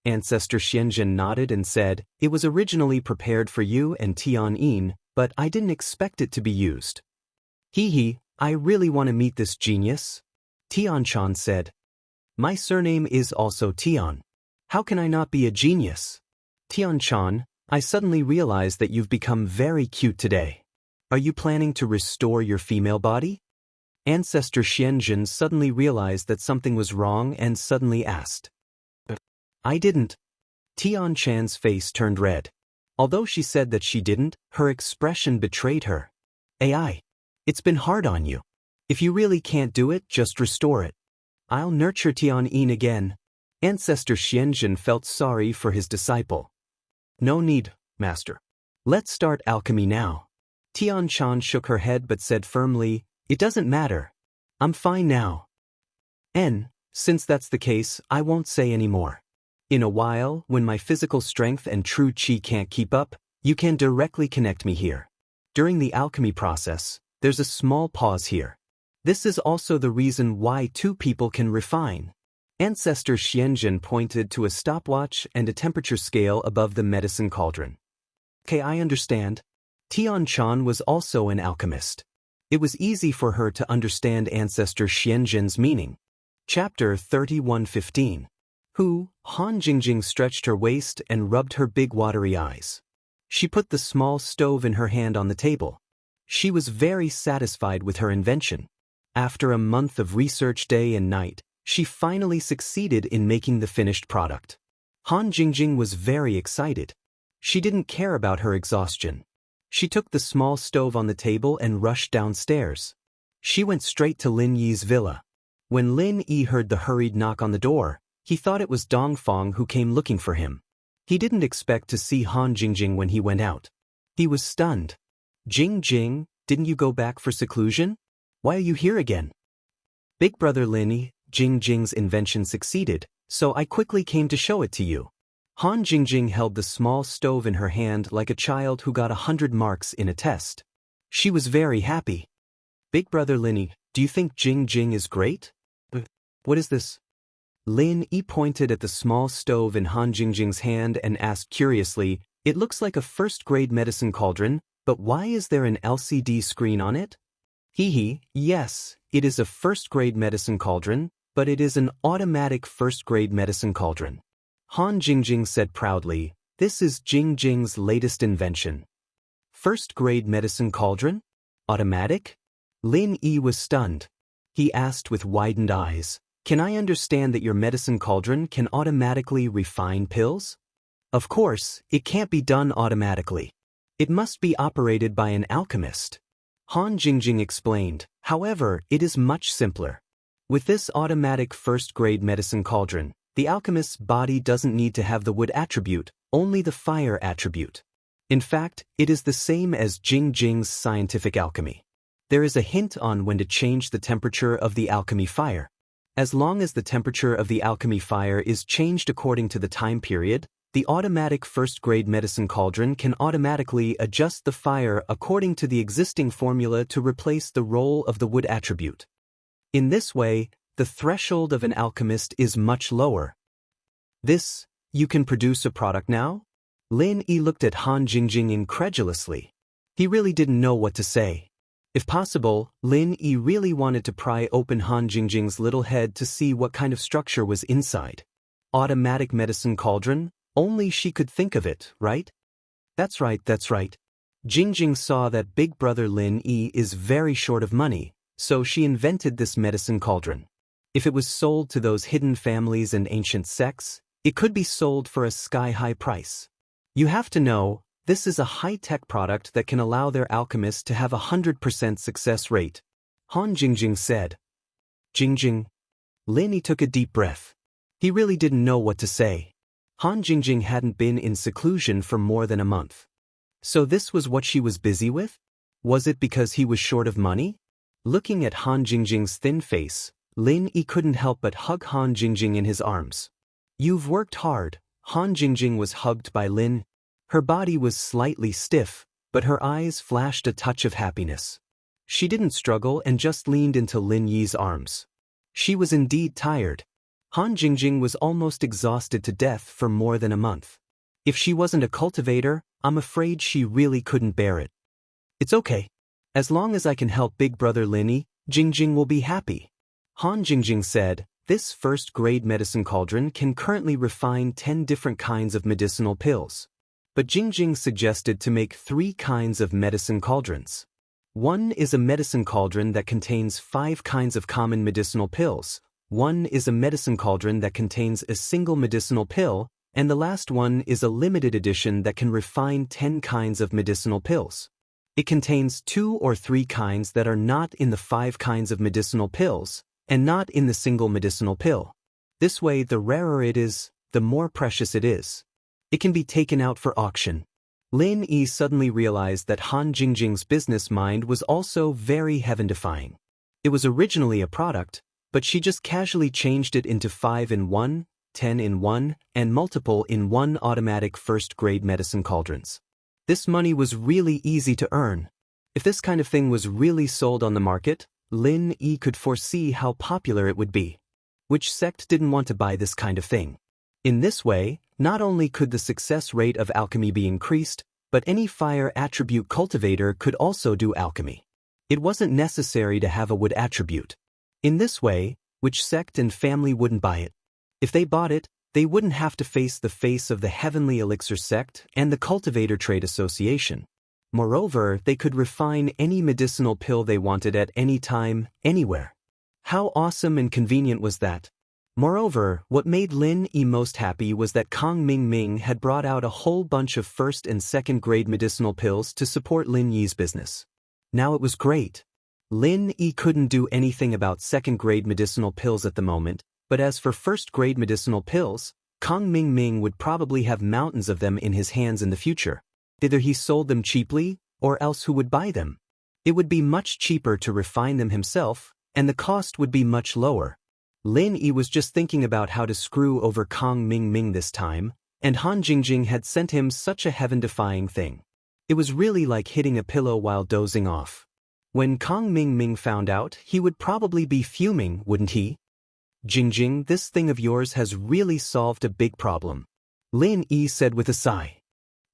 Ancestor Xianxia nodded and said, it was originally prepared for you and Tian-yin, but I didn't expect it to be used. Hehe, I really want to meet this genius. Tian-chan said. My surname is also Tian. How can I not be a genius? Tian-chan, I suddenly realized that you've become very cute today. Are you planning to restore your female body? Ancestor Xianxia suddenly realized that something was wrong and suddenly asked. I didn't. Tian-chan's face turned red. Although she said that she didn't, her expression betrayed her. AI. It's been hard on you. If you really can't do it, just restore it. I'll nurture Tian again. Ancestor Xianxia felt sorry for his disciple. No need, master. Let's start alchemy now. Tian shook her head but said firmly, it doesn't matter. I'm fine now. Since that's the case, I won't say any more. In a while, when my physical strength and true qi can't keep up, you can directly connect me here. During the alchemy process, there's a small pause here. This is also the reason why two people can refine. Ancestor Xianxia pointed to a stopwatch and a temperature scale above the medicine cauldron. Okay, I understand. Tian was also an alchemist. It was easy for her to understand Ancestor Xianxia's meaning. Chapter 31:15. Han Jingjing stretched her waist and rubbed her big watery eyes. She put the small stove in her hand on the table. She was very satisfied with her invention. After a month of research day and night, she finally succeeded in making the finished product. Han Jingjing was very excited. She didn't care about her exhaustion. She took the small stove on the table and rushed downstairs. She went straight to Lin Yi's villa. When Lin Yi heard the hurried knock on the door, he thought it was Dongfang who came looking for him. He didn't expect to see Han Jingjing when he went out. He was stunned. Jingjing, didn't you go back for seclusion? Why are you here again? Big brother Lin Yi, Jingjing's invention succeeded, so I quickly came to show it to you. Han Jingjing held the small stove in her hand like a child who got 100 marks in a test. She was very happy. Big brother Lin Yi, do you think Jingjing is great? What is this? Lin Yi pointed at the small stove in Han Jingjing's hand and asked curiously, it looks like a first-grade medicine cauldron, but why is there an LCD screen on it? Yes, it is a first-grade medicine cauldron, but it is an automatic first-grade medicine cauldron. Han Jingjing said proudly, this is Jingjing's latest invention. First-grade medicine cauldron? Automatic? Lin Yi was stunned. He asked with widened eyes, can I understand that your medicine cauldron can automatically refine pills? Of course, it can't be done automatically. It must be operated by an alchemist. Han Jingjing explained, however, it is much simpler. With this automatic first-grade medicine cauldron, the alchemist's body doesn't need to have the wood attribute, only the fire attribute. In fact, it is the same as Jingjing's scientific alchemy. There is a hint on when to change the temperature of the alchemy fire. As long as the temperature of the alchemy fire is changed according to the time period, the automatic first-grade medicine cauldron can automatically adjust the fire according to the existing formula to replace the role of the wood attribute. In this way, the threshold of an alchemist is much lower. You can produce a product now? Lin Yi looked at Han Jingjing incredulously. He really didn't know what to say. If possible, Lin Yi really wanted to pry open Han Jingjing's little head to see what kind of structure was inside. Automatic medicine cauldron? Only she could think of it, right? That's right. Jingjing saw that big brother Lin Yi is very short of money, so she invented this medicine cauldron. If it was sold to those hidden families and ancient sects, it could be sold for a sky-high price. You have to know, this is a high-tech product that can allow their alchemists to have a 100% success rate. Han Jingjing said. Jingjing. Lin Yi took a deep breath. He really didn't know what to say. Han Jingjing hadn't been in seclusion for more than a month. So this was what she was busy with? Was it because he was short of money? Looking at Han Jingjing's thin face, Lin Yi couldn't help but hug Han Jingjing in his arms. You've worked hard. Han Jingjing was hugged by Lin. Her body was slightly stiff, but her eyes flashed a touch of happiness. She didn't struggle and just leaned into Lin Yi's arms. She was indeed tired. Han Jingjing was almost exhausted to death for more than a month. If she wasn't a cultivator, I'm afraid she really couldn't bear it. It's okay. As long as I can help big brother Lin Yi, Jingjing will be happy. Han Jingjing said, this first-grade medicine cauldron can currently refine 10 different kinds of medicinal pills. But Jingjing suggested to make 3 kinds of medicine cauldrons. One is a medicine cauldron that contains 5 kinds of common medicinal pills. One is a medicine cauldron that contains a single medicinal pill, and the last one is a limited edition that can refine 10 kinds of medicinal pills. It contains 2 or 3 kinds that are not in the 5 kinds of medicinal pills, and not in the single medicinal pill. This way, the rarer it is, the more precious it is. It can be taken out for auction. Lin Yi suddenly realized that Han Jingjing's business mind was also very heaven-defying. It was originally a product, but she just casually changed it into 5-in-1, 10-in-1, and multiple-in-1 automatic first-grade medicine cauldrons. This money was really easy to earn. If this kind of thing was really sold on the market, Lin Yi could foresee how popular it would be. Which sect didn't want to buy this kind of thing? In this way, not only could the success rate of alchemy be increased, but any fire attribute cultivator could also do alchemy. It wasn't necessary to have a wood attribute. In this way, which sect and family wouldn't buy it? If they bought it, they wouldn't have to face the face of the Heavenly Elixir sect and the Cultivator Trade Association. Moreover, they could refine any medicinal pill they wanted at any time, anywhere. How awesome and convenient was that? Moreover, what made Lin Yi most happy was that Kang Ming had brought out a whole bunch of first and second grade medicinal pills to support Lin Yi's business. Now it was great. Lin Yi couldn't do anything about second grade medicinal pills at the moment, but as for first grade medicinal pills, Kang Ming would probably have mountains of them in his hands in the future. Either he sold them cheaply, or else who would buy them? It would be much cheaper to refine them himself, and the cost would be much lower. Lin Yi was just thinking about how to screw over Kang Ming this time, and Han Jingjing had sent him such a heaven-defying thing. It was really like hitting a pillow while dozing off. When Kang Ming found out, he would probably be fuming, wouldn't he? Jingjing, this thing of yours has really solved a big problem, Lin Yi said with a sigh.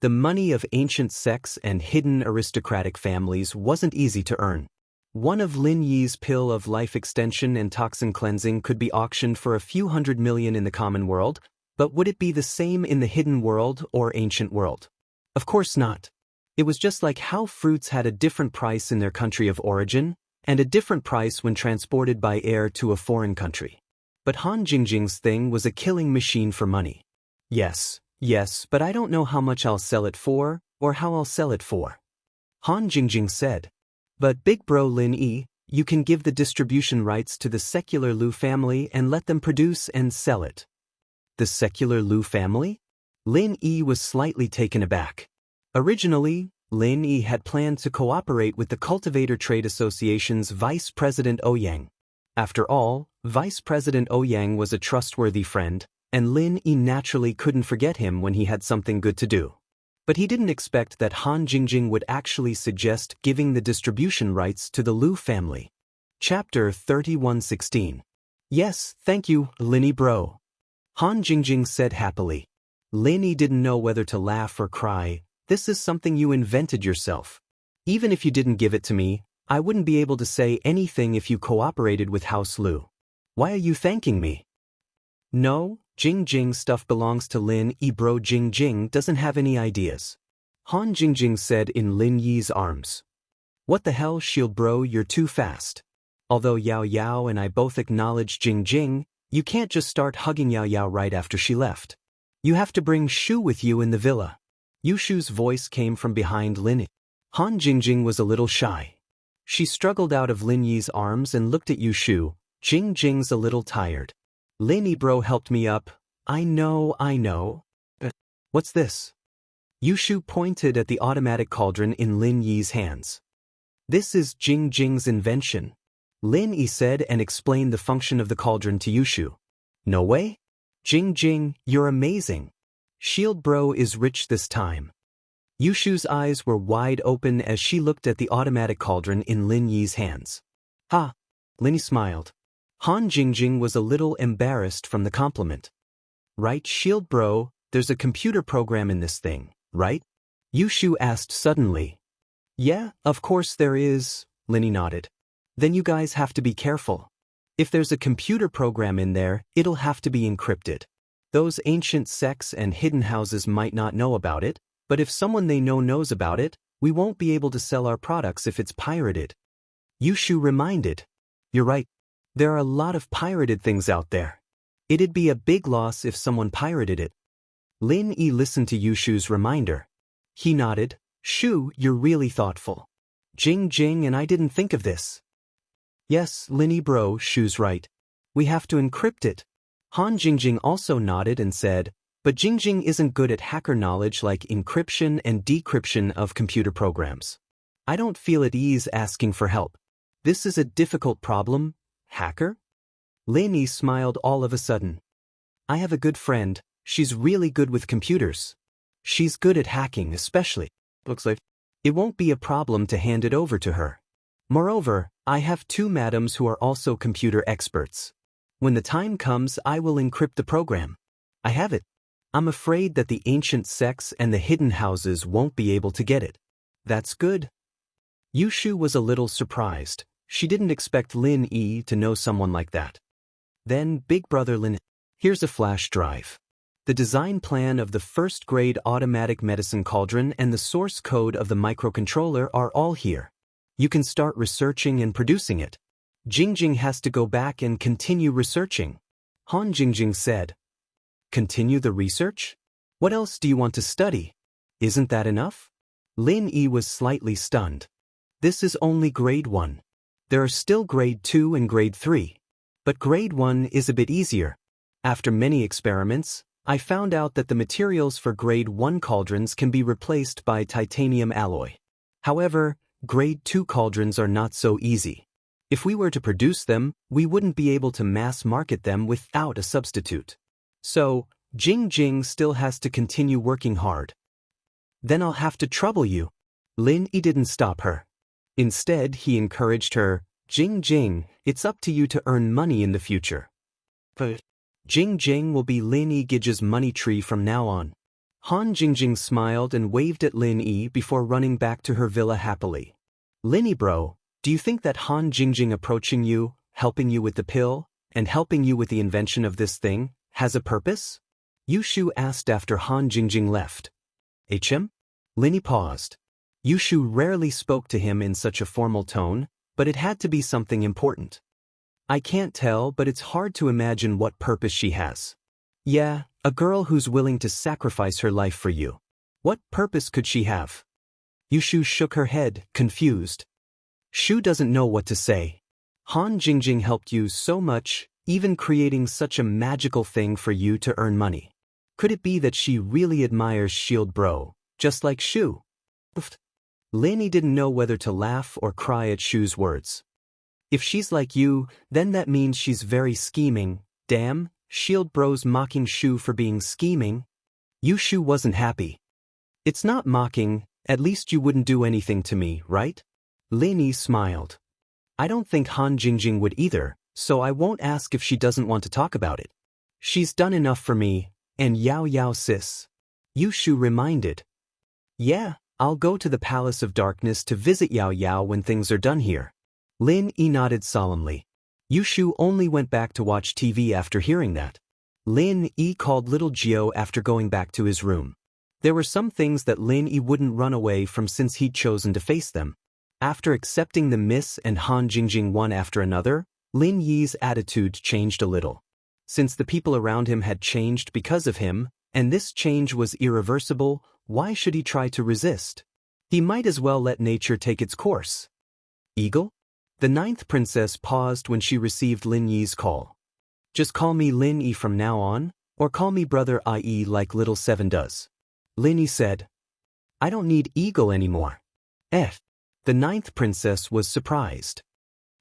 The money of ancient sects and hidden aristocratic families wasn't easy to earn. One of Lin Yi's pill of life extension and toxin cleansing could be auctioned for a few $100 million in the common world, but would it be the same in the hidden world or ancient world? Of course not. It was just like how fruits had a different price in their country of origin, and a different price when transported by air to a foreign country. But Han Jingjing's thing was a killing machine for money. Yes, but I don't know how much I'll sell it for, or how I'll sell it for. Han Jingjing said. But big bro Lin Yi, you can give the distribution rights to the secular Lu family and let them produce and sell it. The secular Lu family? Lin Yi was slightly taken aback. Originally, Lin Yi had planned to cooperate with the Cultivator Trade Association's Vice President Ouyang. After all, Vice President Ouyang was a trustworthy friend, and Lin Yi naturally couldn't forget him when he had something good to do. But he didn't expect that Han Jingjing would actually suggest giving the distribution rights to the Lu family. Chapter 31:16. Yes, thank you, Linny bro. Han Jingjing said happily. Linny didn't know whether to laugh or cry. This is something you invented yourself. Even if you didn't give it to me, I wouldn't be able to say anything if you cooperated with House Lu. Why are you thanking me? No, Jingjing stuff belongs to Lin Yi bro. Jingjing doesn't have any ideas. Han Jingjing said in Lin Yi's arms. What the hell, shield bro, you're too fast. Although Yao Yao and I both acknowledge Jingjing, you can't just start hugging Yao Yao right after she left. You have to bring Shu with you in the villa. Yushu's voice came from behind Lin Yi. Han Jingjing was a little shy. She struggled out of Lin Yi's arms and looked at Yushu. Jingjing's a little tired. Lin Yi bro helped me up. I know. What's this? Yushu pointed at the automatic cauldron in Lin Yi's hands. This is Jingjing's invention. Lin Yi said and explained the function of the cauldron to Yushu. No way? Jingjing, you're amazing. Shield bro is rich this time. Yushu's eyes were wide open as she looked at the automatic cauldron in Lin Yi's hands. Ha! Lin Yi smiled. Han Jingjing was a little embarrassed from the compliment. Right, shield bro, there's a computer program in this thing, right? Yushu asked suddenly. Yeah, of course there is, Lin Yi nodded. Then you guys have to be careful. If there's a computer program in there, it'll have to be encrypted. Those ancient sects and hidden houses might not know about it, but if someone they know knows about it, we won't be able to sell our products if it's pirated. Yushu reminded. You're right. There are a lot of pirated things out there. It'd be a big loss if someone pirated it. Lin Yi listened to Yushu's reminder. He nodded. Shu, you're really thoughtful. Jing Jing and I didn't think of this. Yes, Linny bro, Shu's right. We have to encrypt it. Han Jingjing also nodded and said, but Jingjing isn't good at hacker knowledge like encryption and decryption of computer programs. I don't feel at ease asking for help. This is a difficult problem, hacker? Linny smiled all of a sudden. I have a good friend, she's really good with computers. She's good at hacking especially. Looks like it won't be a problem to hand it over to her. Moreover, I have two madams who are also computer experts. When the time comes, I will encrypt the program. I have it. I'm afraid that the ancient sects and the hidden houses won't be able to get it. That's good. Yushu was a little surprised. She didn't expect Lin Yi to know someone like that. Then, Big Brother Lin, here's a flash drive. The design plan of the first-grade automatic medicine cauldron and the source code of the microcontroller are all here. You can start researching and producing it. Jingjing has to go back and continue researching. Han Jingjing said. Continue the research? What else do you want to study? Isn't that enough? Lin Yi was slightly stunned. This is only grade 1. There are still grade 2 and grade 3. But grade 1 is a bit easier. After many experiments, I found out that the materials for grade 1 cauldrons can be replaced by titanium alloy. However, grade 2 cauldrons are not so easy. If we were to produce them, we wouldn't be able to mass market them without a substitute. So, Jing Jing still has to continue working hard. Then I'll have to trouble you. Lin Yi didn't stop her. Instead, he encouraged her, Jing Jing, it's up to you to earn money in the future. But Jing Jing will be Lin Yi Gige's money tree from now on. Han Jingjing smiled and waved at Lin Yi before running back to her villa happily. Linny bro, do you think that Han Jingjing approaching you, helping you with the pill, and helping you with the invention of this thing, has a purpose? Yushu asked after Han Jingjing left. HM? Linny paused. Yushu rarely spoke to him in such a formal tone, but it had to be something important. I can't tell, but it's hard to imagine what purpose she has. Yeah, a girl who's willing to sacrifice her life for you. What purpose could she have? Yushu shook her head, confused. Shu doesn't know what to say. Han Jingjing helped you so much, even creating such a magical thing for you to earn money. Could it be that she really admires Shield Bro, just like Shu? Linny didn't know whether to laugh or cry at Shu's words. If she's like you, then that means she's very scheming. Damn, Shield Bro's mocking Shu for being scheming. Yushu wasn't happy. It's not mocking, at least you wouldn't do anything to me, right? Linny smiled. I don't think Han Jingjing would either, so I won't ask if she doesn't want to talk about it. She's done enough for me, and Yao Yao sis. Yushu reminded. Yeah, I'll go to the Palace of Darkness to visit Yao Yao when things are done here. Lin Yi nodded solemnly. Yushu only went back to watch TV after hearing that. Lin Yi called little Jiao after going back to his room. There were some things that Lin Yi wouldn't run away from since he'd chosen to face them. After accepting the Miss and Han Jingjing one after another, Lin Yi's attitude changed a little. Since the people around him had changed because of him, and this change was irreversible, why should he try to resist? He might as well let nature take its course. Eagle? The 9th princess paused when she received Lin Yi's call. Just call me Lin Yi from now on, or call me brother IE like little Seven does. Lin Yi said. I don't need Eagle anymore. The 9th princess was surprised.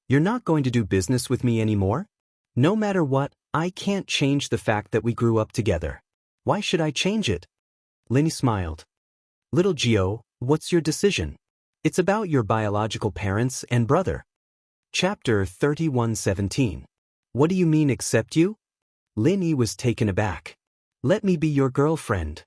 You're not going to do business with me anymore? No matter what, I can't change the fact that we grew up together. Why should I change it? Lin Yi smiled. Little Jiao, what's your decision? It's about your biological parents and brother. Chapter 31:17. What do you mean accept you? Lin Yi was taken aback. Let me be your girlfriend.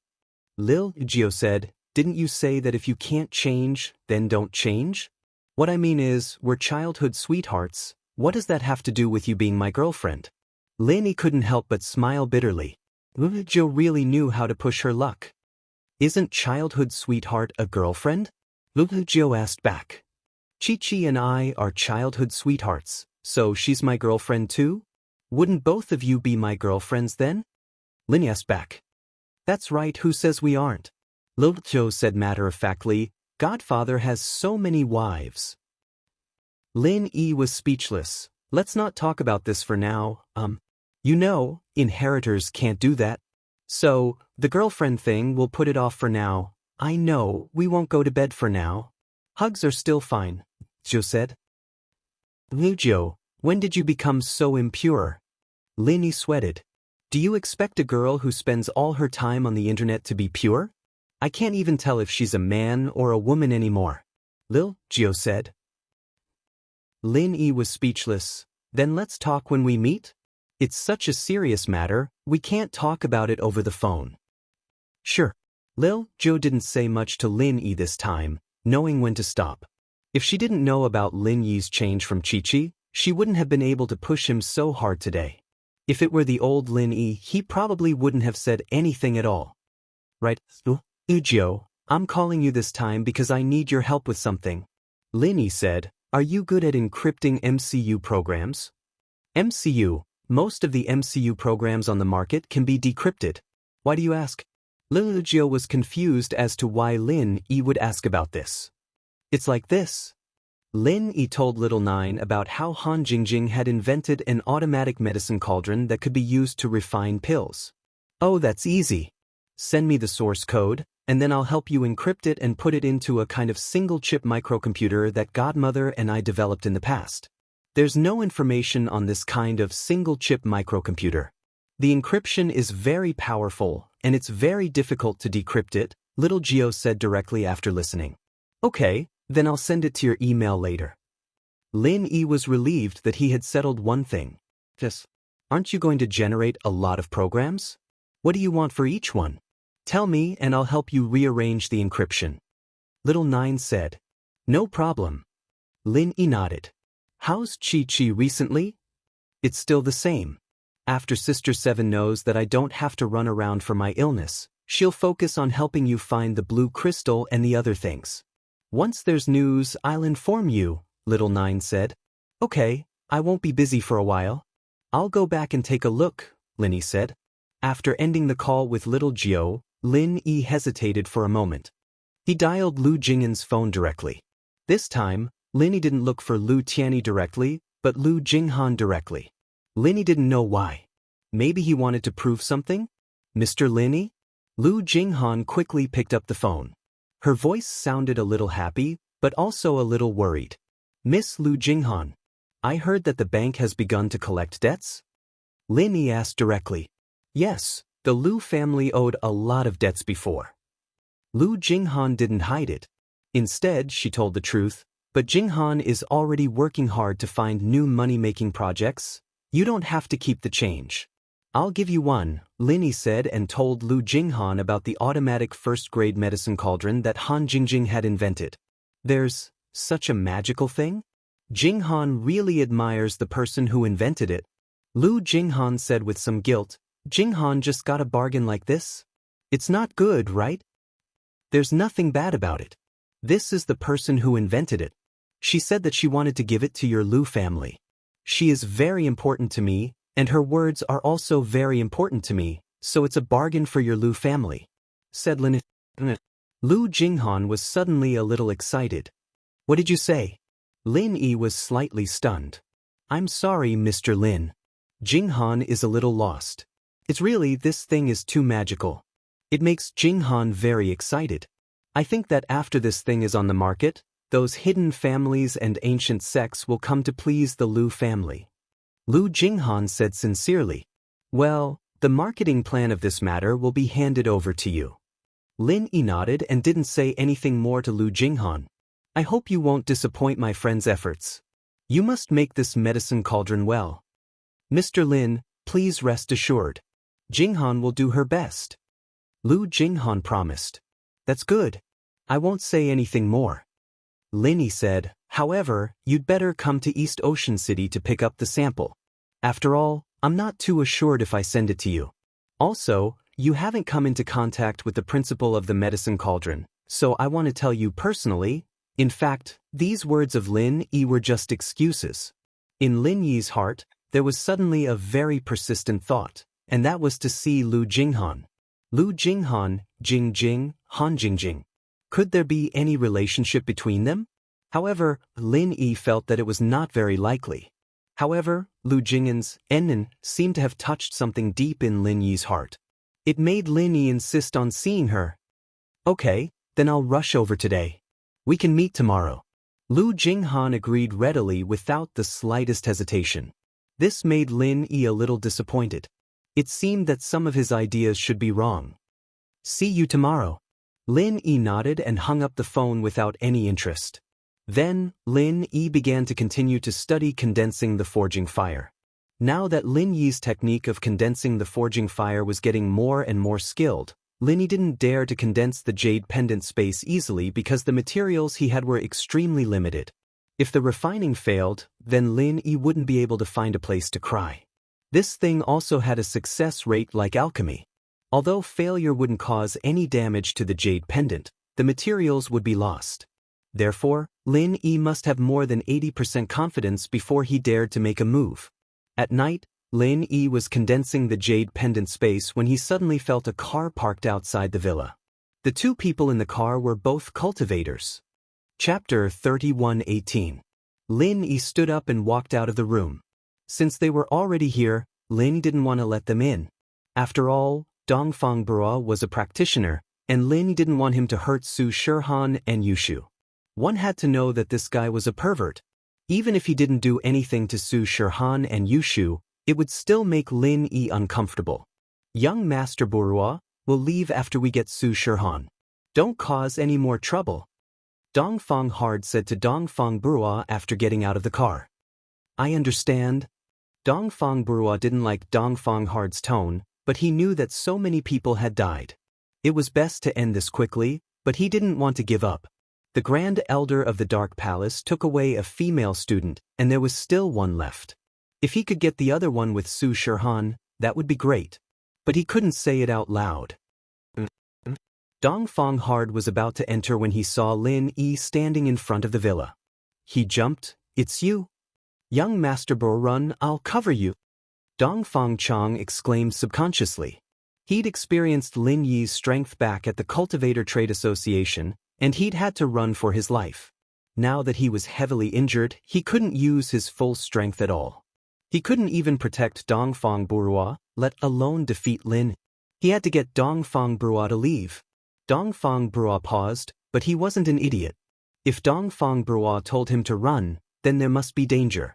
Lil Jiao said, didn't you say that if you can't change, then don't change? What I mean is, we're childhood sweethearts. What does that have to do with you being my girlfriend? Lin Yi couldn't help but smile bitterly. Lil Jiao really knew how to push her luck. Isn't childhood sweetheart a girlfriend? Lil Jiao asked back. Chi-Chi and I are childhood sweethearts, so she's my girlfriend too? Wouldn't both of you be my girlfriends then? Lin asked back. That's right, who says we aren't? Lil Jiao said matter-of-factly, Godfather has so many wives. Lin Yi was speechless. Let's not talk about this for now, You know, inheritors can't do that. So, the girlfriend thing, we'll put it off for now. I know, we won't go to bed for now. Hugs are still fine, Zhou said. Zhou, when did you become so impure? Lin Yi sweated. Do you expect a girl who spends all her time on the internet to be pure? I can't even tell if she's a man or a woman anymore. Zhou said. Lin Yi was speechless. Then let's talk when we meet? It's such a serious matter, we can't talk about it over the phone. Sure. Zhou didn't say much to Lin Yi this time, knowing when to stop. If she didn't know about Lin Yi's change from Chi-Chi, she wouldn't have been able to push him so hard today. If it were the old Lin Yi, he probably wouldn't have said anything at all. Right, Zhou, I'm calling you this time because I need your help with something. Lin Yi said, are you good at encrypting MCU programs? MCU, most of the MCU programs on the market can be decrypted. Why do you ask? Zhou was confused as to why Lin Yi would ask about this. It's like this. Lin Yi told Little Nine about how Han Jingjing had invented an automatic medicine cauldron that could be used to refine pills. Oh, that's easy. Send me the source code, and then I'll help you encrypt it and put it into a kind of single-chip microcomputer that Godmother and I developed in the past. There's no information on this kind of single-chip microcomputer. The encryption is very powerful, and it's very difficult to decrypt it, Little Zhou said directly after listening. Okay, then I'll send it to your email later. Lin Yi was relieved that he had settled one thing. Just, aren't you going to generate a lot of programs? What do you want for each one? Tell me and I'll help you rearrange the encryption. Little Nine said. No problem. Lin Yi nodded. How's Chi-Chi recently? It's still the same. After Sister Seven knows that I don't have to run around for my illness, she'll focus on helping you find the blue crystal and the other things. Once there's news, I'll inform you, Little Nine said. Okay, I won't be busy for a while. I'll go back and take a look, Lin Yi said. After ending the call with Little Zhou, Lin Yi hesitated for a moment. He dialed Lu Jingyan's phone directly. This time, Lin Yi didn't look for Lu Tianyi directly, but Lu Jinghan directly. Lin Yi didn't know why. Maybe he wanted to prove something? Mr. Lin Yi? Lu Jinghan quickly picked up the phone. Her voice sounded a little happy, but also a little worried. Miss Lu Jinghan, I heard that the bank has begun to collect debts? Lin Yi asked directly. Yes, the Lu family owed a lot of debts before. Lu Jinghan didn't hide it. Instead, she told the truth, but Jinghan is already working hard to find new money-making projects. You don't have to keep the change. I'll give you one, Lin Yi said and told Lu Jinghan about the automatic first-grade medicine cauldron that Han Jingjing had invented. There's such a magical thing? Jinghan really admires the person who invented it. Lu Jinghan said with some guilt, Jinghan just got a bargain like this? It's not good, right? There's nothing bad about it. This is the person who invented it. She said that she wanted to give it to your Lu family. She is very important to me, and her words are also very important to me, so it's a bargain for your Lu family, said Lin Yi. Lu Jinghan was suddenly a little excited. What did you say? Lin Yi was slightly stunned. I'm sorry, Mr. Lin. Jinghan is a little lost. It's really, this thing is too magical. It makes Jinghan very excited. I think that after this thing is on the market, those hidden families and ancient sects will come to please the Lu family. Lu Jinghan said sincerely. Well, the marketing plan of this matter will be handed over to you. Lin Yi nodded and didn't say anything more to Lu Jinghan. I hope you won't disappoint my friend's efforts. You must make this medicine cauldron well. Mr. Lin, please rest assured. Jinghan will do her best. Lu Jinghan promised. That's good. I won't say anything more. Lin Yi said, however, you'd better come to East Ocean City to pick up the sample. After all, I'm not too assured if I send it to you. Also, you haven't come into contact with the principal of the medicine cauldron, so I want to tell you personally. In fact, these words of Lin Yi were just excuses. In Lin Yi's heart, there was suddenly a very persistent thought, and that was to see Lu Jinghan. Lu Jinghan, Jingjing, Han Jingjing. Could there be any relationship between them? However, Lin Yi felt that it was not very likely. However, Lu Jing'an's Ennen seemed to have touched something deep in Lin Yi's heart. It made Lin Yi insist on seeing her. Okay, then I'll rush over today. We can meet tomorrow. Lu Jinghan agreed readily without the slightest hesitation. This made Lin Yi a little disappointed. It seemed that some of his ideas should be wrong. See you tomorrow. Lin Yi nodded and hung up the phone without any interest. Then, Lin Yi began to continue to study condensing the forging fire. Now that Lin Yi's technique of condensing the forging fire was getting more and more skilled, Lin Yi didn't dare to condense the jade pendant space easily because the materials he had were extremely limited. If the refining failed, then Lin Yi wouldn't be able to find a place to cry. This thing also had a success rate like alchemy. Although failure wouldn't cause any damage to the jade pendant, the materials would be lost. Therefore, Lin Yi must have more than 80% confidence before he dared to make a move. At night, Lin Yi was condensing the jade pendant space when he suddenly felt a car parked outside the villa. The two people in the car were both cultivators. Chapter 31:18. Lin Yi stood up and walked out of the room. Since they were already here, Lin Yi didn't want to let them in. After all, Dongfang Bura was a practitioner, and Lin Yi didn't want him to hurt Su Shihan and Yushu. One had to know that this guy was a pervert. Even if he didn't do anything to Su Shihan and Yushu, it would still make Lin Yi uncomfortable. Young Master Burua, we'll leave after we get Su Shihan. Don't cause any more trouble. Dongfang Hard said to Dongfang Burua after getting out of the car. I understand. Dongfang Burua didn't like Dongfang Hard's tone, but he knew that so many people had died. It was best to end this quickly, but he didn't want to give up. The Grand Elder of the Dark Palace took away a female student, and there was still one left. If he could get the other one with Su Shihan, that would be great. But he couldn't say it out loud. Dongfang Hard was about to enter when he saw Lin Yi standing in front of the villa. He jumped. It's you? Young Master Run, I'll cover you. Dongfang Chang exclaimed subconsciously. He'd experienced Lin Yi's strength back at the Cultivator Trade Association, and he'd had to run for his life. Now that he was heavily injured, he couldn't use his full strength at all. He couldn't even protect Dongfang Burua, let alone defeat Lin. He had to get Dongfang Burua to leave. Dongfang Burua paused, but he wasn't an idiot. If Dongfang Burua told him to run, then there must be danger.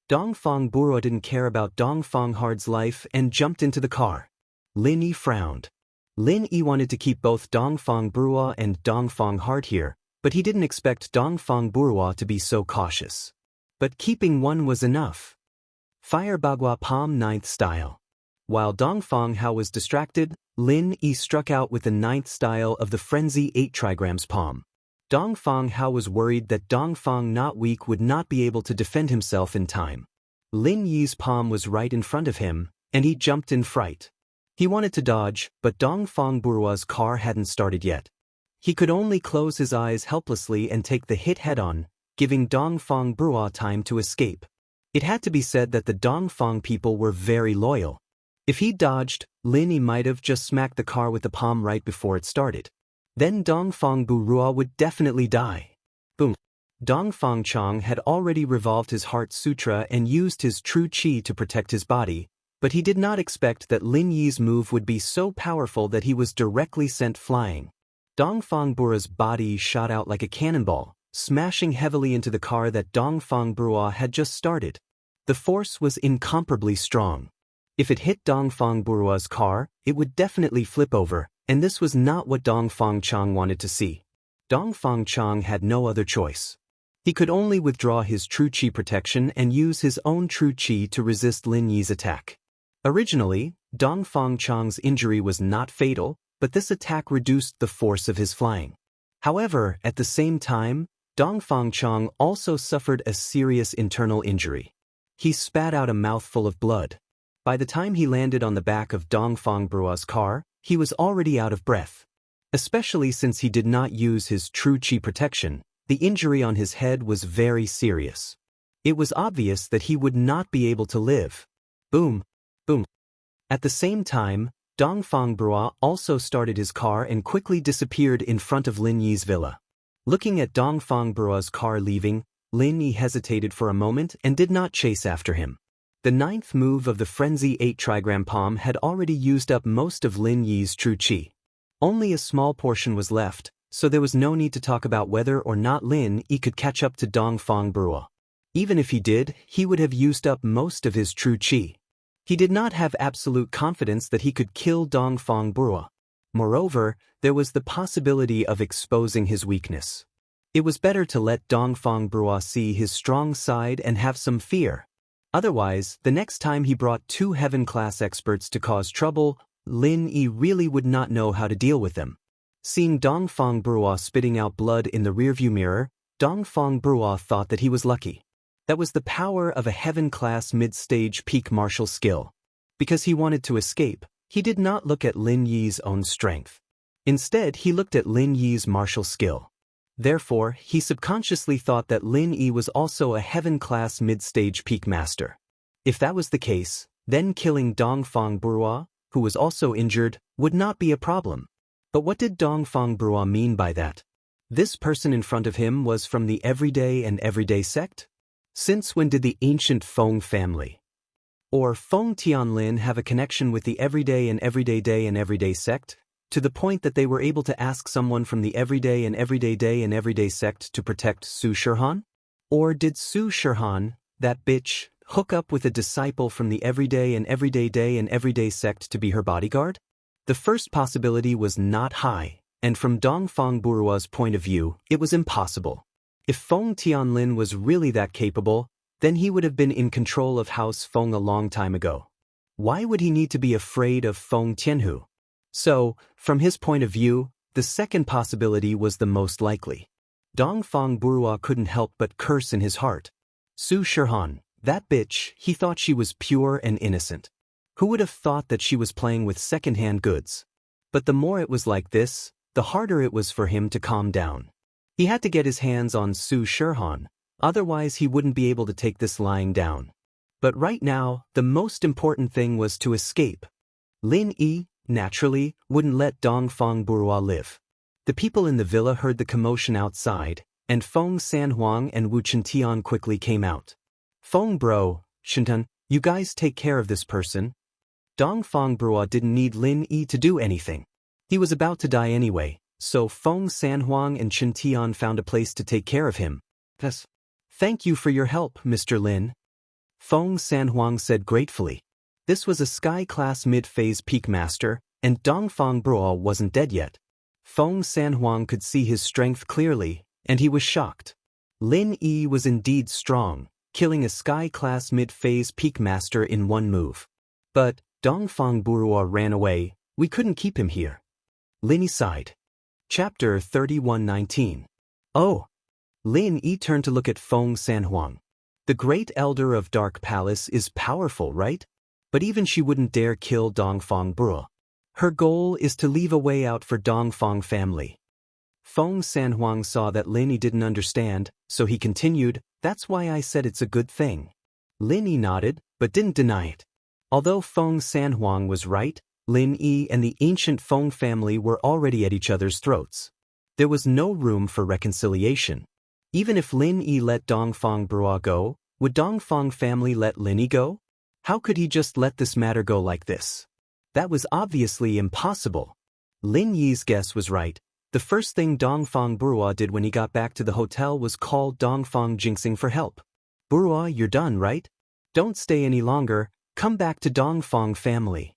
Dongfang Burua didn't care about Dongfang Hard's life and jumped into the car. Lin Yi frowned. Lin Yi wanted to keep both Dongfang Burua and Dongfang Hard here, but he didn't expect Dongfang Burua to be so cautious. But keeping one was enough. Fire Bagua Palm 9th style. While Dongfang Hao was distracted, Lin Yi struck out with the 9th style of the Frenzy 8 trigrams palm. Dongfang Hao was worried that Dongfang Not Weak would not be able to defend himself in time. Lin Yi's palm was right in front of him, and he jumped in fright. He wanted to dodge, but Dongfang Burua's car hadn't started yet. He could only close his eyes helplessly and take the hit head-on, giving Dongfang Burua time to escape. It had to be said that the Dongfang people were very loyal. If he dodged, Lin Yi might have just smacked the car with the palm right before it started. Then Dongfang Burua would definitely die. Boom. Dongfang Chang had already revolved his heart sutra and used his true qi to protect his body, but he did not expect that Lin Yi's move would be so powerful that he was directly sent flying. Dongfang Burua's body shot out like a cannonball, smashing heavily into the car that Dongfang Burua had just started. The force was incomparably strong. If it hit Dongfang Burua's car, it would definitely flip over, and this was not what Dongfang Chang wanted to see. Dongfang Chang had no other choice. He could only withdraw his true qi protection and use his own true qi to resist Lin Yi's attack. Originally, Dongfang Chang's injury was not fatal, but this attack reduced the force of his flying. However, at the same time, Dongfang Chang also suffered a serious internal injury. He spat out a mouthful of blood. By the time he landed on the back of Dongfang Burua's car, he was already out of breath. Especially since he did not use his true qi protection, the injury on his head was very serious. It was obvious that he would not be able to live. Boom. Boom. At the same time, Dongfang Brua also started his car and quickly disappeared in front of Lin Yi's villa. Looking at Dongfang Brua's car leaving, Lin Yi hesitated for a moment and did not chase after him. The ninth move of the Frenzy 8 trigram palm had already used up most of Lin Yi's true qi. Only a small portion was left, so there was no need to talk about whether or not Lin Yi could catch up to Dongfang Brua. Even if he did, he would have used up most of his true qi. He did not have absolute confidence that he could kill Dongfang Brua. Moreover, there was the possibility of exposing his weakness. It was better to let Dongfang Brua see his strong side and have some fear. Otherwise, the next time he brought 2 heaven-class experts to cause trouble, Lin Yi really would not know how to deal with them. Seeing Dongfang Brua spitting out blood in the rearview mirror, Dongfang Brua thought that he was lucky. That was the power of a heaven-class mid-stage peak martial skill. Because he wanted to escape, he did not look at Lin Yi's own strength. Instead, he looked at Lin Yi's martial skill. Therefore, he subconsciously thought that Lin Yi was also a heaven-class mid-stage peak master. If that was the case, then killing Dongfang Brua, who was also injured, would not be a problem. But what did Dongfang Brua mean by that? This person in front of him was from the Everyday and Everyday sect? Since when did the ancient Feng family or Feng Tianlin have a connection with the Everyday and Everyday Day and Everyday sect, to the point that they were able to ask someone from the Everyday and Everyday Day and Everyday sect to protect Su Shihan? Or did Su Shihan, that bitch, hook up with a disciple from the Everyday and Everyday Day and Everyday sect to be her bodyguard? The first possibility was not high, and from Dongfang Burua's point of view, it was impossible. If Feng Tianlin was really that capable, then he would have been in control of House Feng a long time ago. Why would he need to be afraid of Feng Tianhu? So, from his point of view, the second possibility was the most likely. Dongfang Burua couldn't help but curse in his heart. Su Shihan, that bitch, he thought she was pure and innocent. Who would have thought that she was playing with second-hand goods? But the more it was like this, the harder it was for him to calm down. He had to get his hands on Su Shihan, otherwise he wouldn't be able to take this lying down. But right now, the most important thing was to escape. Lin Yi, naturally, wouldn't let Dongfang Burua live. The people in the villa heard the commotion outside, and Feng Sanhuang and Wu Chintian quickly came out. Feng bro, Shintan, you guys take care of this person. Dongfang Burua didn't need Lin Yi to do anything. He was about to die anyway, so Feng Sanhuang and Chintian found a place to take care of him. Yes. Thank you for your help, Mr. Lin. Feng Sanhuang said gratefully. This was a sky-class mid-phase peak master, and Dongfang Brua wasn't dead yet. Feng Sanhuang could see his strength clearly, and he was shocked. Lin Yi was indeed strong, killing a sky-class mid-phase peak master in one move. But Dongfang Brua ran away. We couldn't keep him here. Lin Yi sighed. Chapter 31:19. Oh. Lin Yi turned to look at Feng Sanhuang. The great elder of Dark Palace is powerful, right? But even she wouldn't dare kill Dongfang Brua. Her goal is to leave a way out for Dongfang family. Feng Sanhuang saw that Lin Yi didn't understand, so he continued, that's why I said it's a good thing. Lin Yi nodded, but didn't deny it. Although Feng Sanhuang was right, Lin Yi and the ancient Feng family were already at each other's throats. There was no room for reconciliation. Even if Lin Yi let Dongfang Brua go, would Dongfang family let Lin Yi go? How could he just let this matter go like this? That was obviously impossible. Lin Yi's guess was right. The first thing Dongfang Brua did when he got back to the hotel was call Dongfang Jingxing for help. Brua, you're done, right? Don't stay any longer, come back to Dongfang family.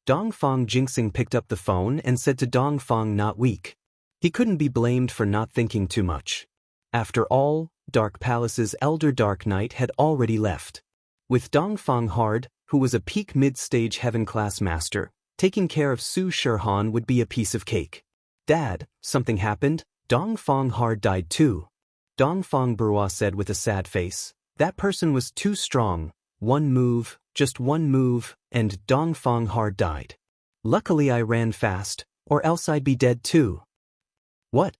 Dongfang Jingxing picked up the phone and said to Dongfang not weak. He couldn't be blamed for not thinking too much. After all, Dark Palace's elder Dark Knight had already left. With Dongfang Hard, who was a peak mid-stage heaven-class master, taking care of Su Shihan would be a piece of cake. Dad, something happened, Dongfang Hard died too. Dongfang Brua said with a sad face. That person was too strong. One move, just one move, and Dongfang Hard died. Luckily I ran fast, or else I'd be dead too. What?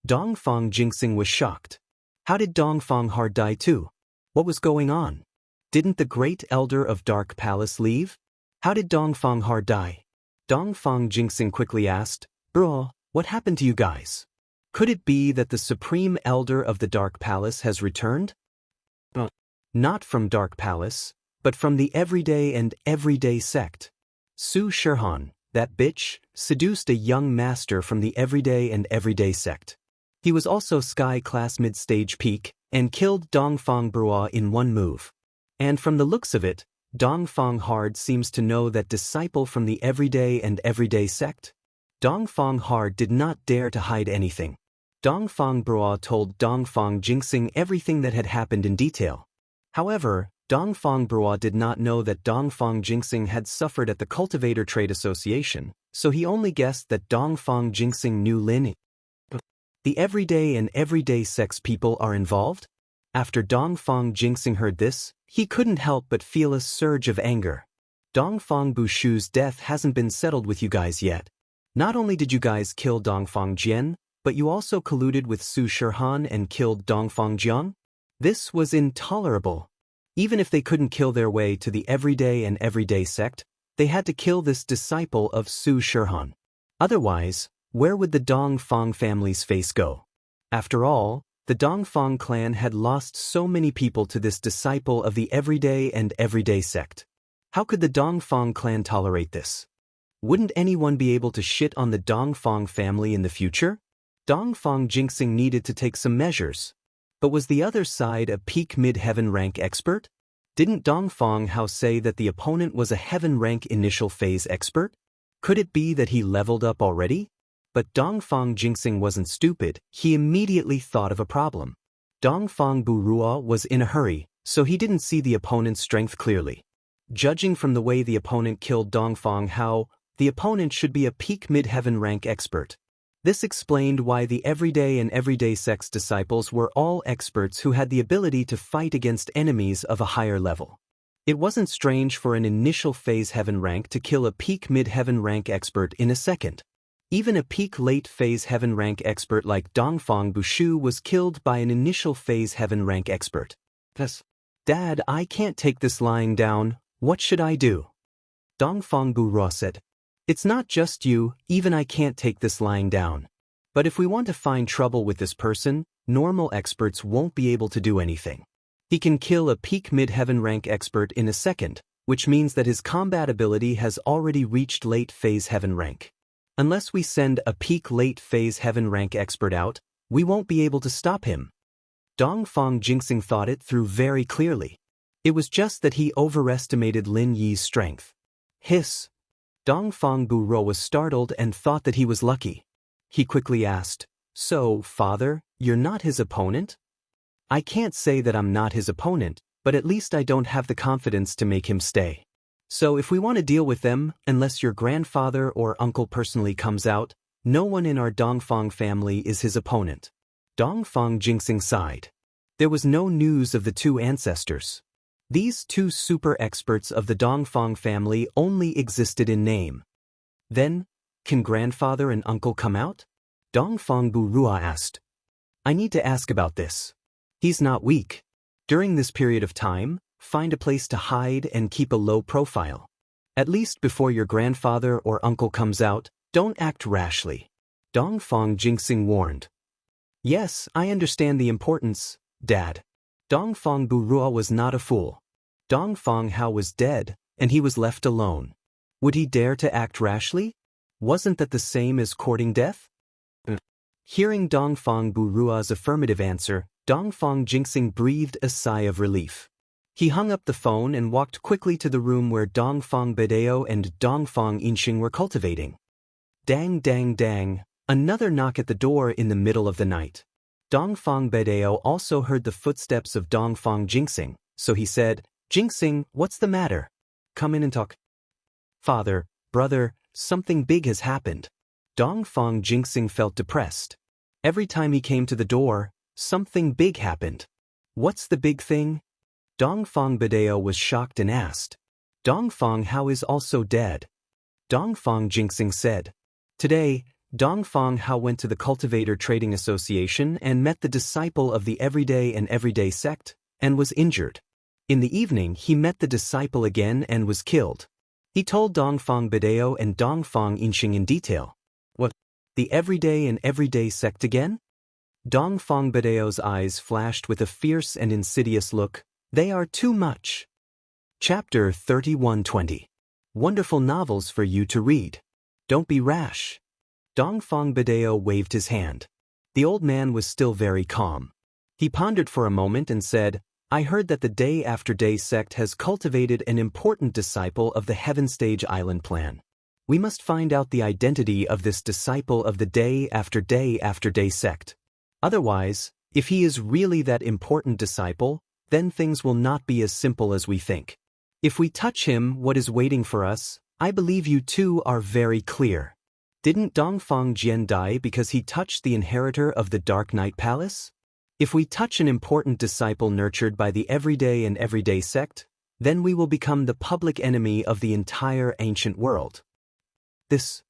Dongfang Jingxing was shocked. How did Dongfang Hard die too? What was going on? Didn't the great elder of Dark Palace leave? How did Dongfang Hard die? Dongfang Jingxing quickly asked, Bro, what happened to you guys? Could it be that the Supreme Elder of the Dark Palace has returned? Not from Dark Palace, but from the Everyday and Everyday sect. Su Shihan, that bitch, seduced a young master from the Everyday and Everyday sect. He was also Sky Class Mid-Stage Peak, and killed Dongfang Brua in one move. And from the looks of it, Dongfang Hard seems to know that disciple from the Everyday and Everyday sect. Dongfang Hard did not dare to hide anything. Dongfang Brua told Dongfang Jingxing everything that had happened in detail. However, Dongfang Brua did not know that Dongfang Jingxing had suffered at the Cultivator Trade Association, so he only guessed that Dongfang Jingxing knew Lin. The Everyday and Everyday sex people are involved? After Dongfang Jingxing heard this, he couldn't help but feel a surge of anger. Dongfang Bushu's death hasn't been settled with you guys yet. Not only did you guys kill Dongfang Jian, but you also colluded with Su Shihan and killed Dongfang Jiang? This was intolerable. Even if they couldn't kill their way to the Everyday and Everyday sect, they had to kill this disciple of Su Shihan. Otherwise, where would the Dongfang family's face go? After all, the Dongfang clan had lost so many people to this disciple of the Everyday and Everyday sect. How could the Dongfang clan tolerate this? Wouldn't anyone be able to shit on the Dongfang family in the future? Dongfang Jingxing needed to take some measures. But was the other side a peak mid-heaven rank expert? Didn't Dongfang Hao say that the opponent was a heaven rank initial phase expert? Could it be that he leveled up already? But Dongfang Jingxing wasn't stupid, he immediately thought of a problem. Dongfang Burua was in a hurry, so he didn't see the opponent's strength clearly. Judging from the way the opponent killed Dongfang Hao, the opponent should be a peak mid-heaven rank expert. This explained why the Everyday and Everyday sex disciples were all experts who had the ability to fight against enemies of a higher level. It wasn't strange for an initial phase heaven rank to kill a peak mid-heaven rank expert in a second. Even a peak late phase heaven rank expert like Dongfang Bushu was killed by an initial phase heaven rank expert. Thus, Dad, I can't take this lying down, what should I do? Dongfang Burua said. It's not just you, even I can't take this lying down. But if we want to find trouble with this person, normal experts won't be able to do anything. He can kill a peak mid-heaven rank expert in a second, which means that his combat ability has already reached late phase heaven rank. Unless we send a peak late phase heaven rank expert out, we won't be able to stop him. Dongfang Jingxing thought it through very clearly. It was just that he overestimated Lin Yi's strength. Hiss. Dongfang Burua was startled and thought that he was lucky. He quickly asked, So, father, you're not his opponent? I can't say that I'm not his opponent, but at least I don't have the confidence to make him stay. So if we want to deal with them, unless your grandfather or uncle personally comes out, no one in our Dongfang family is his opponent. Dongfang Jingxing sighed. There was no news of the two ancestors. These two super experts of the Dongfang family only existed in name. Then, can grandfather and uncle come out? Dongfang Burua asked. I need to ask about this. He's not weak. During this period of time, find a place to hide and keep a low profile. At least before your grandfather or uncle comes out, don't act rashly. Dongfang Jingxing warned. Yes, I understand the importance, Dad. Dongfang Burua was not a fool. Dongfang Hao was dead, and he was left alone. Would he dare to act rashly? Wasn't that the same as courting death? Hearing Dongfang Burua's affirmative answer, Dongfang Jingxing breathed a sigh of relief. He hung up the phone and walked quickly to the room where Dongfang Bedeo and Dongfang Yinxing were cultivating. Dang dang dang, another knock at the door in the middle of the night. Dongfang Bedeo also heard the footsteps of Dongfang Jingxing, so he said, Jingxing, what's the matter? Come in and talk. Father, brother, something big has happened. Dongfang Jingxing felt depressed. Every time he came to the door, something big happened. What's the big thing? Dongfang Bedeo was shocked and asked. Dongfang Hao is also dead. Dongfang Jingxing said. Today, Dongfang Hao went to the Cultivator Trading Association and met the disciple of the Everyday and Everyday sect, and was injured. In the evening he met the disciple again and was killed. He told Dongfang Bidao and Dongfang Inxing in detail. What? The everyday and everyday sect again? Dongfang Bidao's eyes flashed with a fierce and insidious look. They are too much. Chapter 3120. Wonderful novels for you to read. Don't be rash. Dongfang Bidao waved his hand. The old man was still very calm. He pondered for a moment and said, I heard that the Day After Day sect has cultivated an important disciple of the Heaven Stage Island plan. We must find out the identity of this disciple of the Day After Day sect. Otherwise, if he is really that important disciple, then things will not be as simple as we think. If we touch him, what is waiting for us? I believe you two are very clear. Didn't Dongfang Jian die because he touched the inheritor of the Dark Knight Palace? If we touch an important disciple nurtured by the everyday and everyday sect, then we will become the public enemy of the entire ancient world. This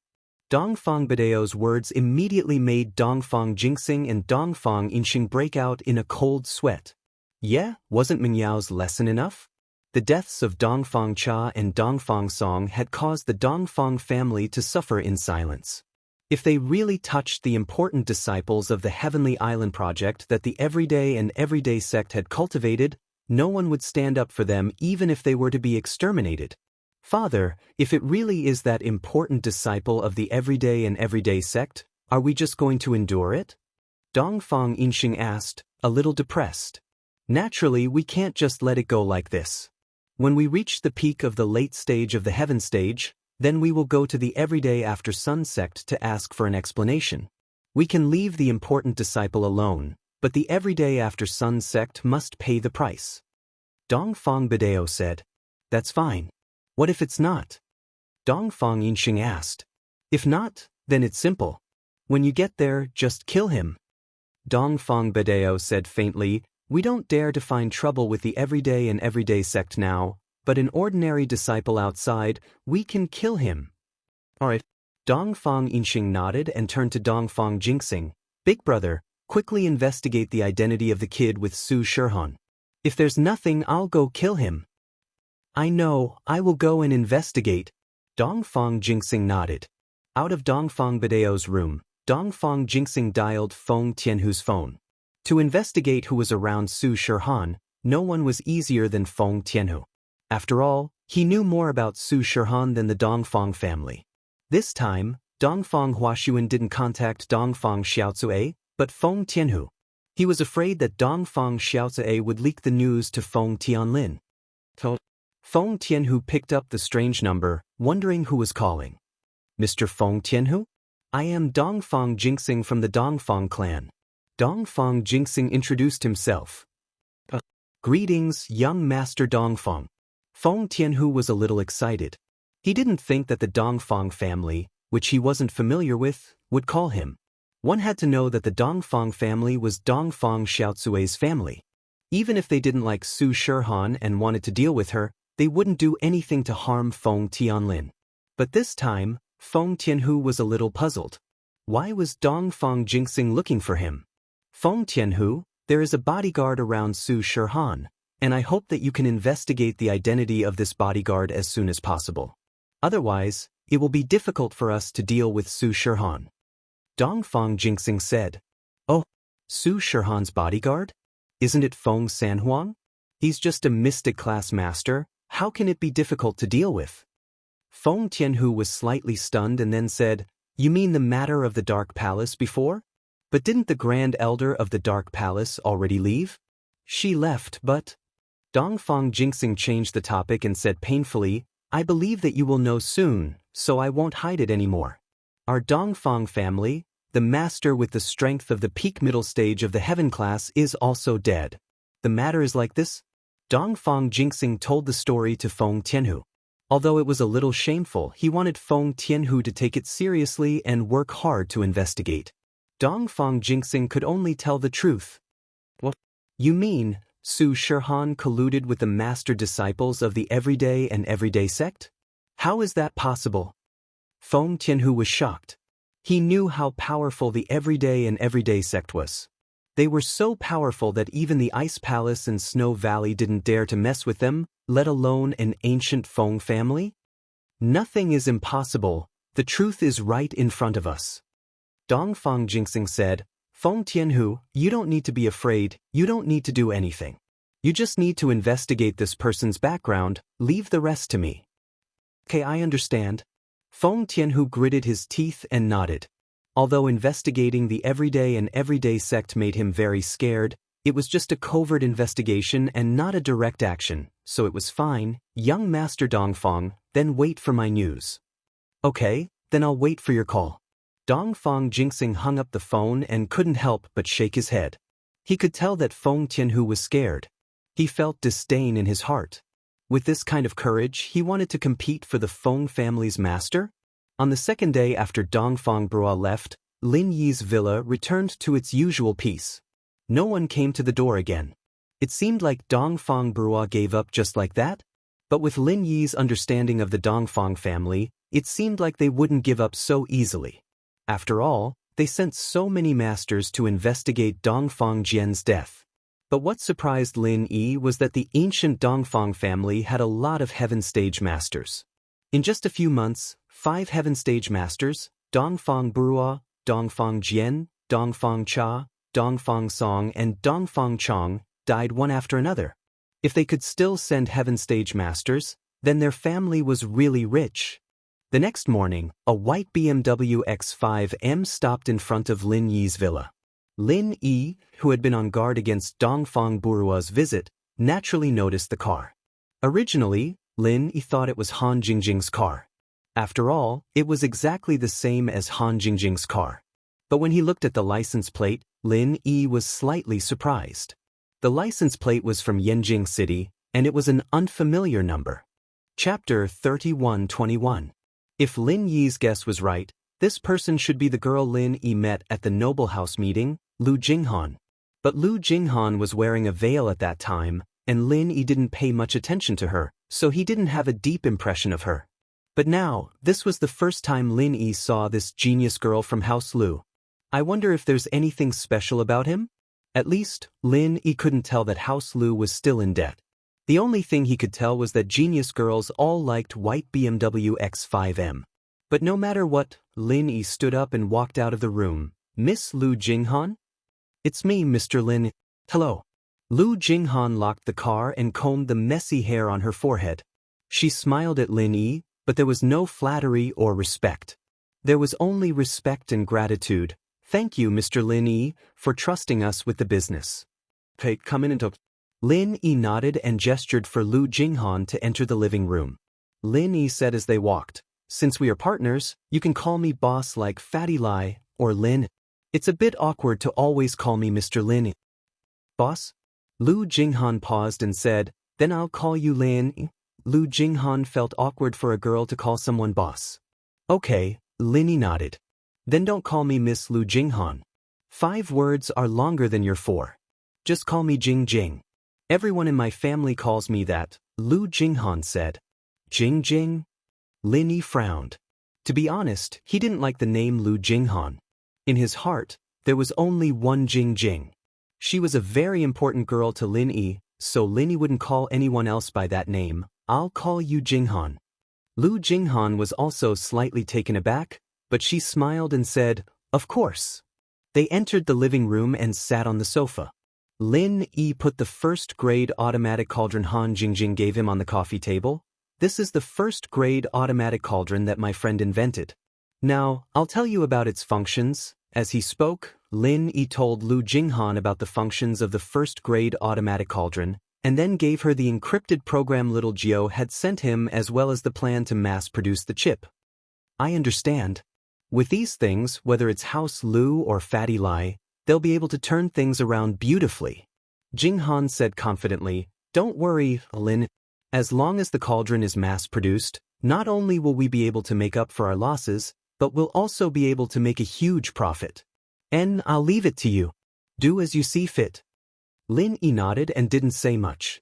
Dongfang Bidao's words immediately made Dongfang Jingxing and Dongfang Inxing break out in a cold sweat. Yeah, wasn't Mingyao's lesson enough? The deaths of Dongfang Cha and Dongfang Song had caused the Dongfang family to suffer in silence. If they really touched the important disciples of the Heavenly Island project that the everyday and everyday sect had cultivated, no one would stand up for them even if they were to be exterminated. Father, if it really is that important disciple of the everyday and everyday sect, are we just going to endure it? Dongfang Inxing asked, a little depressed. Naturally, we can't just let it go like this. When we reach the peak of the late stage of the Heaven Stage, then we will go to the Everyday After Sun sect to ask for an explanation. We can leave the important disciple alone, but the Everyday After Sun sect must pay the price. Dongfang Bidao said. That's fine. What if it's not? Dongfang Inxing asked. If not, then it's simple. When you get there, just kill him. Dongfang Bidao said faintly, we don't dare to find trouble with the everyday and everyday sect now, but an ordinary disciple outside, we can kill him. Alright. Dongfang Inxing nodded and turned to Dongfang Jingxing. Big brother, quickly investigate the identity of the kid with Su Shihan. If there's nothing, I'll go kill him. I know, I will go and investigate. Dongfang Jingxing nodded. Out of Dongfang Bidao's room, Dongfang Jingxing dialed Feng Tianhu's phone. To investigate who was around Su Shihan, no one was easier than Feng Tianhu. After all, he knew more about Su Shihan than the Dongfang family. This time, Dongfang Huashuan didn't contact Dongfang Xiaozue, but Feng Tianhu. He was afraid that Dongfang Xiaozue would leak the news to Feng Tianlin. Feng Tianhu picked up the strange number, wondering who was calling. Mr. Feng Tianhu? I am Dongfang Jingxing from the Dongfang clan. Dongfang Jingxing introduced himself. Greetings, young Master Dongfang. Feng Tianhu was a little excited. He didn't think that the Dongfang family, which he wasn't familiar with, would call him. One had to know that the Dongfang family was Dongfang Xiaozue's family. Even if they didn't like Su Shihan and wanted to deal with her, they wouldn't do anything to harm Feng Tianlin. But this time, Feng Tianhu was a little puzzled. Why was Dongfang Jingxing looking for him? Feng Tianhu, there is a bodyguard around Su Shihan, and I hope that you can investigate the identity of this bodyguard as soon as possible. Otherwise, it will be difficult for us to deal with Su Shihan. Dongfang Jingxing said. Oh, Su Shihan's bodyguard? Isn't it Feng Sanhuang? He's just a mystic class master, how can it be difficult to deal with? Feng Tianhu was slightly stunned and then said, you mean the matter of the Dark Palace before? But didn't the Grand Elder of the Dark Palace already leave? She left, but... Dongfang Jingxing changed the topic and said painfully, I believe that you will know soon, so I won't hide it anymore. Our Dongfang family, the master with the strength of the peak middle stage of the heaven class, is also dead. The matter is like this. Dongfang Jingxing told the story to Feng Tianhu. Although it was a little shameful, he wanted Feng Tianhu to take it seriously and work hard to investigate. Dongfang Jingxing could only tell the truth. What? You mean, Su Shihan colluded with the master disciples of the everyday and everyday sect? How is that possible? Feng Tianhu was shocked. He knew how powerful the everyday and everyday sect was. They were so powerful that even the Ice Palace and Snow Valley didn't dare to mess with them, let alone an ancient Feng family? Nothing is impossible, the truth is right in front of us. Dongfang Jingxing said, Feng Tianhu, you don't need to be afraid, you don't need to do anything. You just need to investigate this person's background, leave the rest to me. Okay, I understand. Feng Tianhu gritted his teeth and nodded. Although investigating the everyday sect made him very scared, it was just a covert investigation and not a direct action, so it was fine. Young Master Dongfang, then wait for my news. Okay, then I'll wait for your call. Dongfang Jingxing hung up the phone and couldn't help but shake his head. He could tell that Feng Tianhu was scared. He felt disdain in his heart. With this kind of courage, he wanted to compete for the Feng family's master? On the second day after Dongfang Brua left, Lin Yi's villa returned to its usual peace. No one came to the door again. It seemed like Dongfang Brua gave up just like that? But with Lin Yi's understanding of the Dongfang family, it seemed like they wouldn't give up so easily. After all, they sent so many masters to investigate Dongfang Jian's death. But what surprised Lin Yi was that the ancient Dongfang family had a lot of Heaven Stage masters. In just a few months, 5 Heaven Stage masters, Dongfang Brua, Dongfang Jian, Dongfang Cha, Dongfang Song and Dongfang Chong, died one after another. If they could still send Heaven Stage masters, then their family was really rich. The next morning, a white BMW X5M stopped in front of Lin Yi's villa. Lin Yi, who had been on guard against Dongfang Burua's visit, naturally noticed the car. Originally, Lin Yi thought it was Han Jingjing's car. After all, it was exactly the same as Han Jingjing's car. But when he looked at the license plate, Lin Yi was slightly surprised. The license plate was from Yanjing City, and it was an unfamiliar number. Chapter 31:21. If Lin Yi's guess was right, this person should be the girl Lin Yi met at the Noble House meeting, Lu Jinghan. But Lu Jinghan was wearing a veil at that time, and Lin Yi didn't pay much attention to her, so he didn't have a deep impression of her. But now, this was the first time Lin Yi saw this genius girl from House Lu. I wonder if there's anything special about him? At least, Lin Yi couldn't tell that House Lu was still in debt. The only thing he could tell was that genius girls all liked white BMW X5M. But no matter what, Lin Yi stood up and walked out of the room. Miss Lu Jinghan? It's me, Mr. Lin. Hello. Lu Jinghan locked the car and combed the messy hair on her forehead. She smiled at Lin Yi, but there was no flattery or respect. There was only respect and gratitude. Thank you, Mr. Lin Yi, for trusting us with the business. Okay, come in and talk. Lin Yi nodded and gestured for Lu Jinghan to enter the living room. Lin Yi said as they walked, Since we are partners, you can call me boss like Fatty Lai, or Lin. It's a bit awkward to always call me Mr. Lin. Boss? Lu Jinghan paused and said, Then I'll call you Lin. Lu Jinghan felt awkward for a girl to call someone boss. Okay, Lin Yi nodded. Then don't call me Miss Lu Jinghan. 5 words are longer than your 4. Just call me Jing Jing. Everyone in my family calls me that, Lu Jinghan said. Jing Jing? Lin Yi frowned. To be honest, he didn't like the name Lu Jinghan. In his heart, there was only one Jing Jing. She was a very important girl to Lin Yi, so Lin Yi wouldn't call anyone else by that name. I'll call you Jinghan. Lu Jinghan was also slightly taken aback, but she smiled and said, Of course. They entered the living room and sat on the sofa. Lin Yi put the first-grade automatic cauldron Han Jingjing gave him on the coffee table. This is the first-grade automatic cauldron that my friend invented. Now, I'll tell you about its functions. As he spoke, Lin Yi told Lu Jinghan about the functions of the first-grade automatic cauldron, and then gave her the encrypted program Little Geo had sent him as well as the plan to mass-produce the chip. I understand. With these things, whether it's House Lu or Fatty Lai, they'll be able to turn things around beautifully. Jinghan said confidently, Don't worry, Lin. As long as the cauldron is mass-produced, not only will we be able to make up for our losses, but we'll also be able to make a huge profit. And I'll leave it to you. Do as you see fit. Lin Yi nodded and didn't say much.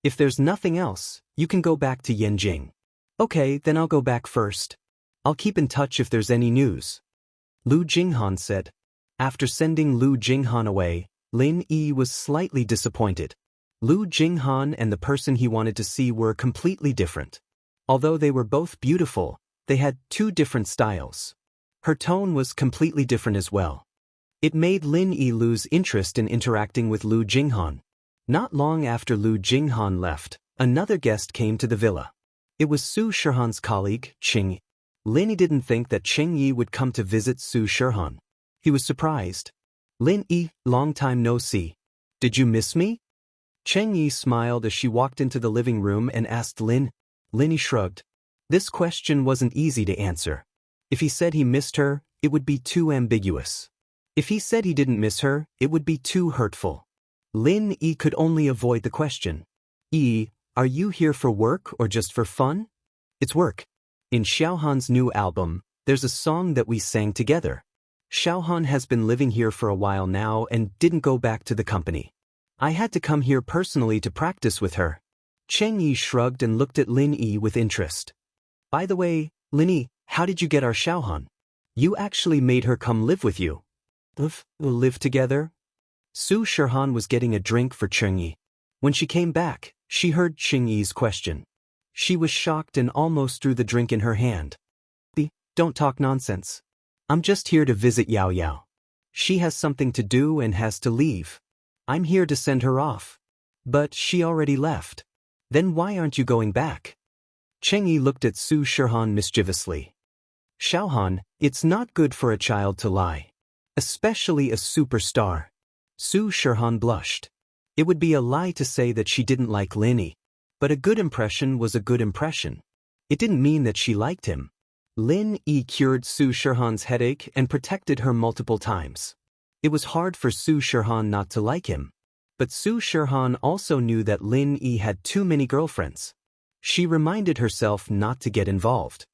If there's nothing else, you can go back to Yanjing. Okay, then I'll go back first. I'll keep in touch if there's any news. Lu Jinghan said. After sending Lu Jinghan away, Lin Yi was slightly disappointed. Lu Jinghan and the person he wanted to see were completely different. Although they were both beautiful, they had two different styles. Her tone was completely different as well. It made Lin Yi lose interest in interacting with Lu Jinghan. Not long after Lu Jinghan left, another guest came to the villa. It was Su Shihan's colleague, Qing Yi. Lin Yi didn't think that Qing Yi would come to visit Su Shihan. He was surprised. Lin Yi, long time no see. Did you miss me? Qing Yi smiled as she walked into the living room and asked Lin. Lin Yi shrugged. This question wasn't easy to answer. If he said he missed her, it would be too ambiguous. If he said he didn't miss her, it would be too hurtful. Lin Yi could only avoid the question. Yi, are you here for work or just for fun? It's work. In Xiaohan's new album, there's a song that we sang together. Xiaohan has been living here for a while now and didn't go back to the company. I had to come here personally to practice with her. Qing Yi shrugged and looked at Lin Yi with interest. By the way, Lin Yi, how did you get our Xiaohan? You actually made her come live with you. Live together? Su Shihan was getting a drink for Qing Yi. When she came back, she heard Qing Yi's question. She was shocked and almost threw the drink in her hand. Don't talk nonsense. I'm just here to visit Yao Yao. She has something to do and has to leave. I'm here to send her off. But she already left. Then why aren't you going back? Qing Yi looked at Su Shihan mischievously. Xiaohan, it's not good for a child to lie. Especially a superstar. Su Shihan blushed. It would be a lie to say that she didn't like Lin Yi. But a good impression was a good impression. It didn't mean that she liked him. Lin Yi cured Su Shihan's headache and protected her multiple times. It was hard for Su Shihan not to like him. But Su Shihan also knew that Lin Yi had too many girlfriends. She reminded herself not to get involved.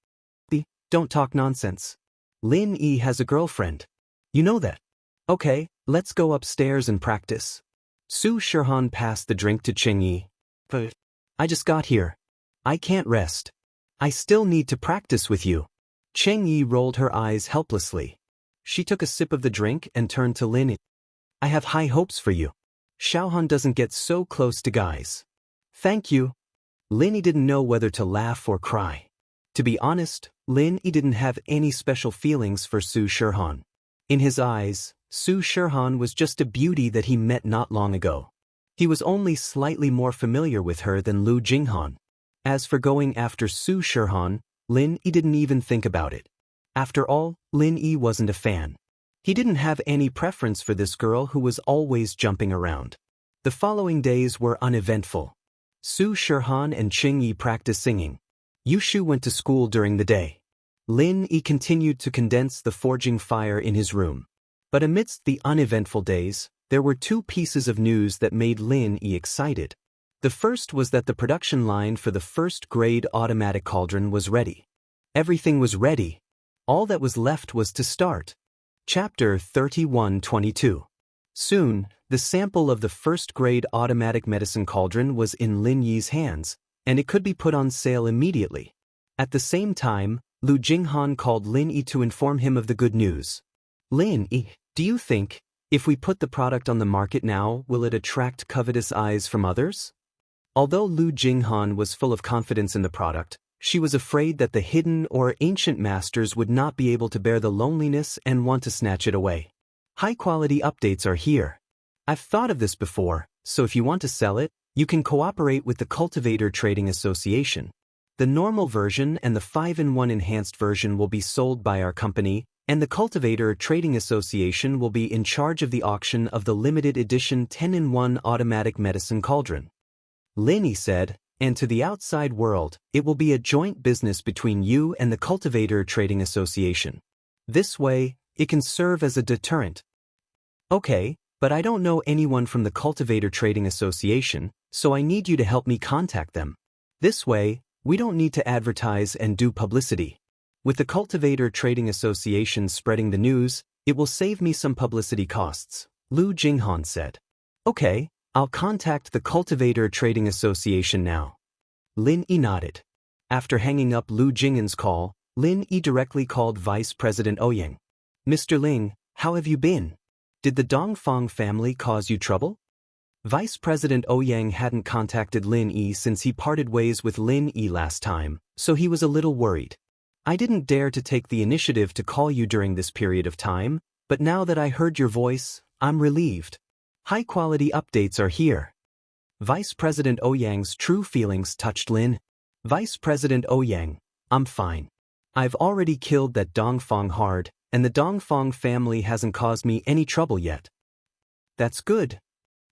Don't talk nonsense. Lin Yi has a girlfriend. You know that. Okay, let's go upstairs and practice. Su Shihan passed the drink to Qing Yi. But I just got here. I can't rest. I still need to practice with you. Qing Yi rolled her eyes helplessly. She took a sip of the drink and turned to Lin Yi. I have high hopes for you. Xiaohan doesn't get so close to guys. Thank you. Lin Yi didn't know whether to laugh or cry. To be honest, Lin Yi didn't have any special feelings for Su Shihan. In his eyes, Su Shihan was just a beauty that he met not long ago. He was only slightly more familiar with her than Lu Jinghan. As for going after Su Shihan, Lin Yi didn't even think about it. After all, Lin Yi wasn't a fan. He didn't have any preference for this girl who was always jumping around. The following days were uneventful. Su Shihan and Qing Yi practiced singing. Yushu went to school during the day. Lin Yi continued to condense the forging fire in his room. But amidst the uneventful days, there were two pieces of news that made Lin Yi excited. The first was that the production line for the first-grade automatic cauldron was ready. Everything was ready. All that was left was to start. Chapter 31:22. Soon, the sample of the first-grade automatic medicine cauldron was in Lin Yi's hands, and it could be put on sale immediately. At the same time, Lu Jinghan called Lin Yi to inform him of the good news. Lin Yi, do you think, if we put the product on the market now, will it attract covetous eyes from others? Although Lu Jinghan was full of confidence in the product, she was afraid that the hidden or ancient masters would not be able to bear the loneliness and want to snatch it away. High-quality updates are here. I've thought of this before, so if you want to sell it, you can cooperate with the Cultivator Trading Association. The normal version and the 5-in-1 enhanced version will be sold by our company, and the Cultivator Trading Association will be in charge of the auction of the limited edition 10-in-1 automatic medicine cauldron. Lin Yi said, and to the outside world, it will be a joint business between you and the Cultivator Trading Association. This way, it can serve as a deterrent. Okay, but I don't know anyone from the Cultivator Trading Association, so I need you to help me contact them. This way, we don't need to advertise and do publicity. With the Cultivator Trading Association spreading the news, it will save me some publicity costs, Lu Jinghan said. Okay, I'll contact the Cultivator Trading Association now. Lin Yi nodded. After hanging up Lu Jinghan's call, Lin Yi directly called Vice President Ouyang. Mr. Ling, how have you been? Did the Dongfang family cause you trouble? Vice President Ouyang hadn't contacted Lin Yi since he parted ways with Lin Yi last time, so he was a little worried. I didn't dare to take the initiative to call you during this period of time, but now that I heard your voice, I'm relieved. High-quality updates are here. Vice President Ouyang's true feelings touched Lin. Vice President Ouyang, I'm fine. I've already killed that Dongfang hard, and the Dongfang family hasn't caused me any trouble yet. That's good.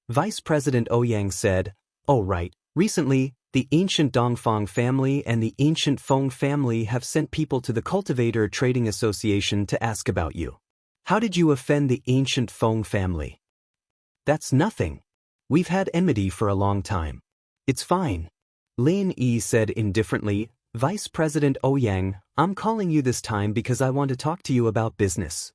Vice President Ouyang said, oh right, recently, the ancient Dongfang family and the ancient Feng family have sent people to the Cultivator Trading Association to ask about you. How did you offend the ancient Feng family? That's nothing. We've had enmity for a long time. It's fine. Lin Yi said indifferently, Vice President Ouyang, I'm calling you this time because I want to talk to you about business.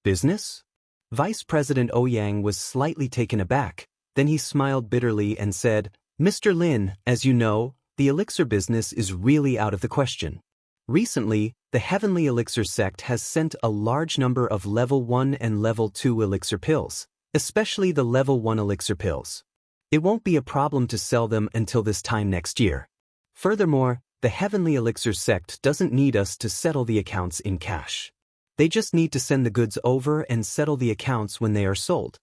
Business? Vice President Ouyang was slightly taken aback, then he smiled bitterly and said, Mr. Lin, as you know, the elixir business is really out of the question. Recently, the Heavenly Elixir sect has sent a large number of level 1 and level 2 elixir pills, especially the level 1 elixir pills. It won't be a problem to sell them until this time next year. Furthermore, the Heavenly Elixir sect doesn't need us to settle the accounts in cash. They just need to send the goods over and settle the accounts when they are sold.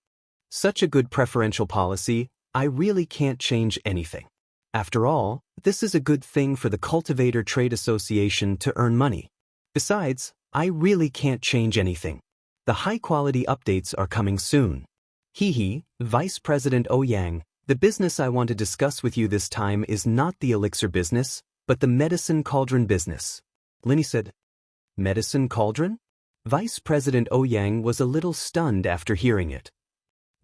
Such a good preferential policy, I really can't change anything. After all, this is a good thing for the Cultivator Trade Association to earn money. Besides, I really can't change anything. The high-quality updates are coming soon. Vice President Ouyang, the business I want to discuss with you this time is not the elixir business, but the medicine cauldron business. Lin said, Medicine cauldron? Vice President Ouyang was a little stunned after hearing it.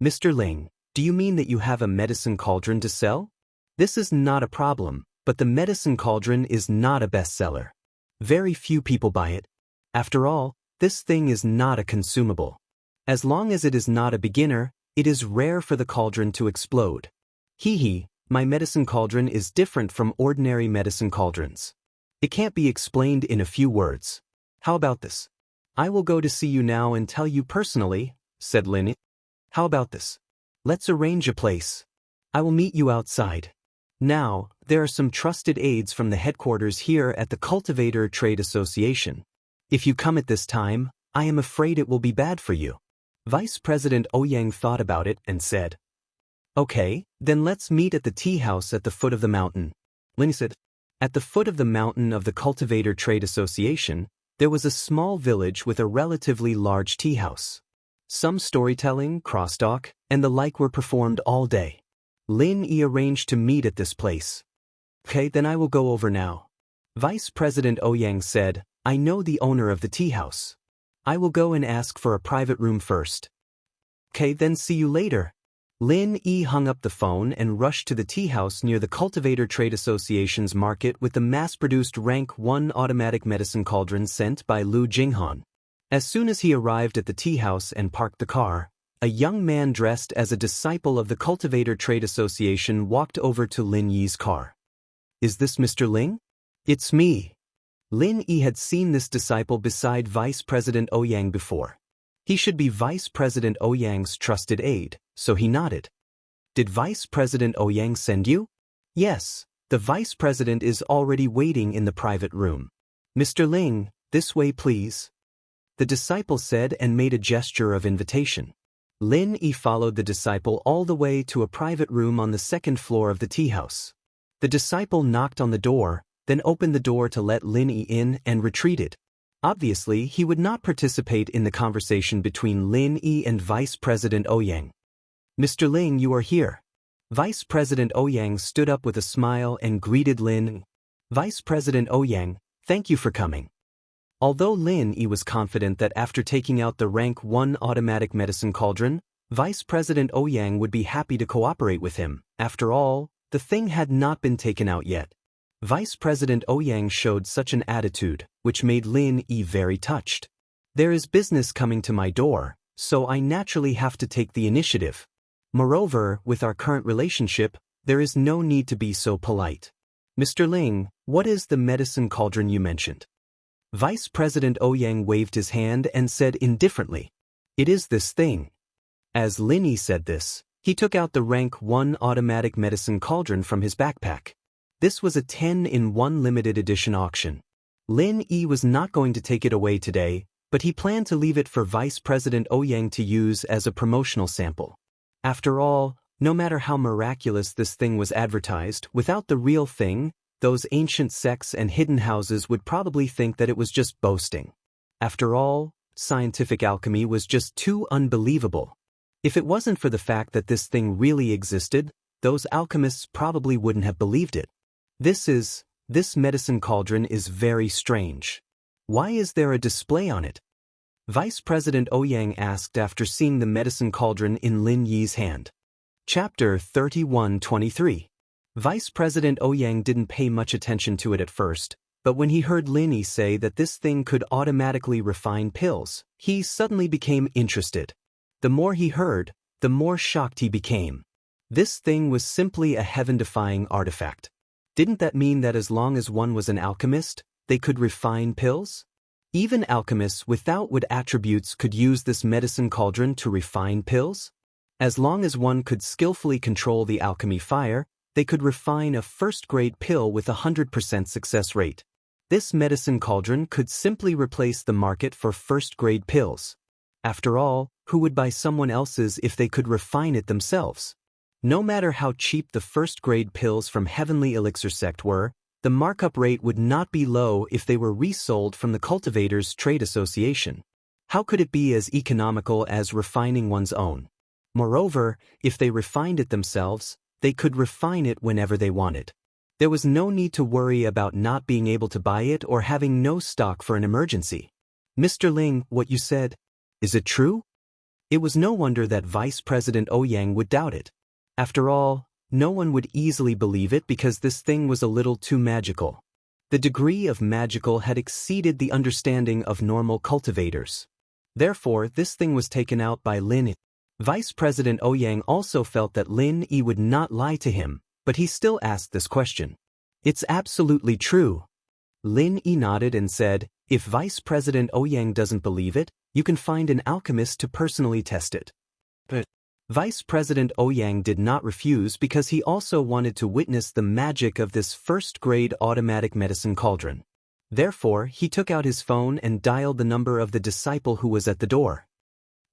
Mr. Ling, do you mean that you have a medicine cauldron to sell? This is not a problem, but the medicine cauldron is not a bestseller. Very few people buy it. After all, this thing is not a consumable. As long as it is not a beginner, it is rare for the cauldron to explode. My medicine cauldron is different from ordinary medicine cauldrons. It can't be explained in a few words. How about this? I will go to see you now and tell you personally, said Lin. How about this? Let's arrange a place. I will meet you outside. Now, there are some trusted aides from the headquarters here at the Cultivator Trade Association. If you come at this time, I am afraid it will be bad for you. Vice President Ouyang thought about it and said, Okay, then let's meet at the tea house at the foot of the mountain. Lin said, At the foot of the mountain of the Cultivator Trade Association, there was a small village with a relatively large tea house. Some storytelling, crosstalk, and the like were performed all day. Lin Yi arranged to meet at this place. Okay, then I will go over now. Vice President Ouyang said, I know the owner of the tea house. I will go and ask for a private room first. Okay, then see you later. Lin Yi hung up the phone and rushed to the tea house near the Cultivator Trade Association's market with the mass-produced Rank 1 automatic medicine cauldron sent by Lu Jinghan. As soon as he arrived at the tea house and parked the car, a young man dressed as a disciple of the Cultivator Trade Association walked over to Lin Yi's car. Is this Mr. Ling? It's me. Lin Yi had seen this disciple beside Vice President Ouyang before. He should be Vice President Ouyang's trusted aide, so he nodded. Did Vice President Ouyang send you? Yes, the Vice President is already waiting in the private room. Mr. Ling, this way please. The disciple said and made a gesture of invitation. Lin Yi followed the disciple all the way to a private room on the second floor of the tea house. The disciple knocked on the door, then opened the door to let Lin Yi in and retreated. Obviously, he would not participate in the conversation between Lin Yi and Vice President Ouyang. Mr. Ling, you are here. Vice President Ouyang stood up with a smile and greeted Lin. Vice President Ouyang, thank you for coming. Although Lin Yi was confident that after taking out the Rank 1 automatic medicine cauldron, Vice President Ouyang would be happy to cooperate with him. After all, the thing had not been taken out yet. Vice President Ouyang showed such an attitude, which made Lin Yi very touched. There is business coming to my door, so I naturally have to take the initiative. Moreover, with our current relationship, there is no need to be so polite. Mr. Ling, what is the medicine cauldron you mentioned? Vice President Ouyang waved his hand and said indifferently, It is this thing. As Lin Yi said this, He took out the rank 1 automatic medicine cauldron from his backpack. This was a 10-in-1 limited edition auction. Lin Yi was not going to take it away today, but he planned to leave it for Vice President Ouyang to use as a promotional sample. After all, no matter how miraculous this thing was advertised, without the real thing, those ancient sects and hidden houses would probably think that it was just boasting. After all, scientific alchemy was just too unbelievable. If it wasn't for the fact that this thing really existed, those alchemists probably wouldn't have believed it. This medicine cauldron is very strange. Why is there a display on it? Vice President Ouyang asked after seeing the medicine cauldron in Lin Yi's hand. Chapter 31-23. Vice President Ouyang didn't pay much attention to it at first, but when he heard Lin Yi say that this thing could automatically refine pills, he suddenly became interested. The more he heard, the more shocked he became. This thing was simply a heaven-defying artifact. Didn't that mean that as long as one was an alchemist, they could refine pills? Even alchemists without wood attributes could use this medicine cauldron to refine pills? As long as one could skillfully control the alchemy fire, they could refine a first-grade pill with a 100% success rate. This medicine cauldron could simply replace the market for first-grade pills. After all, who would buy someone else's if they could refine it themselves? No matter how cheap the first-grade pills from Heavenly Elixir sect were, the markup rate would not be low if they were resold from the Cultivators Trade Association. How could it be as economical as refining one's own? Moreover, if they refined it themselves, they could refine it whenever they wanted. There was no need to worry about not being able to buy it or having no stock for an emergency. Mr. Ling, what you said, is it true? It was no wonder that Vice President Ouyang would doubt it. After all, no one would easily believe it because this thing was a little too magical. The degree of magical had exceeded the understanding of normal cultivators. Therefore, this thing was taken out by Lin Yi. Vice President Ouyang also felt that Lin Yi would not lie to him, but he still asked this question. It's absolutely true. Lin Yi nodded and said, if Vice President Ouyang doesn't believe it, you can find an alchemist to personally test it. But Vice President Ouyang did not refuse because he also wanted to witness the magic of this first-grade automatic medicine cauldron. Therefore, he took out his phone and dialed the number of the disciple who was at the door.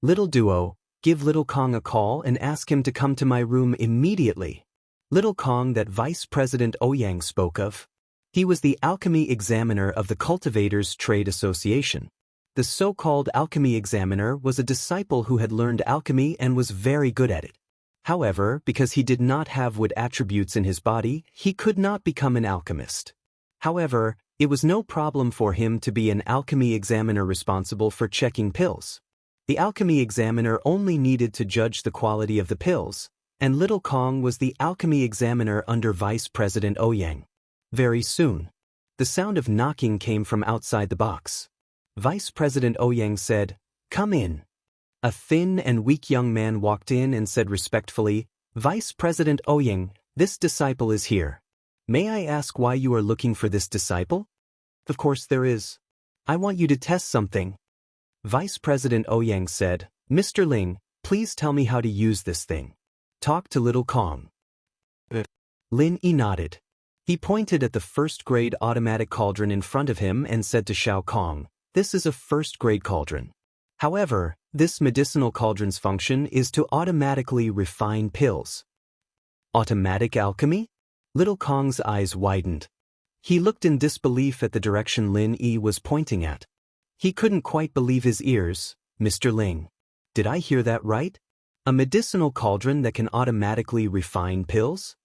Little Duo, give Little Kong a call and ask him to come to my room immediately. Little Kong that Vice President Ouyang spoke of. He was the alchemy examiner of the Cultivators Trade Association. The so-called alchemy examiner was a disciple who had learned alchemy and was very good at it. However, because he did not have wood attributes in his body, he could not become an alchemist. However, it was no problem for him to be an alchemy examiner responsible for checking pills. The alchemy examiner only needed to judge the quality of the pills, and Little Kong was the alchemy examiner under Vice President Ouyang. Very soon, the sound of knocking came from outside the box. Vice President Ouyang said, "Come in." A thin and weak young man walked in and said respectfully, "Vice President Ouyang, this disciple is here. May I ask why you are looking for this disciple?" "Of course there is. I want you to test something." Vice President Ouyang said, "Mr. Ling, please tell me how to use this thing. Talk to Little Kong." Lin Yi nodded. He pointed at the first-grade automatic cauldron in front of him and said to Xiao Kong, "This is a first-grade cauldron. However, this medicinal cauldron's function is to automatically refine pills." Automatic alchemy? Little Kong's eyes widened. He looked in disbelief at the direction Lin Yi was pointing at. He couldn't quite believe his ears. "Mr. Ling, did I hear that right? A medicinal cauldron that can automatically refine pills?"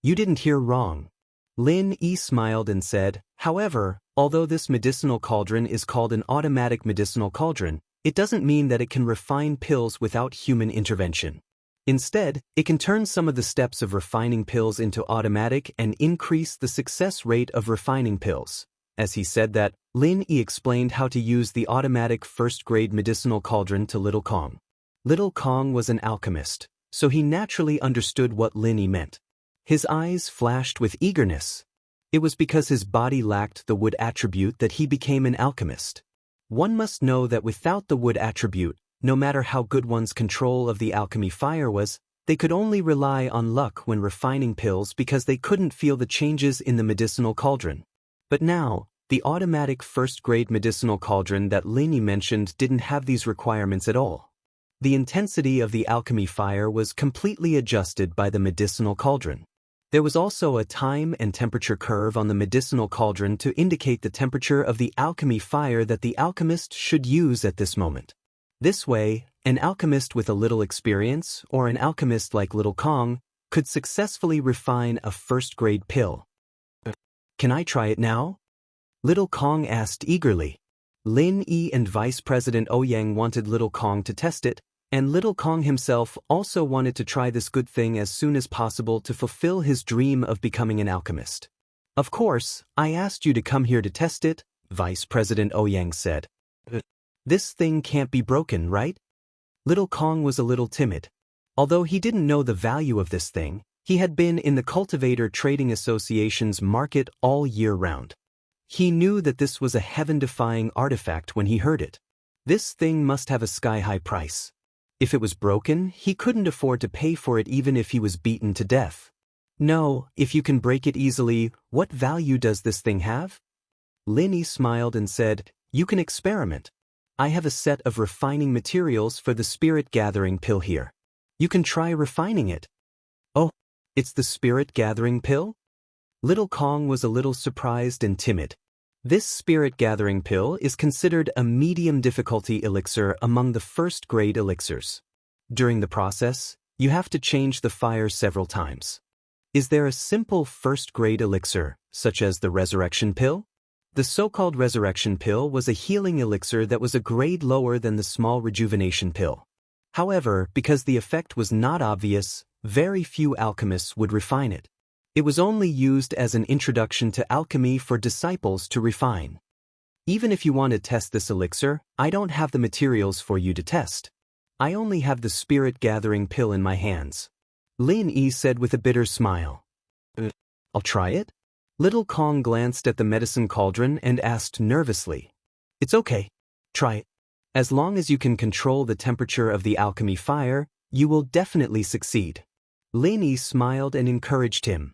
"You didn't hear wrong." Lin Yi smiled and said, "However, although this medicinal cauldron is called an automatic medicinal cauldron, it doesn't mean that it can refine pills without human intervention. Instead, it can turn some of the steps of refining pills into automatic and increase the success rate of refining pills." As he said that, Lin Yi explained how to use the automatic first-grade medicinal cauldron to Little Kong. Little Kong was an alchemist, so he naturally understood what Lin Yi meant. His eyes flashed with eagerness. It was because his body lacked the wood attribute that he became an alchemist. One must know that without the wood attribute, no matter how good one's control of the alchemy fire was, They could only rely on luck when refining pills because they couldn't feel the changes in the medicinal cauldron. But now, the automatic first-grade medicinal cauldron that Lin mentioned didn't have these requirements at all. The intensity of the alchemy fire was completely adjusted by the medicinal cauldron. There was also a time and temperature curve on the medicinal cauldron to indicate the temperature of the alchemy fire that the alchemist should use at this moment. This way, an alchemist with a little experience, or an alchemist like Little Kong, could successfully refine a first-grade pill. Can I try it now? Little Kong asked eagerly. Lin Yi and Vice President Ouyang wanted Little Kong to test it, and Little Kong himself also wanted to try this good thing as soon as possible to fulfill his dream of becoming an alchemist. Of course, I asked you to come here to test it, Vice President Ouyang said. This thing can't be broken, right? Little Kong was a little timid. Although he didn't know the value of this thing, he had been in the Cultivator Trading Association's market all year round. He knew that this was a heaven-defying artifact when he heard it. This thing must have a sky-high price. If it was broken, he couldn't afford to pay for it even if he was beaten to death. No, if you can break it easily, what value does this thing have? Lin Yi smiled and said, you can experiment. I have a set of refining materials for the spirit-gathering pill here. You can try refining it. Oh, it's the spirit-gathering pill? Little Kong was a little surprised and timid. This spirit-gathering pill is considered a medium difficulty elixir among the first-grade elixirs. During the process, you have to change the fire several times. Is there a simple first-grade elixir, such as the resurrection pill? The so-called resurrection pill was a healing elixir that was a grade lower than the small rejuvenation pill. However, because the effect was not obvious, very few alchemists would refine it. It was only used as an introduction to alchemy for disciples to refine. Even if you want to test this elixir, I don't have the materials for you to test. I only have the spirit-gathering pill in my hands. Lin Yi said with a bitter smile. I'll try it? Little Kong glanced at the medicine cauldron and asked nervously. It's okay. Try it. As long as you can control the temperature of the alchemy fire, you will definitely succeed. Lin Yi smiled and encouraged him.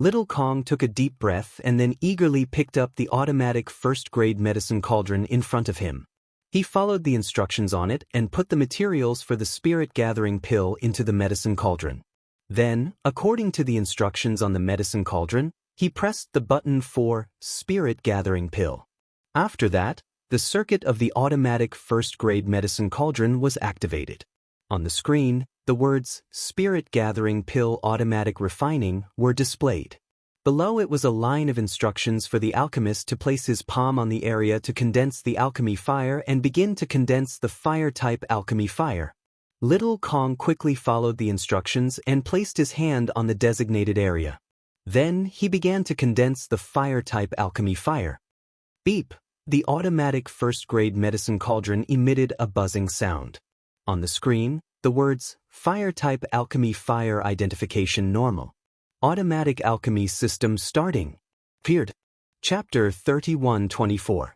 Little Kong took a deep breath and then eagerly picked up the automatic first-grade medicine cauldron in front of him. He followed the instructions on it and put the materials for the spirit-gathering pill into the medicine cauldron. Then, according to the instructions on the medicine cauldron, he pressed the button for Spirit-Gathering Pill. After that, the circuit of the automatic first-grade medicine cauldron was activated. On the screen, the words Spirit-Gathering Pill Automatic Refining were displayed. Below it was a line of instructions for the alchemist to place his palm on the area to condense the alchemy fire and begin to condense the fire-type alchemy fire. Little Kong quickly followed the instructions and placed his hand on the designated area. Then he began to condense the fire-type alchemy fire. Beep! The automatic first-grade medicine cauldron emitted a buzzing sound. On the screen, the words Fire-type alchemy fire identification normal. Automatic alchemy system starting appeared. Chapter 31-24.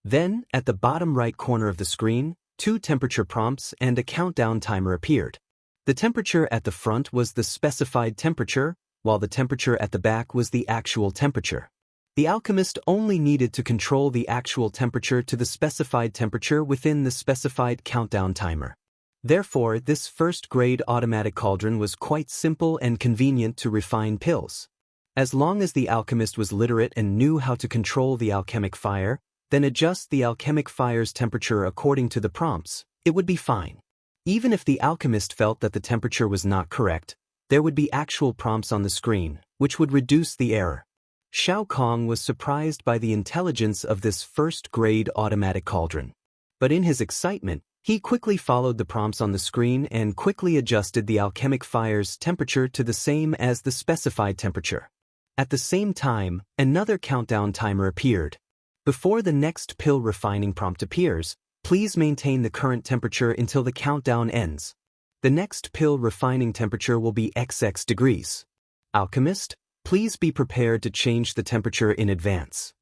Then, at the bottom right corner of the screen, 2 temperature prompts and a countdown timer appeared. The temperature at the front was the specified temperature, while the temperature at the back was the actual temperature. The alchemist only needed to control the actual temperature to the specified temperature within the specified countdown timer. Therefore, this first-grade automatic cauldron was quite simple and convenient to refine pills. As long as the alchemist was literate and knew how to control the alchemic fire, then adjust the alchemic fire's temperature according to the prompts, it would be fine. Even if the alchemist felt that the temperature was not correct, there would be actual prompts on the screen, which would reduce the error. Xiao Kong was surprised by the intelligence of this first-grade automatic cauldron. But in his excitement, he quickly followed the prompts on the screen and quickly adjusted the alchemic fire's temperature to the same as the specified temperature. At the same time, another countdown timer appeared. Before the next pill refining prompt appears, please maintain the current temperature until the countdown ends. The next pill refining temperature will be XX degrees. Alchemist, please be prepared to change the temperature in advance.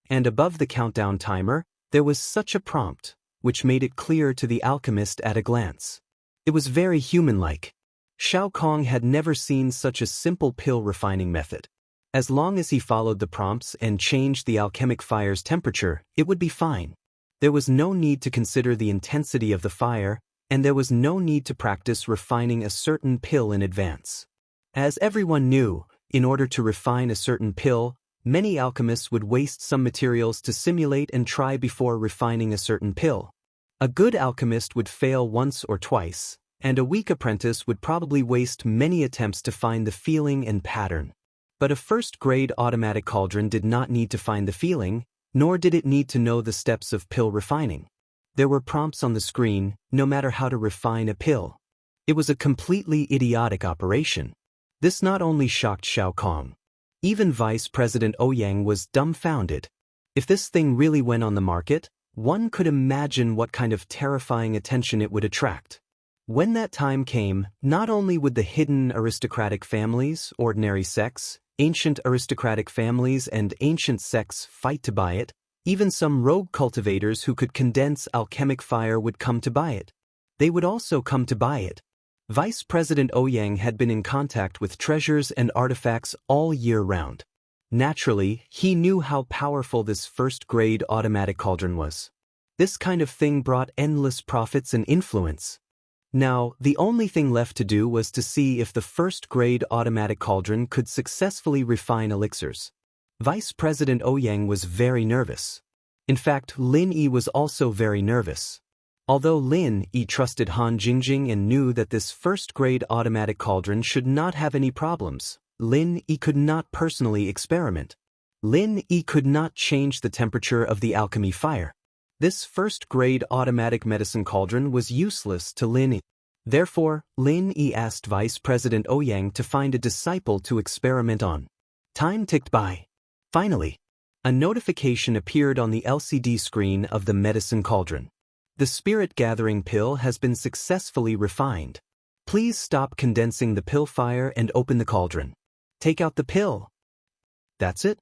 And above the countdown timer, there was such a prompt, which made it clear to the alchemist at a glance. It was very human-like. Xiao Kong had never seen such a simple pill refining method. As long as he followed the prompts and changed the alchemic fire's temperature, it would be fine. There was no need to consider the intensity of the fire, and there was no need to practice refining a certain pill in advance. As everyone knew, in order to refine a certain pill, many alchemists would waste some materials to simulate and try before refining a certain pill. A good alchemist would fail once or twice, and a weak apprentice would probably waste many attempts to find the feeling and pattern. But a first-grade automatic cauldron did not need to find the feeling, nor did it need to know the steps of pill refining. There were prompts on the screen, no matter how to refine a pill. It was a completely idiotic operation. This not only shocked Xiao Kong. Even Vice President Ouyang was dumbfounded. If this thing really went on the market, one could imagine what kind of terrifying attention it would attract. When that time came, not only would the hidden aristocratic families, ordinary sects, ancient aristocratic families and ancient sects fight to buy it, even some rogue cultivators who could condense alchemic fire would come to buy it. They would also come to buy it. Vice President Ouyang had been in contact with treasures and artifacts all year round. Naturally, he knew how powerful this first-grade automatic cauldron was. This kind of thing brought endless profits and influence. Now, the only thing left to do was to see if the first-grade automatic cauldron could successfully refine elixirs. Vice President Ouyang was very nervous. In fact, Lin Yi was also very nervous. Although Lin Yi trusted Han Jingjing and knew that this first-grade automatic cauldron should not have any problems, Lin Yi could not personally experiment. Lin Yi could not change the temperature of the alchemy fire. This first-grade automatic medicine cauldron was useless to Lin Yi. Therefore, Lin Yi asked Vice President Ouyang to find a disciple to experiment on. Time ticked by. Finally, a notification appeared on the LCD screen of the medicine cauldron. The spirit-gathering pill has been successfully refined. Please stop condensing the pill fire and open the cauldron. Take out the pill. That's it?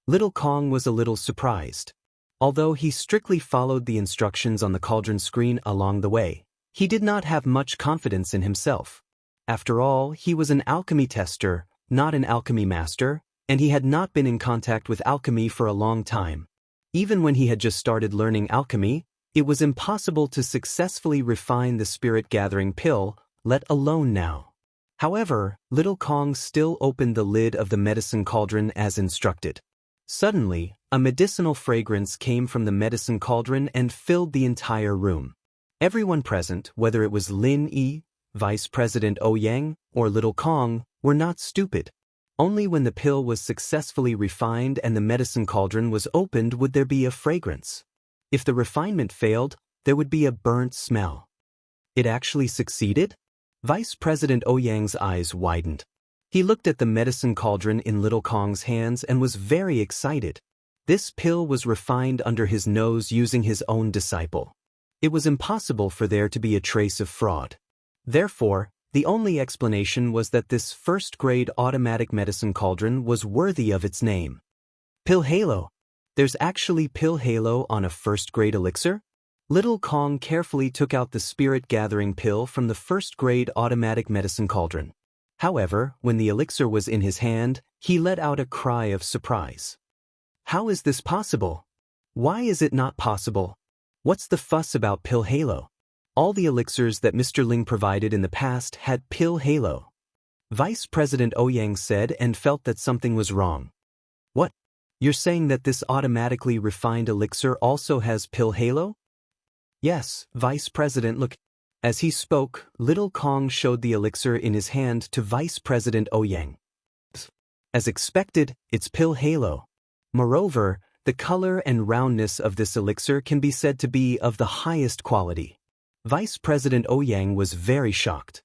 Little Kong was a little surprised. Although he strictly followed the instructions on the cauldron screen along the way, he did not have much confidence in himself. After all, he was an alchemy tester, not an alchemy master, and he had not been in contact with alchemy for a long time. Even when he had just started learning alchemy, it was impossible to successfully refine the spirit-gathering pill, let alone now. However, Little Kong still opened the lid of the medicine cauldron as instructed. Suddenly, a medicinal fragrance came from the medicine cauldron and filled the entire room. Everyone present, whether it was Lin Yi, Vice President Ouyang, or Little Kong, were not stupid. Only when the pill was successfully refined and the medicine cauldron was opened would there be a fragrance. If the refinement failed, there would be a burnt smell. It actually succeeded? Vice President Ouyang's eyes widened. He looked at the medicine cauldron in Little Kong's hands and was very excited. This pill was refined under his nose using his own disciple. It was impossible for there to be a trace of fraud. Therefore, the only explanation was that this first-grade automatic medicine cauldron was worthy of its name. Pill Halo. There's actually pill halo on a first-grade elixir? Little Kong carefully took out the spirit-gathering pill from the first-grade automatic medicine cauldron. However, when the elixir was in his hand, he let out a cry of surprise. How is this possible? Why is it not possible? What's the fuss about pill halo? All the elixirs that Mr. Ling provided in the past had pill halo. Vice President Ouyang said and felt that something was wrong. What? You're saying that this automatically refined elixir also has pill halo? Yes, Vice President. Look. As he spoke, Little Kong showed the elixir in his hand to Vice President Ouyang. As expected, it's pill halo. Moreover, the color and roundness of this elixir can be said to be of the highest quality. Vice President Ouyang was very shocked.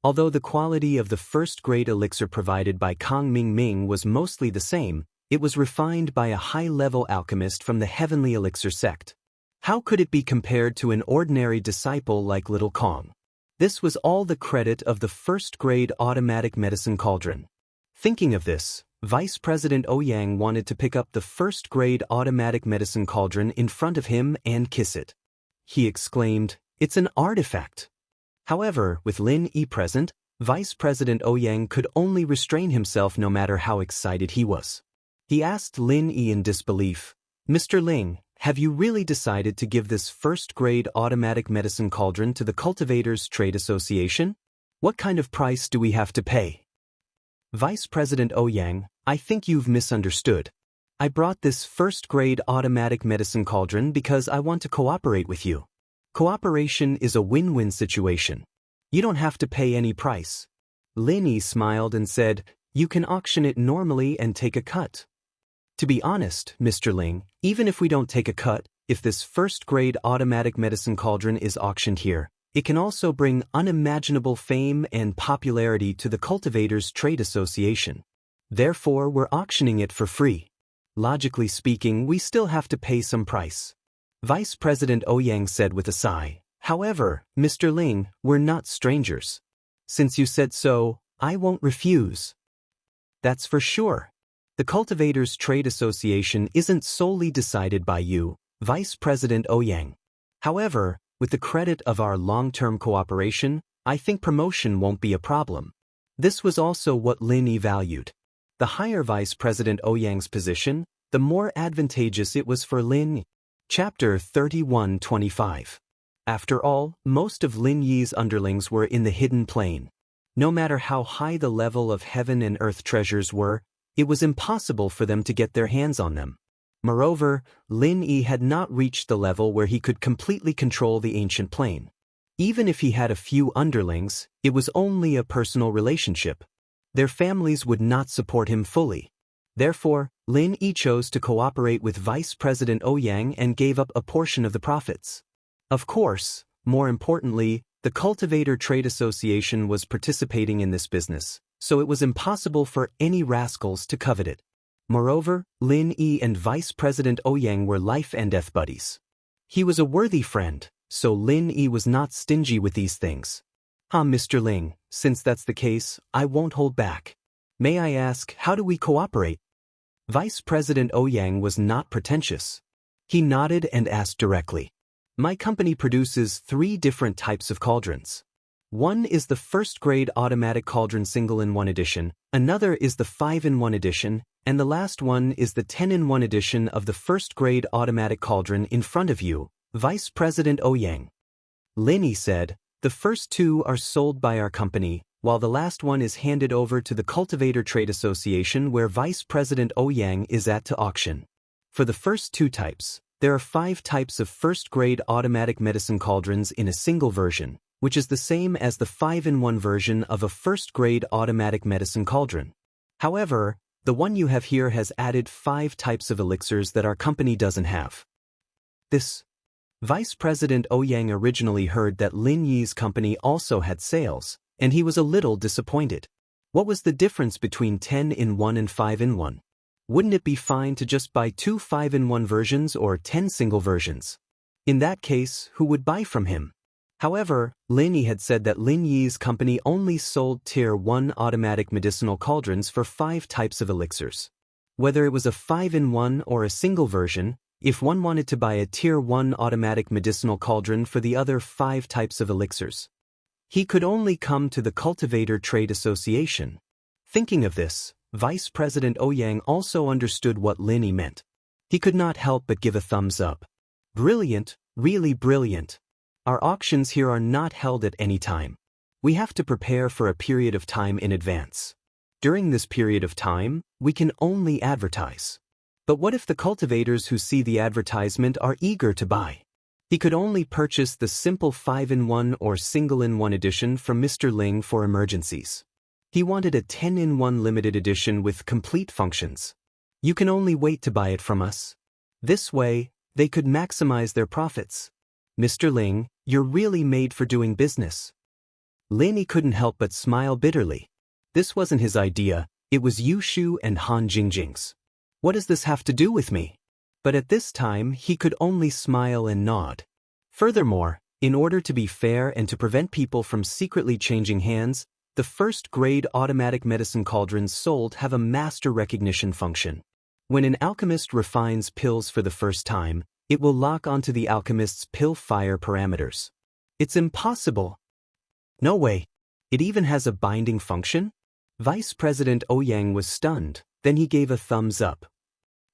Although the quality of the first-grade elixir provided by Kong Ming was mostly the same, it was refined by a high-level alchemist from the Heavenly Elixir sect. How could it be compared to an ordinary disciple like Little Kong? This was all the credit of the first-grade automatic medicine cauldron. Thinking of this, Vice President Ouyang wanted to pick up the first-grade automatic medicine cauldron in front of him and kiss it. He exclaimed, "It's an artifact!" However, with Lin Yi present, Vice President Ouyang could only restrain himself no matter how excited he was. He asked Lin Yi in disbelief, "Mr. Ling, have you really decided to give this first-grade automatic medicine cauldron to the Cultivators Trade Association? What kind of price do we have to pay?" Vice President Ouyang, "I think you've misunderstood. I brought this first-grade automatic medicine cauldron because I want to cooperate with you. Cooperation is a win-win situation. You don't have to pay any price." Lin Yi smiled and said, "You can auction it normally and take a cut." "To be honest, Mr. Ling, even if we don't take a cut, if this first-grade automatic medicine cauldron is auctioned here, it can also bring unimaginable fame and popularity to the Cultivators Trade Association. Therefore, we're auctioning it for free. Logically speaking, we still have to pay some price." Vice President Ouyang said with a sigh, "However, Mr. Ling, we're not strangers. Since you said so, I won't refuse." "That's for sure. The Cultivators Trade Association isn't solely decided by you, Vice President Ouyang. However, with the credit of our long-term cooperation, I think promotion won't be a problem." This was also what Lin Yi valued. The higher Vice President Ouyang's position, the more advantageous it was for Lin Yi. Chapter 31:25. After all, most of Lin Yi's underlings were in the hidden plane. No matter how high the level of heaven and earth treasures were, it was impossible for them to get their hands on them. Moreover, Lin Yi had not reached the level where he could completely control the ancient plane. Even if he had a few underlings, it was only a personal relationship. Their families would not support him fully. Therefore, Lin Yi chose to cooperate with Vice President Ouyang and gave up a portion of the profits. Of course, more importantly, the Cultivator Trade Association was participating in this business, so it was impossible for any rascals to covet it. Moreover, Lin Yi and Vice President Ouyang were life and death buddies. He was a worthy friend, so Lin Yi was not stingy with these things. Mr. Ling, since that's the case, I won't hold back. May I ask, how do we cooperate?" Vice President Ouyang was not pretentious. He nodded and asked directly. "My company produces 3 different types of cauldrons. One is the first-grade automatic cauldron single-in-one edition, another is the 5-in-1 edition, and the last one is the 10-in-1 edition of the first-grade automatic cauldron in front of you, Vice President Ouyang." Lin Yi said, "The first 2 are sold by our company, while the last one is handed over to the Cultivator Trade Association where Vice President Ouyang is at to auction. For the first 2 types, there are 5 types of first-grade automatic medicine cauldrons in a single version, which is the same as the 5-in-1 version of a first-grade automatic medicine cauldron. However, the one you have here has added 5 types of elixirs that our company doesn't have." This Vice President Ouyang originally heard that Lin Yi's company also had sales, and he was a little disappointed. What was the difference between 10-in-1 and 5-in-1? Wouldn't it be fine to just buy 2 5-in-1 versions or 10 single versions? In that case, who would buy from him? However, Lin Yi had said that Lin Yi's company only sold Tier 1 automatic medicinal cauldrons for 5 types of elixirs. Whether it was a 5-in-1 or a single version, if one wanted to buy a Tier 1 automatic medicinal cauldron for the other 5 types of elixirs, he could only come to the Cultivator Trade Association. Thinking of this, Vice President Ouyang also understood what Lin Yi meant. He could not help but give a thumbs up. "Brilliant, really brilliant. Our auctions here are not held at any time. We have to prepare for a period of time in advance. During this period of time, we can only advertise. But what if the cultivators who see the advertisement are eager to buy?" He could only purchase the simple 5-in-1 or single-in-1 edition from Mr. Ling for emergencies. He wanted a 10-in-1 limited edition with complete functions. "You can only wait to buy it from us." This way, they could maximize their profits. "Mr. Ling, you're really made for doing business." Lin Yi couldn't help but smile bitterly. This wasn't his idea, it was Yu Shu and Han Jingjing's. What does this have to do with me? But at this time, he could only smile and nod. Furthermore, in order to be fair and to prevent people from secretly changing hands, the first-grade automatic medicine cauldrons sold have a master recognition function. When an alchemist refines pills for the first time, it will lock onto the alchemist's pill fire parameters. It's impossible. No way. It even has a binding function? Vice President Ouyang was stunned, then he gave a thumbs up.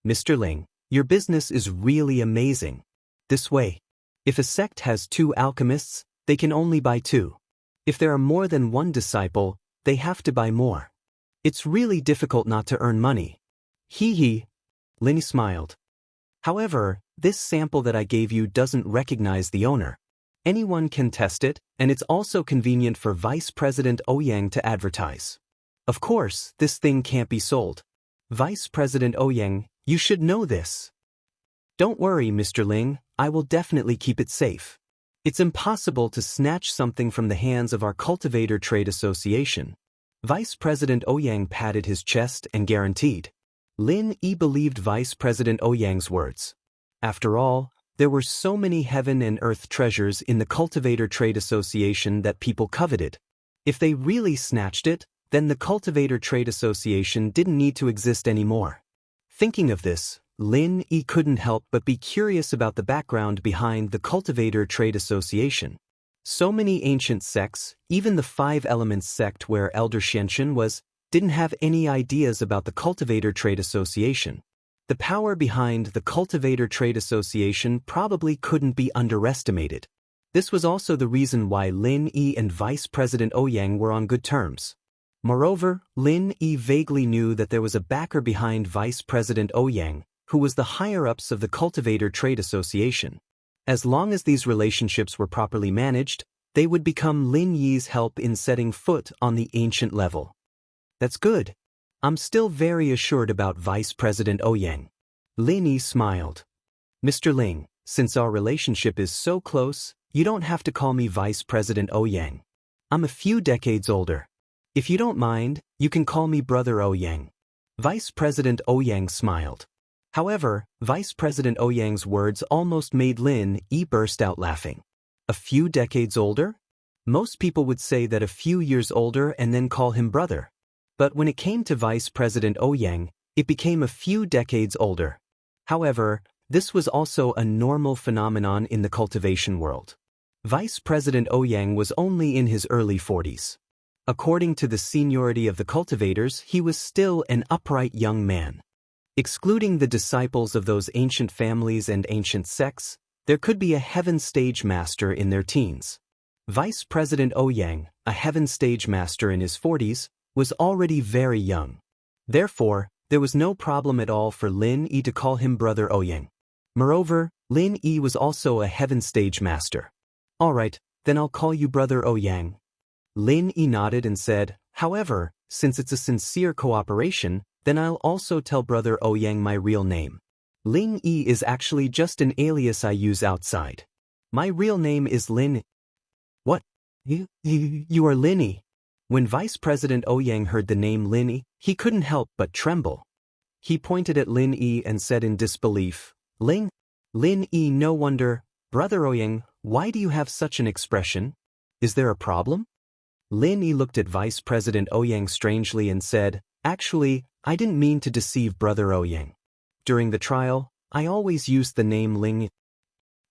Mr. Ling, your business is really amazing. This way, if a sect has 2 alchemists, they can only buy 2. If there are more than 1 disciple, they have to buy more. It's really difficult not to earn money. Hee hee. Lin smiled. However, this sample that I gave you doesn't recognize the owner. Anyone can test it, and it's also convenient for Vice President Ouyang to advertise. Of course, this thing can't be sold. Vice President Ouyang, you should know this. Don't worry, Mr. Ling, I will definitely keep it safe. It's impossible to snatch something from the hands of our Cultivator Trade Association. Vice President Ouyang patted his chest and guaranteed. Lin Yi believed Vice President Ouyang's words. After all, there were so many heaven and earth treasures in the Cultivator Trade Association that people coveted. If they really snatched it, then the Cultivator Trade Association didn't need to exist anymore. Thinking of this, Lin Yi couldn't help but be curious about the background behind the Cultivator Trade Association. So many ancient sects, even the 5 Elements sect where Elder Xianxia was, didn't have any ideas about the Cultivator Trade Association. The power behind the Cultivator Trade Association probably couldn't be underestimated. This was also the reason why Lin Yi and Vice President Ouyang were on good terms. Moreover, Lin Yi vaguely knew that there was a backer behind Vice President Ouyang, who was the higher-ups of the Cultivator Trade Association. As long as these relationships were properly managed, they would become Lin Yi's help in setting foot on the ancient level. That's good. I'm still very assured about Vice President Ouyang. Lin Yi smiled. Mr. Ling, since our relationship is so close, you don't have to call me Vice President Ouyang. I'm a few decades older. If you don't mind, you can call me Brother Ouyang. Vice President Ouyang smiled. However, Vice President Ouyang's words almost made Lin Yi burst out laughing. A few decades older? Most people would say that a few years older and then call him brother. But when it came to Vice President Ouyang, it became a few decades older. However, this was also a normal phenomenon in the cultivation world. Vice President Ouyang was only in his early 40s. According to the seniority of the cultivators, he was still an upright young man. Excluding the disciples of those ancient families and ancient sects, there could be a heaven stage master in their teens. Vice President Ouyang, a heaven stage master in his 40s, was already very young. Therefore, there was no problem at all for Lin Yi to call him Brother Ouyang. Moreover, Lin Yi was also a heaven stage master. Alright, then I'll call you Brother Ouyang. Lin Yi nodded and said, however, since it's a sincere cooperation, then I'll also tell Brother Ouyang my real name. Lin Yi is actually just an alias I use outside. My real name is Lin. What? You are Lin Yi. When Vice President Ouyang heard the name Lin Yi, he couldn't help but tremble. He pointed at Lin Yi and said in disbelief, Lin Yi, no wonder. Brother Ouyang, why do you have such an expression? Is there a problem? Lin Yi looked at Vice President Ouyang strangely and said, actually, I didn't mean to deceive Brother Ouyang. During the trial, I always used the name Lin Yi.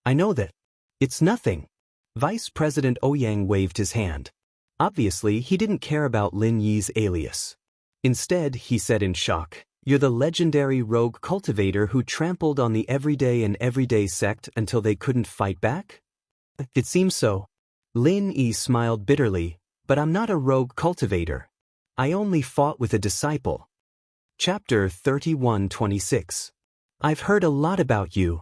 I know that. It's nothing. Vice President Ouyang waved his hand. Obviously, he didn't care about Lin Yi's alias. Instead, he said in shock, you're the legendary rogue cultivator who trampled on the everyday sect until they couldn't fight back? It seems so. Lin Yi smiled bitterly, but I'm not a rogue cultivator. I only fought with a disciple. Chapter 31:26. I've heard a lot about you.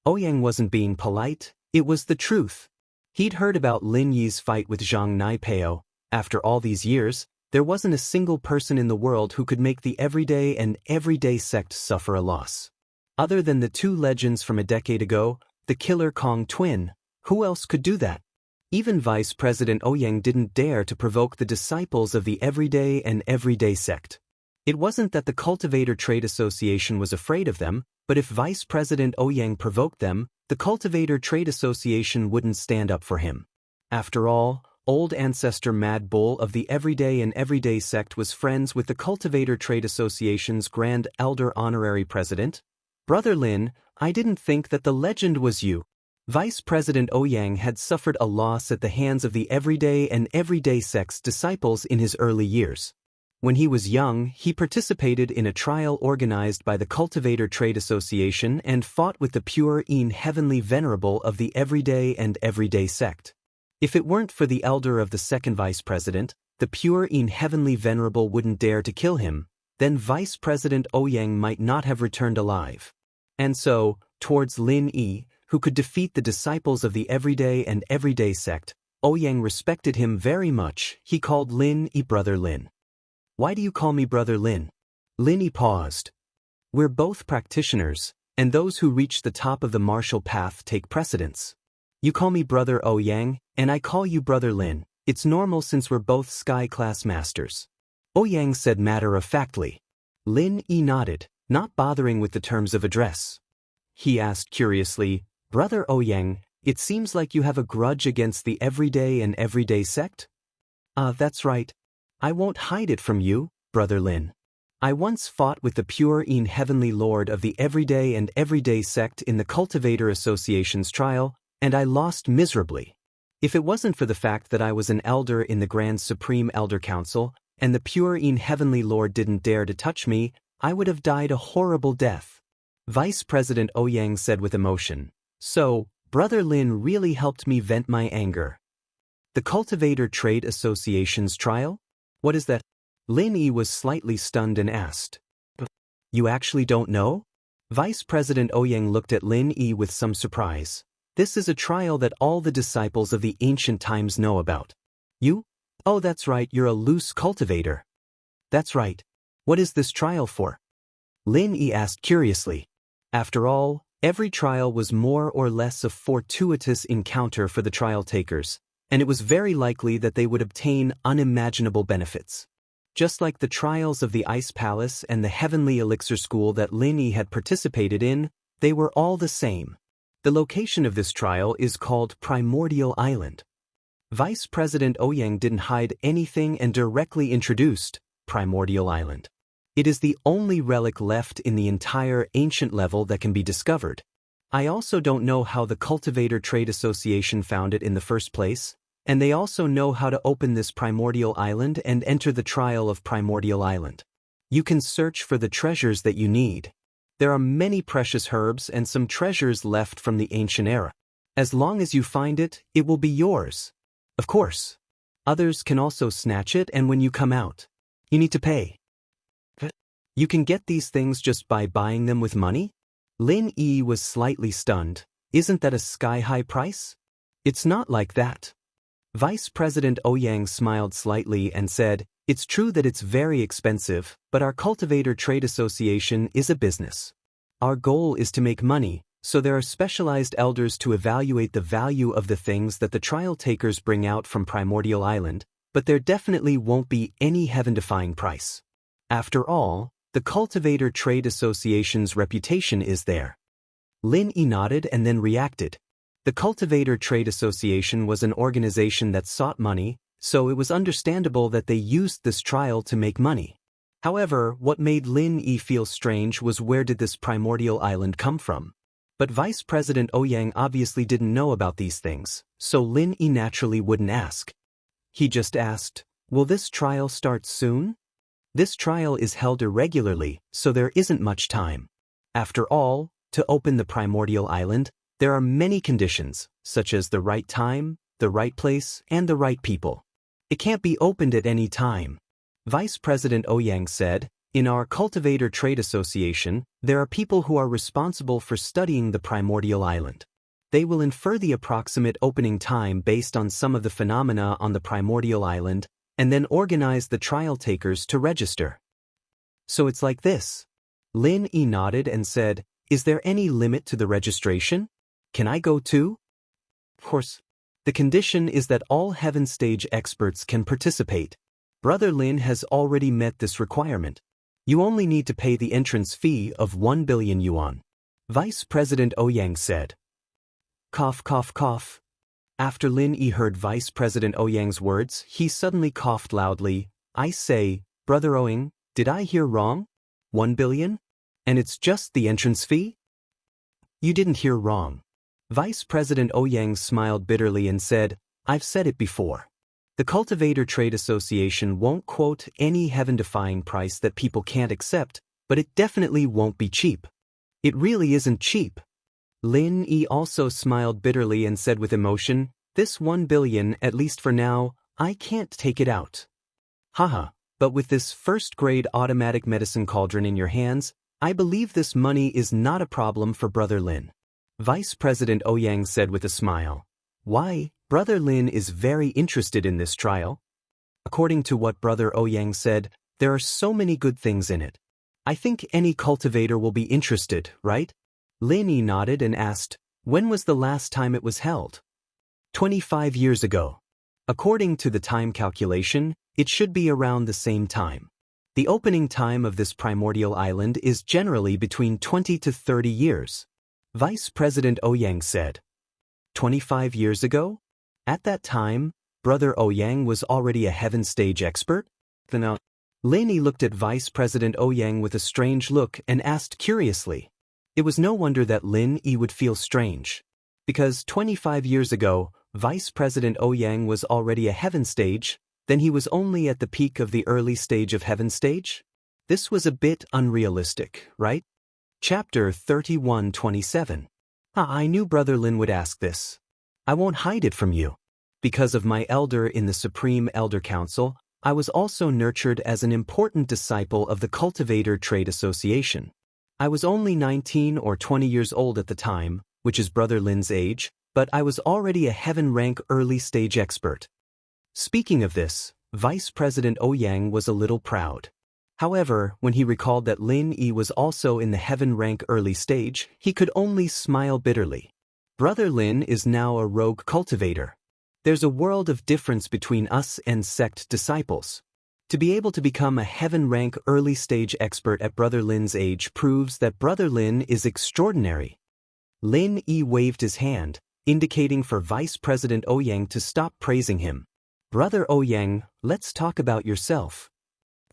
Ouyang wasn't being polite, it was the truth. He'd heard about Lin Yi's fight with Zhang Naipeo. After all these years, there wasn't a single person in the world who could make the everyday sect suffer a loss. Other than the 2 legends from a decade ago, the Killer Kong twin, who else could do that? Even Vice President Ouyang didn't dare to provoke the disciples of the everyday sect. It wasn't that the Cultivator Trade Association was afraid of them, but if Vice President Ouyang provoked them, the Cultivator Trade Association wouldn't stand up for him. After all, old ancestor Mad Bull of the everyday sect was friends with the Cultivator Trade Association's Grand Elder Honorary President. Brother Lin, I didn't think that the legend was you. Vice President Ouyang had suffered a loss at the hands of the everyday and everyday sect's disciples in his early years. When he was young, he participated in a trial organized by the Cultivator Trade Association and fought with the pure and heavenly venerable of the everyday and everyday sect. If it weren't for the elder of the second vice president, the pure and heavenly venerable wouldn't dare to kill him, then Vice President Ouyang might not have returned alive. And so, towards Lin Yi, who could defeat the disciples of the everyday and everyday sect, Ouyang respected him very much. He called Lin Yi Brother Lin. Why do you call me Brother Lin? Lin Yi paused. We're both practitioners, and those who reach the top of the martial path take precedence. You call me Brother Ouyang, and I call you Brother Lin. It's normal since we're both sky-class masters. Ouyang said matter-of-factly. Lin Yi nodded, not bothering with the terms of address. He asked curiously, Brother Ouyang, it seems like you have a grudge against the everyday and everyday sect? That's right. I won't hide it from you, Brother Lin. I once fought with the pure and heavenly lord of the everyday and everyday sect in the Cultivator Association's trial, and I lost miserably. If it wasn't for the fact that I was an elder in the Grand Supreme Elder Council, and the pure and heavenly lord didn't dare to touch me, I would have died a horrible death. Vice President Ouyang said with emotion. So, Brother Lin really helped me vent my anger. The Cultivator Trade Association's trial? What is that? Lin Yi was slightly stunned and asked. You actually don't know? Vice President Ouyang looked at Lin Yi with some surprise. This is a trial that all the disciples of the ancient times know about. You? Oh, that's right, you're a loose cultivator. That's right. What is this trial for? Lin Yi asked curiously. After all, every trial was more or less a fortuitous encounter for the trial takers, and it was very likely that they would obtain unimaginable benefits. Just like the trials of the Ice Palace and the Heavenly Elixir School that Lin Yi had participated in, they were all the same. The location of this trial is called Primordial Island. Vice President Ouyang didn't hide anything and directly introduced Primordial Island. It is the only relic left in the entire ancient level that can be discovered. I also don't know how the Cultivator Trade Association found it in the first place, and they also know how to open this Primordial Island and enter the trial of Primordial Island. You can search for the treasures that you need. There are many precious herbs and some treasures left from the ancient era. As long as you find it, it will be yours. Of course. Others can also snatch it, and when you come out, you need to pay. You can get these things just by buying them with money? Lin Yi was slightly stunned. Isn't that a sky-high price? It's not like that. Vice President Ouyang smiled slightly and said, It's true that it's very expensive, but our Cultivator Trade Association is a business. Our goal is to make money, so there are specialized elders to evaluate the value of the things that the trial takers bring out from Primordial Island, but there definitely won't be any heaven-defying price. After all, the Cultivator Trade Association's reputation is there. Lin Yi nodded and then reacted. The Cultivator Trade Association was an organization that sought money, so it was understandable that they used this trial to make money. However, what made Lin Yi feel strange was where did this Primordial Island come from? But Vice President Ouyang obviously didn't know about these things, so Lin Yi naturally wouldn't ask. He just asked, Will this trial start soon? This trial is held irregularly, so there isn't much time. After all, to open the Primordial Island, there are many conditions, such as the right time, the right place, and the right people. It can't be opened at any time. Vice President Ouyang said, In our Cultivator Trade Association, there are people who are responsible for studying the Primordial Island. They will infer the approximate opening time based on some of the phenomena on the Primordial Island, and then organize the trial takers to register. So it's like this. Lin Yi nodded and said, Is there any limit to the registration? Can I go too? Of course. The condition is that all Heaven Stage experts can participate. Brother Lin has already met this requirement. You only need to pay the entrance fee of 1 billion yuan. Vice President Ouyang said. Cough, cough, cough. After Lin Yi heard Vice President Ouyang's words, he suddenly coughed loudly. I say, Brother Ouyang, did I hear wrong? 1 billion? And it's just the entrance fee? You didn't hear wrong. Vice President Ouyang smiled bitterly and said, I've said it before. The Cultivator Trade Association won't quote any heaven-defying price that people can't accept, but it definitely won't be cheap. It really isn't cheap. Lin Yi also smiled bitterly and said with emotion, this 1 billion, at least for now, I can't take it out. Haha, but with this first-grade automatic medicine cauldron in your hands, I believe this money is not a problem for Brother Lin. Vice President Ouyang said with a smile. Why, Brother Lin is very interested in this trial. According to what Brother Ouyang said, there are so many good things in it. I think any cultivator will be interested, right? Lin Yi nodded and asked, when was the last time it was held? 25 years ago. According to the time calculation, it should be around the same time. The opening time of this primordial island is generally between 20 to 30 years. Vice President Ouyang said. 25 years ago? At that time, Brother Ouyang was already a heaven stage expert? Lin Yi looked at Vice President Ouyang with a strange look and asked curiously. It was no wonder that Lin Yi would feel strange. Because 25 years ago, Vice President Ouyang was already a heaven stage, then he was only at the peak of the early stage of heaven stage? This was a bit unrealistic, right? Chapter 31:27. I knew Brother Lin would ask this. I won't hide it from you. Because of my elder in the Supreme Elder Council, I was also nurtured as an important disciple of the Cultivator Trade Association. I was only 19 or 20 years old at the time, which is Brother Lin's age, but I was already a heaven rank early stage expert. Speaking of this, Vice President Ouyang was a little proud. However, when he recalled that Lin Yi was also in the heaven rank early stage, he could only smile bitterly. Brother Lin is now a rogue cultivator. There's a world of difference between us and sect disciples. To be able to become a heaven rank early stage expert at Brother Lin's age proves that Brother Lin is extraordinary. Lin Yi waved his hand, indicating for Vice President Ouyang to stop praising him. Brother Ouyang, let's talk about yourself.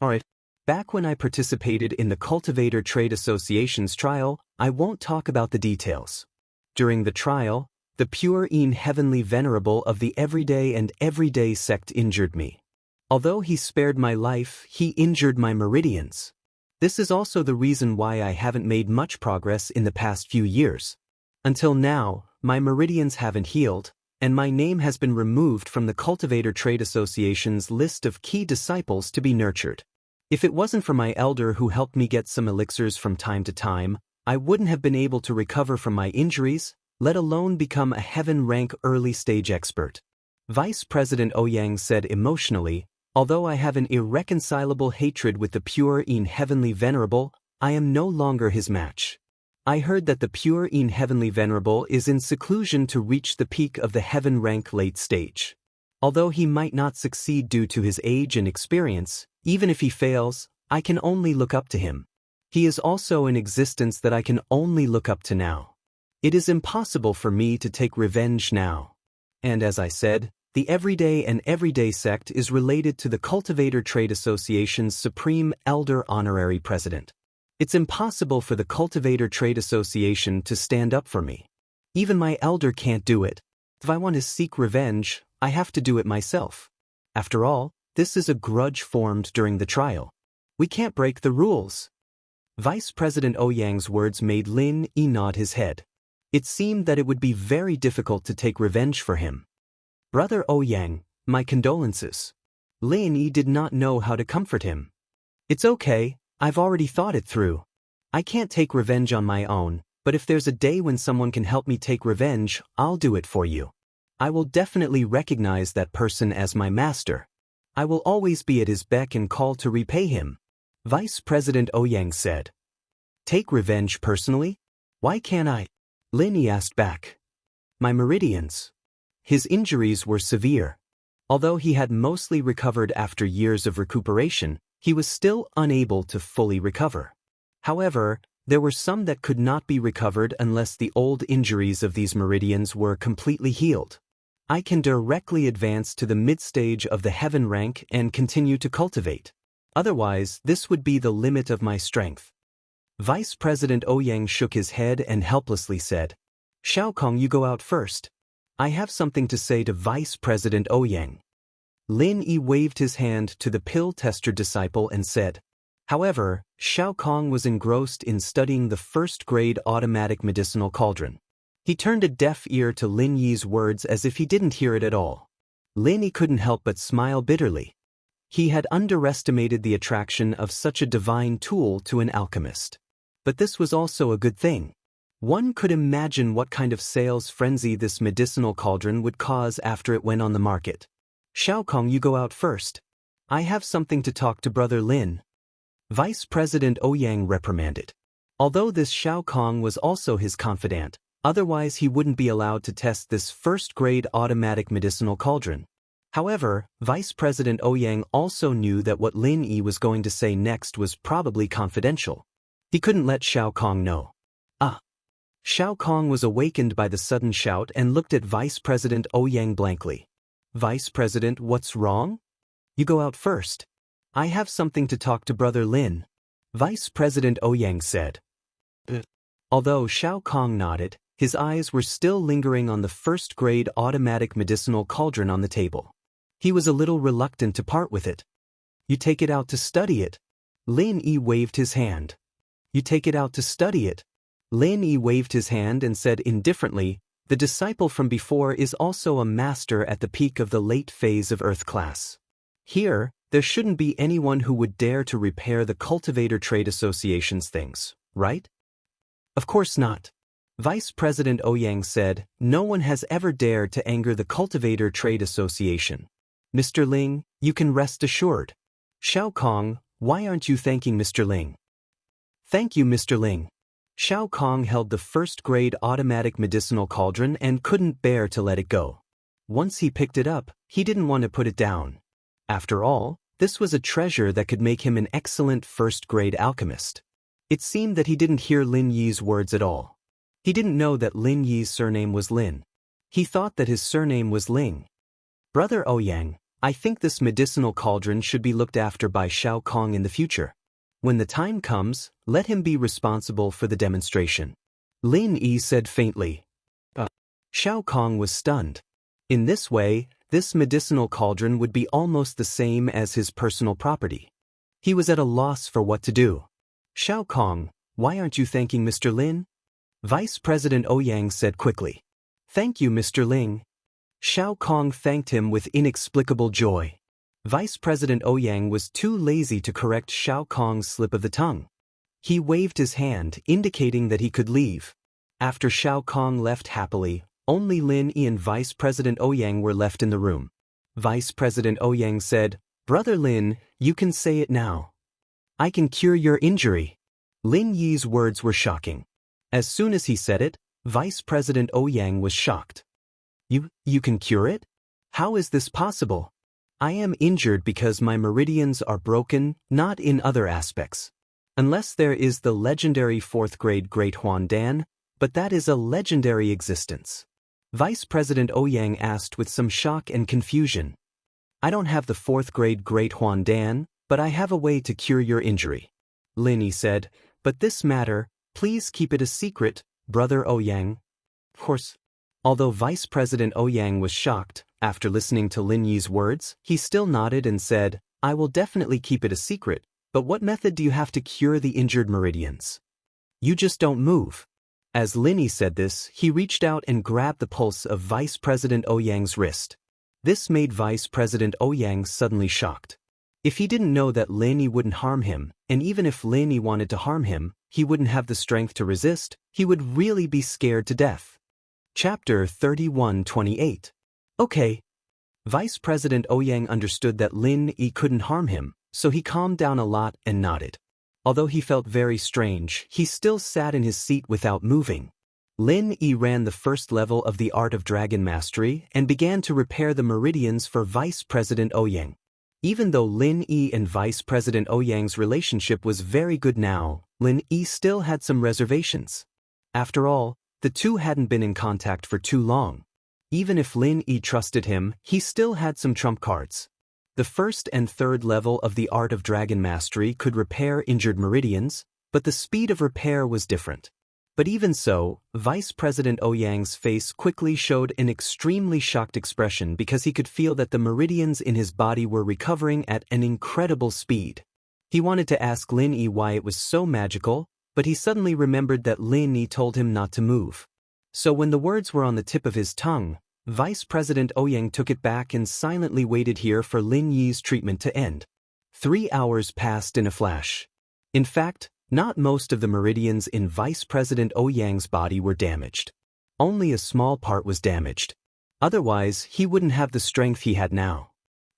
Alright. Back when I participated in the Cultivator Trade Association's trial, I won't talk about the details. During the trial, the pure heavenly venerable of the everyday and everyday sect injured me. Although he spared my life, he injured my meridians. This is also the reason why I haven't made much progress in the past few years. Until now, my meridians haven't healed, and my name has been removed from the Cultivator Trade Association's list of key disciples to be nurtured. If it wasn't for my elder who helped me get some elixirs from time to time, I wouldn't have been able to recover from my injuries, let alone become a heaven rank early stage expert. Vice President Ouyang said emotionally, although I have an irreconcilable hatred with the pure heavenly venerable, I am no longer his match. I heard that the pure heavenly venerable is in seclusion to reach the peak of the heaven rank late stage. Although he might not succeed due to his age and experience, even if he fails, I can only look up to him. He is also an existence that I can only look up to now. It is impossible for me to take revenge now. And as I said, the Everyday and Everyday sect is related to the Cultivator Trade Association's Supreme Elder Honorary President. It's impossible for the Cultivator Trade Association to stand up for me. Even my elder can't do it. If I want to seek revenge, I have to do it myself. After all, this is a grudge formed during the trial. We can't break the rules. Vice President Ouyang's words made Lin Yi nod his head. It seemed that it would be very difficult to take revenge for him. Brother Ouyang, my condolences. Lin Yi did not know how to comfort him. It's okay, I've already thought it through. I can't take revenge on my own, but if there's a day when someone can help me take revenge, I'll do it for you. I will definitely recognize that person as my master. I will always be at his beck and call to repay him. Vice President Ouyang said. Take revenge personally? Why can't I? Lin Yi asked back. My meridians. His injuries were severe. Although he had mostly recovered after years of recuperation, he was still unable to fully recover. However, there were some that could not be recovered unless the old injuries of these meridians were completely healed. I can directly advance to the mid-stage of the heaven rank and continue to cultivate. Otherwise, this would be the limit of my strength. Vice President Ouyang shook his head and helplessly said, Xiaokong, you go out first. I have something to say to Vice President Ouyang. Lin Yi waved his hand to the pill-tester disciple and said. However, Xiaokong was engrossed in studying the first-grade automatic medicinal cauldron. He turned a deaf ear to Lin Yi's words as if he didn't hear it at all. Lin Yi couldn't help but smile bitterly. He had underestimated the attraction of such a divine tool to an alchemist. But this was also a good thing. One could imagine what kind of sales frenzy this medicinal cauldron would cause after it went on the market. Xiaokong, you go out first. I have something to talk to Brother Lin. Vice President Ouyang reprimanded. Although this Xiaokong was also his confidant, otherwise he wouldn't be allowed to test this first-grade automatic medicinal cauldron. However, Vice President Ouyang also knew that what Lin Yi was going to say next was probably confidential. He couldn't let Xiaokong know. Xiaokong was awakened by the sudden shout and looked at Vice President Ouyang blankly. Vice President, what's wrong? You go out first. I have something to talk to Brother Lin. Vice President Ouyang said. Although Xiaokong nodded, his eyes were still lingering on the first-grade automatic medicinal cauldron on the table. He was a little reluctant to part with it. You take it out to study it. Lin Yi waved his hand. You take it out to study it. Lin Yi waved his hand and said indifferently, the disciple from before is also a master at the peak of the late phase of Earth class. Here, there shouldn't be anyone who would dare to repair the Cultivator Trade Association's things, right? Of course not. Vice President Ouyang said, no one has ever dared to anger the Cultivator Trade Association. Mr. Ling, you can rest assured. Xiaokong, why aren't you thanking Mr. Ling? Thank you, Mr. Ling. Xiaokong held the first-grade automatic medicinal cauldron and couldn't bear to let it go. Once he picked it up, he didn't want to put it down. After all, this was a treasure that could make him an excellent first-grade alchemist. It seemed that he didn't hear Lin Yi's words at all. He didn't know that Lin Yi's surname was Lin. He thought that his surname was Ling. Brother Ouyang, I think this medicinal cauldron should be looked after by Xiaokong in the future. When the time comes, let him be responsible for the demonstration. Lin Yi said faintly. Xiaokong was stunned. In this way, this medicinal cauldron would be almost the same as his personal property. He was at a loss for what to do. Xiaokong, why aren't you thanking Mr. Lin? Vice President Ouyang said quickly. Thank you, Mr. Ling. Xiaokong thanked him with inexplicable joy. Vice President Ouyang was too lazy to correct Xiaokong's slip of the tongue. He waved his hand, indicating that he could leave. After Xiaokong left happily, only Lin Yi and Vice President Ouyang were left in the room. Vice President Ouyang said, Brother Lin, you can say it now. I can cure your injury. Lin Yi's words were shocking. As soon as he said it, Vice President Ouyang was shocked. You can cure it? How is this possible? I am injured because my meridians are broken, not in other aspects. Unless there is the legendary 4th grade Great Huandan, but that is a legendary existence. Vice President Ouyang asked with some shock and confusion. I don't have the 4th grade Great Huandan, but I have a way to cure your injury. Lin Yi said, but this matter, please keep it a secret, Brother Ouyang. Of course. Although Vice President Ouyang was shocked, after listening to Lin Yi's words, he still nodded and said, I will definitely keep it a secret, but what method do you have to cure the injured meridians? You just don't move. As Lin Yi said this, he reached out and grabbed the pulse of Vice President Ouyang's wrist. This made Vice President Ouyang suddenly shocked. If he didn't know that Lin Yi wouldn't harm him, and even if Lin Yi wanted to harm him, he wouldn't have the strength to resist, he would really be scared to death. Chapter 31:28. Okay. Vice President Ouyang understood that Lin Yi couldn't harm him, so he calmed down a lot and nodded. Although he felt very strange, he still sat in his seat without moving. Lin Yi ran the first level of the Art of Dragon Mastery and began to repair the meridians for Vice President Ouyang. Even though Lin Yi and Vice President Ouyang's relationship was very good now, Lin Yi still had some reservations. After all, the two hadn't been in contact for too long. Even if Lin Yi trusted him, he still had some trump cards. The first and third level of the Art of Dragon Mastery could repair injured meridians, but the speed of repair was different. But even so, Vice President Ouyang's face quickly showed an extremely shocked expression because he could feel that the meridians in his body were recovering at an incredible speed. He wanted to ask Lin Yi why it was so magical, but he suddenly remembered that Lin Yi told him not to move. So when the words were on the tip of his tongue, Vice President Ouyang took it back and silently waited here for Lin Yi's treatment to end. 3 hours passed in a flash. In fact, not most of the meridians in Vice President Ouyang's body were damaged. Only a small part was damaged. Otherwise, he wouldn't have the strength he had now.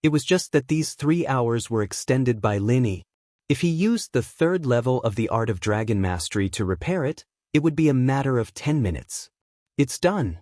It was just that these 3 hours were extended by Lin Yi. If he used the 3rd level of the Art of Dragon Mastery to repair it, it would be a matter of 10 minutes. It's done.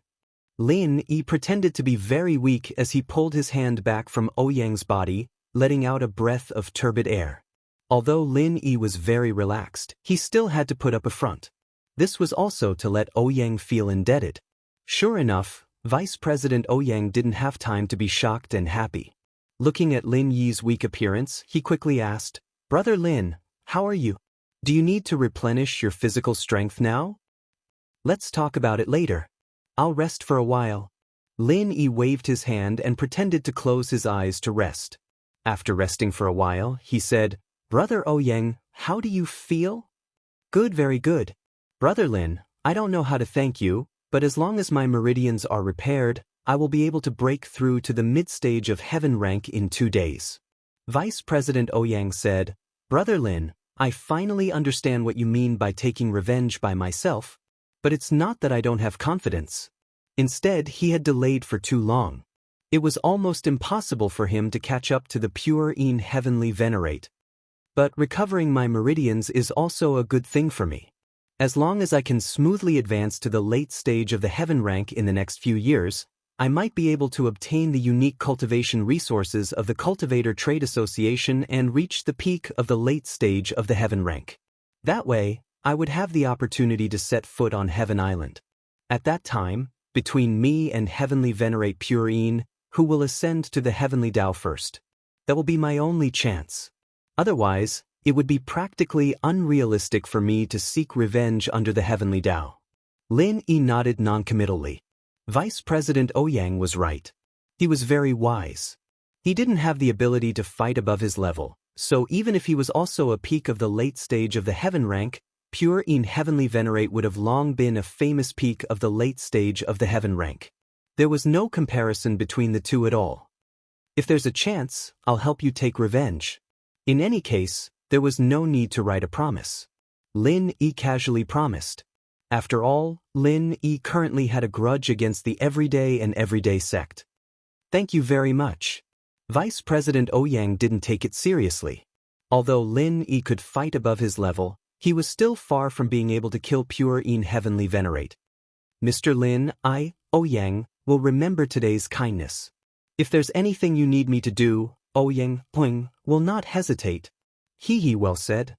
Lin Yi pretended to be very weak as he pulled his hand back from Ouyang's body, letting out a breath of turbid air. Although Lin Yi was very relaxed, he still had to put up a front. This was also to let Ouyang feel indebted. Sure enough, Vice President Ouyang didn't have time to be shocked and happy. Looking at Lin Yi's weak appearance, he quickly asked, "Brother Lin, how are you? Do you need to replenish your physical strength now? Let's talk about it later. I'll rest for a while." Lin Yi waved his hand and pretended to close his eyes to rest. After resting for a while, he said, "Brother Ouyang, how do you feel?" "Good, very good. Brother Lin, I don't know how to thank you, but as long as my meridians are repaired, I will be able to break through to the mid-stage of heaven rank in 2 days. Vice President Ouyang said, "Brother Lin, I finally understand what you mean by taking revenge by myself, but it's not that I don't have confidence." Instead, he had delayed for too long. It was almost impossible for him to catch up to the pure in heavenly venerate. But recovering my meridians is also a good thing for me. As long as I can smoothly advance to the late stage of the heaven rank in the next few years, I might be able to obtain the unique cultivation resources of the Cultivator Trade Association and reach the peak of the late stage of the heaven rank. That way, I would have the opportunity to set foot on Heaven Island. At that time, between me and Heavenly Venerate Purine, who will ascend to the Heavenly Tao first? That will be my only chance. Otherwise, it would be practically unrealistic for me to seek revenge under the Heavenly Tao. Lin Yi nodded noncommittally. Vice President Ouyang was right. He was very wise. He didn't have the ability to fight above his level, so even if he was also a peak of the late stage of the heaven rank, Pure in Heavenly Venerate would have long been a famous peak of the late stage of the heaven rank. There was no comparison between the two at all. If there's a chance, I'll help you take revenge. In any case, there was no need to write a promise. Lin Yi casually promised. After all, Lin Yi currently had a grudge against the everyday sect. Thank you very much. Vice President Ouyang didn't take it seriously. Although Lin Yi could fight above his level, he was still far from being able to kill Pure in Heavenly Venerate. Mr. Lin, I, Ouyang, will remember today's kindness. If there's anything you need me to do, Ouyang, Pung, will not hesitate. He well said.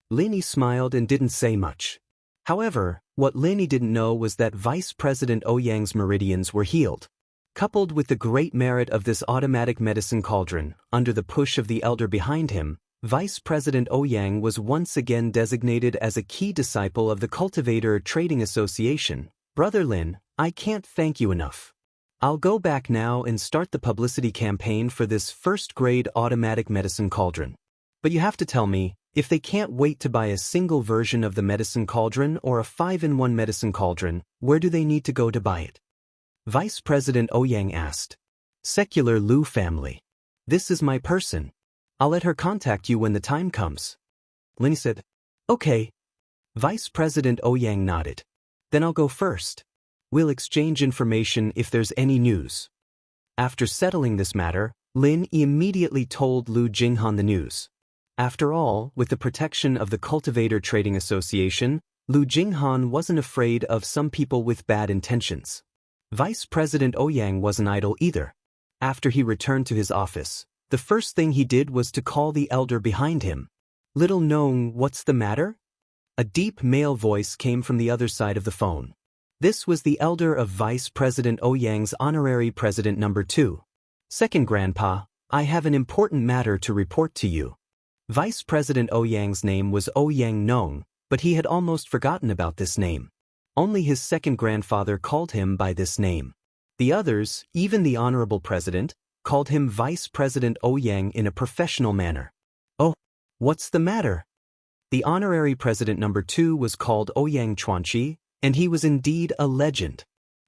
Lin Yi smiled and didn't say much. However, what Lin Yi didn't know was that Vice President Ouyang's meridians were healed. Coupled with the great merit of this automatic medicine cauldron, under the push of the elder behind him, Vice President Ouyang was once again designated as a key disciple of the Cultivator Trading Association. Brother Lin, I can't thank you enough. I'll go back now and start the publicity campaign for this first-grade automatic medicine cauldron. But you have to tell me, if they can't wait to buy a single version of the medicine cauldron or a 5-in-1 medicine cauldron, where do they need to go to buy it? Vice President Ouyang asked. Secular Lu family. This is my person. I'll let her contact you when the time comes. Lin said. Okay. Vice President Ouyang nodded. Then I'll go first. We'll exchange information if there's any news. After settling this matter, Lin immediately told Lu Jinghan the news. After all, with the protection of the Cultivator Trading Association, Lu Jinghan wasn't afraid of some people with bad intentions. Vice President Ouyang wasn't idle either. After he returned to his office, the first thing he did was to call the elder behind him. Little Nong, what's the matter? A deep male voice came from the other side of the phone. This was the elder of Vice President Ouyang's honorary president number 2. Second Grandpa, I have an important matter to report to you. Vice President Ouyang's name was Ouyang Nong, but he had almost forgotten about this name. Only his second grandfather called him by this name. The others, even the honorable president, called him Vice President Ouyang in a professional manner. Oh, what's the matter? The honorary president number 2 was called Ouyang Chuanqi, and he was indeed a legend.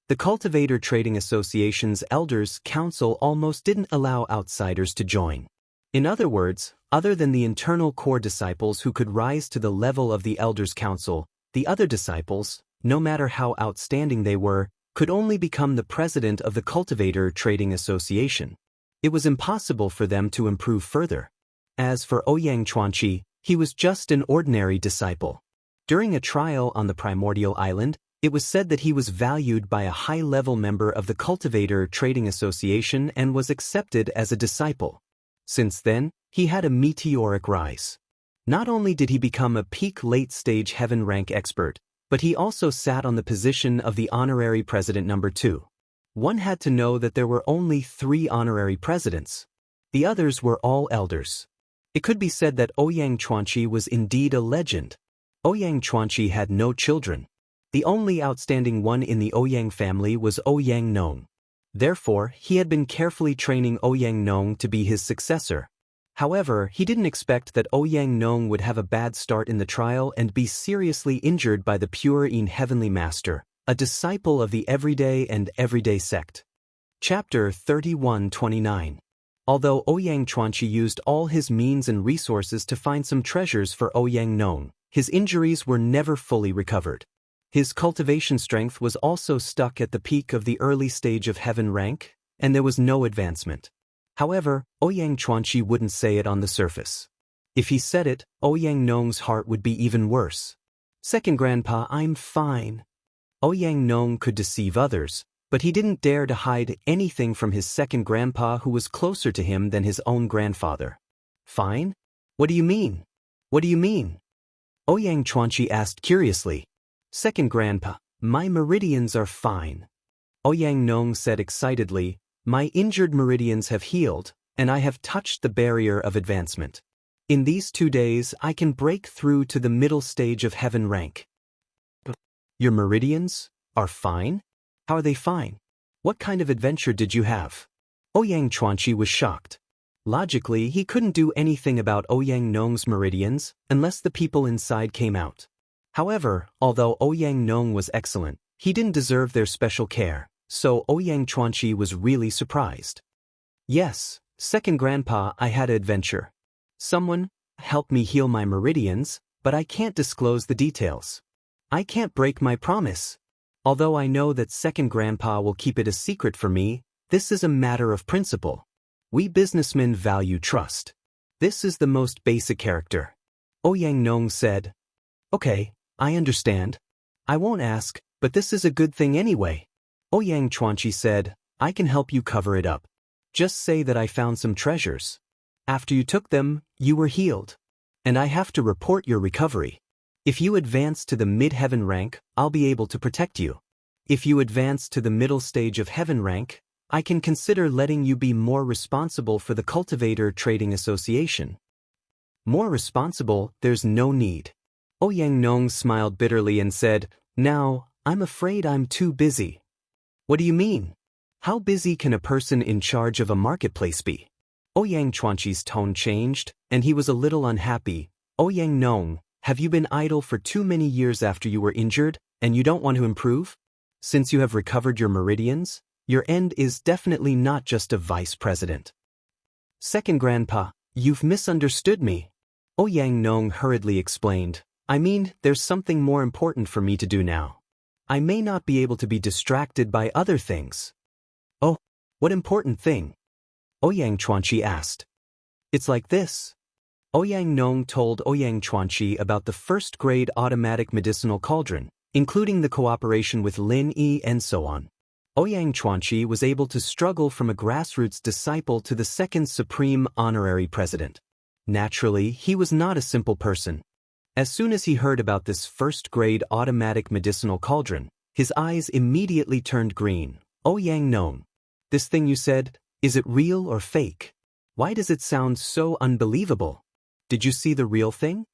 The Cultivator Trading Association's Elders Council almost didn't allow outsiders to join. In other words, other than the internal core disciples who could rise to the level of the Elders Council, the other disciples, no matter how outstanding they were, could only become the president of the Cultivator Trading Association. It was impossible for them to improve further. As for Ouyang Chuanqi, he was just an ordinary disciple. During a trial on the Primordial Island, it was said that he was valued by a high-level member of the Cultivator Trading Association and was accepted as a disciple. Since then, he had a meteoric rise. Not only did he become a peak late-stage heaven rank expert, but he also sat on the position of the honorary president number 2. One had to know that there were only 3 honorary presidents. The others were all elders. It could be said that Ouyang Chuanqi was indeed a legend. Ouyang Chuanqi had no children. The only outstanding one in the Ouyang family was Ouyang Nong. Therefore, he had been carefully training Ouyang Nong to be his successor. However, he didn't expect that Ouyang Nong would have a bad start in the trial and be seriously injured by the pure in Heavenly Master, a disciple of the Everyday and Everyday sect. Chapter 31-29. Although Ouyang Chuanqi used all his means and resources to find some treasures for Ouyang Nong, his injuries were never fully recovered. His cultivation strength was also stuck at the peak of the early stage of heaven rank, and there was no advancement. However, Ouyang Chuanqi wouldn't say it on the surface. If he said it, Ouyang Nong's heart would be even worse. Second grandpa, I'm fine. Ouyang Nong could deceive others, but he didn't dare to hide anything from his second grandpa who was closer to him than his own grandfather. Fine? What do you mean? What do you mean? Ouyang Chuanqi asked curiously. Second grandpa, my meridians are fine. Ouyang Nong said excitedly, my injured meridians have healed, and I have touched the barrier of advancement. In these 2 days I can break through to the middle stage of heaven rank. Your meridians are fine? How are they fine? What kind of adventure did you have? Ouyang Chuanqi was shocked. Logically, he couldn't do anything about Ouyang Nong's meridians unless the people inside came out. However, although Ouyang Nong was excellent, he didn't deserve their special care, so Ouyang Chuanqi was really surprised. Yes, second grandpa, I had an adventure. Someone helped me heal my meridians, but I can't disclose the details. I can't break my promise. Although I know that second grandpa will keep it a secret for me, this is a matter of principle. We businessmen value trust. This is the most basic character. Ouyang Nong said. Okay, I understand. I won't ask, but this is a good thing anyway. Ouyang Chuanqi said, I can help you cover it up. Just say that I found some treasures. After you took them, you were healed. And I have to report your recovery. If you advance to the mid-heaven rank, I'll be able to protect you. If you advance to the middle stage of heaven rank, I can consider letting you be more responsible for the Cultivator Trading Association. More responsible, there's no need. Ouyang Nong smiled bitterly and said, Now, I'm afraid I'm too busy. What do you mean? How busy can a person in charge of a marketplace be? Ouyang Chuanqi's tone changed, and he was a little unhappy. Ouyang Nong, have you been idle for too many years after you were injured, and you don't want to improve? Since you have recovered your meridians, your end is definitely not just a vice president. Second grandpa, you've misunderstood me. Ouyang Nong hurriedly explained. I mean, there's something more important for me to do now. I may not be able to be distracted by other things. Oh, what important thing? Ouyang Chuanqi asked. It's like this. Ouyang Nong told Ouyang Chuanqi about the first-grade automatic medicinal cauldron, including the cooperation with Lin Yi and so on. Ouyang Chuanqi was able to struggle from a grassroots disciple to the second supreme honorary president. Naturally, he was not a simple person. As soon as he heard about this first-grade automatic medicinal cauldron, his eyes immediately turned green. Ouyang Nong, this thing you said, is it real or fake? Why does it sound so unbelievable? Did you see the real thing?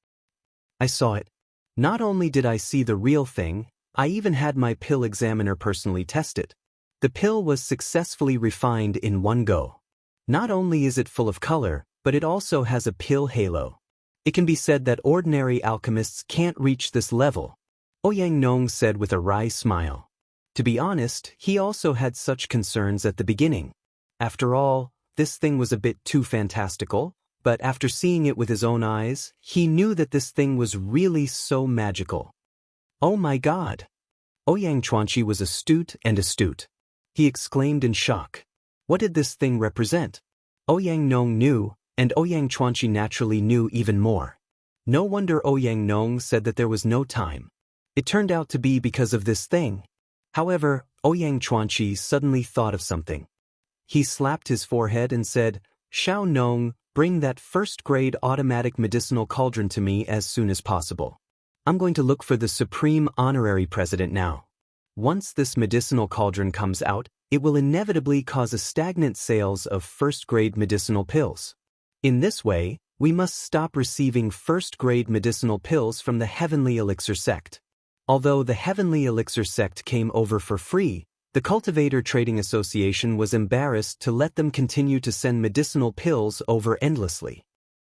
I saw it. Not only did I see the real thing, I even had my pill examiner personally test it. The pill was successfully refined in one go. Not only is it full of color, but it also has a pill halo. It can be said that ordinary alchemists can't reach this level, Ouyang Nong said with a wry smile. To be honest, he also had such concerns at the beginning. After all, this thing was a bit too fantastical, but after seeing it with his own eyes, he knew that this thing was really so magical. Oh my God! Ouyang Xianxia was astute. He exclaimed in shock. What did this thing represent? Ouyang Nong knew, and Ouyang Xianxia naturally knew even more. No wonder Ouyang Nong said that there was no time. It turned out to be because of this thing. However, Ouyang Xianxia suddenly thought of something. He slapped his forehead and said, Xiao Nong, bring that first-grade automatic medicinal cauldron to me as soon as possible. I'm going to look for the Supreme Honorary President now. Once this medicinal cauldron comes out, it will inevitably cause a stagnant sales of first-grade medicinal pills. In this way, we must stop receiving first-grade medicinal pills from the Heavenly Elixir sect. Although the Heavenly Elixir sect came over for free, the Cultivator Trading Association was embarrassed to let them continue to send medicinal pills over endlessly.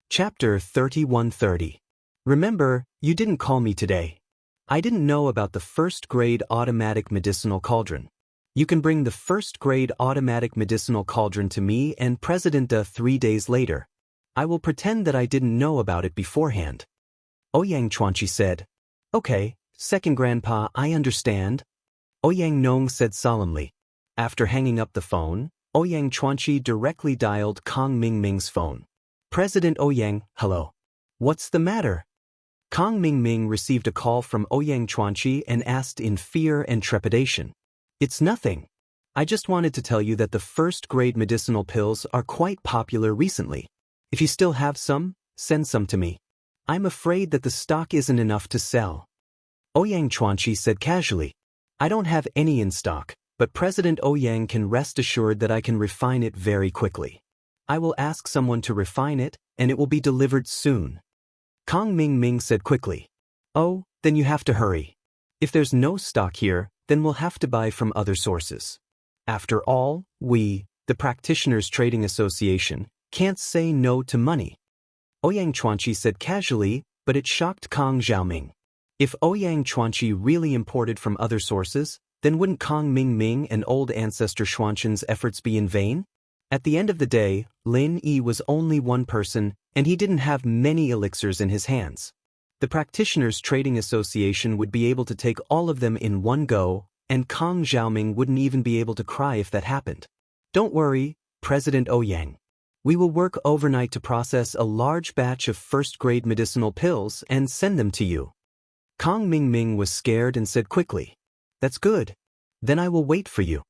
Chapter 3130. Remember, you didn't call me today. I didn't know about the first-grade automatic medicinal cauldron. You can bring the first-grade automatic medicinal cauldron to me and President Da 3 days later. I will pretend that I didn't know about it beforehand. Ouyang Xianxia said. Okay, Second Grandpa, I understand. Ouyang Nong said solemnly. After hanging up the phone, Ouyang Xianxia directly dialed Kong Mingming's phone. President Ouyang, hello. What's the matter? Kong Mingming received a call from Ouyang Xianxia and asked in fear and trepidation. It's nothing. I just wanted to tell you that the first-grade medicinal pills are quite popular recently. If you still have some, send some to me. I'm afraid that the stock isn't enough to sell. Ouyang Xianxia said casually. I don't have any in stock, but President Ouyang can rest assured that I can refine it very quickly. I will ask someone to refine it, and it will be delivered soon. Kong Mingming said quickly. Oh, then you have to hurry. If there's no stock here, then we'll have to buy from other sources. After all, we, the Practitioners Trading Association, can't say no to money. Ouyang Xianxia said casually, but it shocked Kong Xiaoming. If Ouyang Xianxia really imported from other sources, then wouldn't Kong Mingming and old ancestor Xuanxin's efforts be in vain? At the end of the day, Lin Yi was only one person, and he didn't have many elixirs in his hands. The Practitioners Trading Association would be able to take all of them in one go, and Kong Xiaoming wouldn't even be able to cry if that happened. Don't worry, President Ouyang. We will work overnight to process a large batch of first-grade medicinal pills and send them to you. Kong Mingming was scared and said quickly. That's good. Then I will wait for you.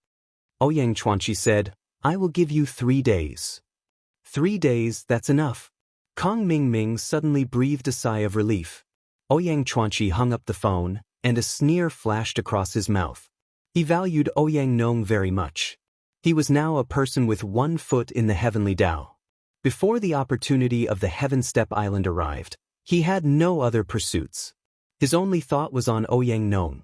Ouyang Xianxia said, I will give you 3 days. 3 days, that's enough. Kong Mingming suddenly breathed a sigh of relief. Ouyang Xianxia hung up the phone, and a sneer flashed across his mouth. He valued Ouyang Nong very much. He was now a person with 1 foot in the heavenly Tao. Before the opportunity of the Heaven Step Island arrived, he had no other pursuits. His only thought was on Ouyang Nong.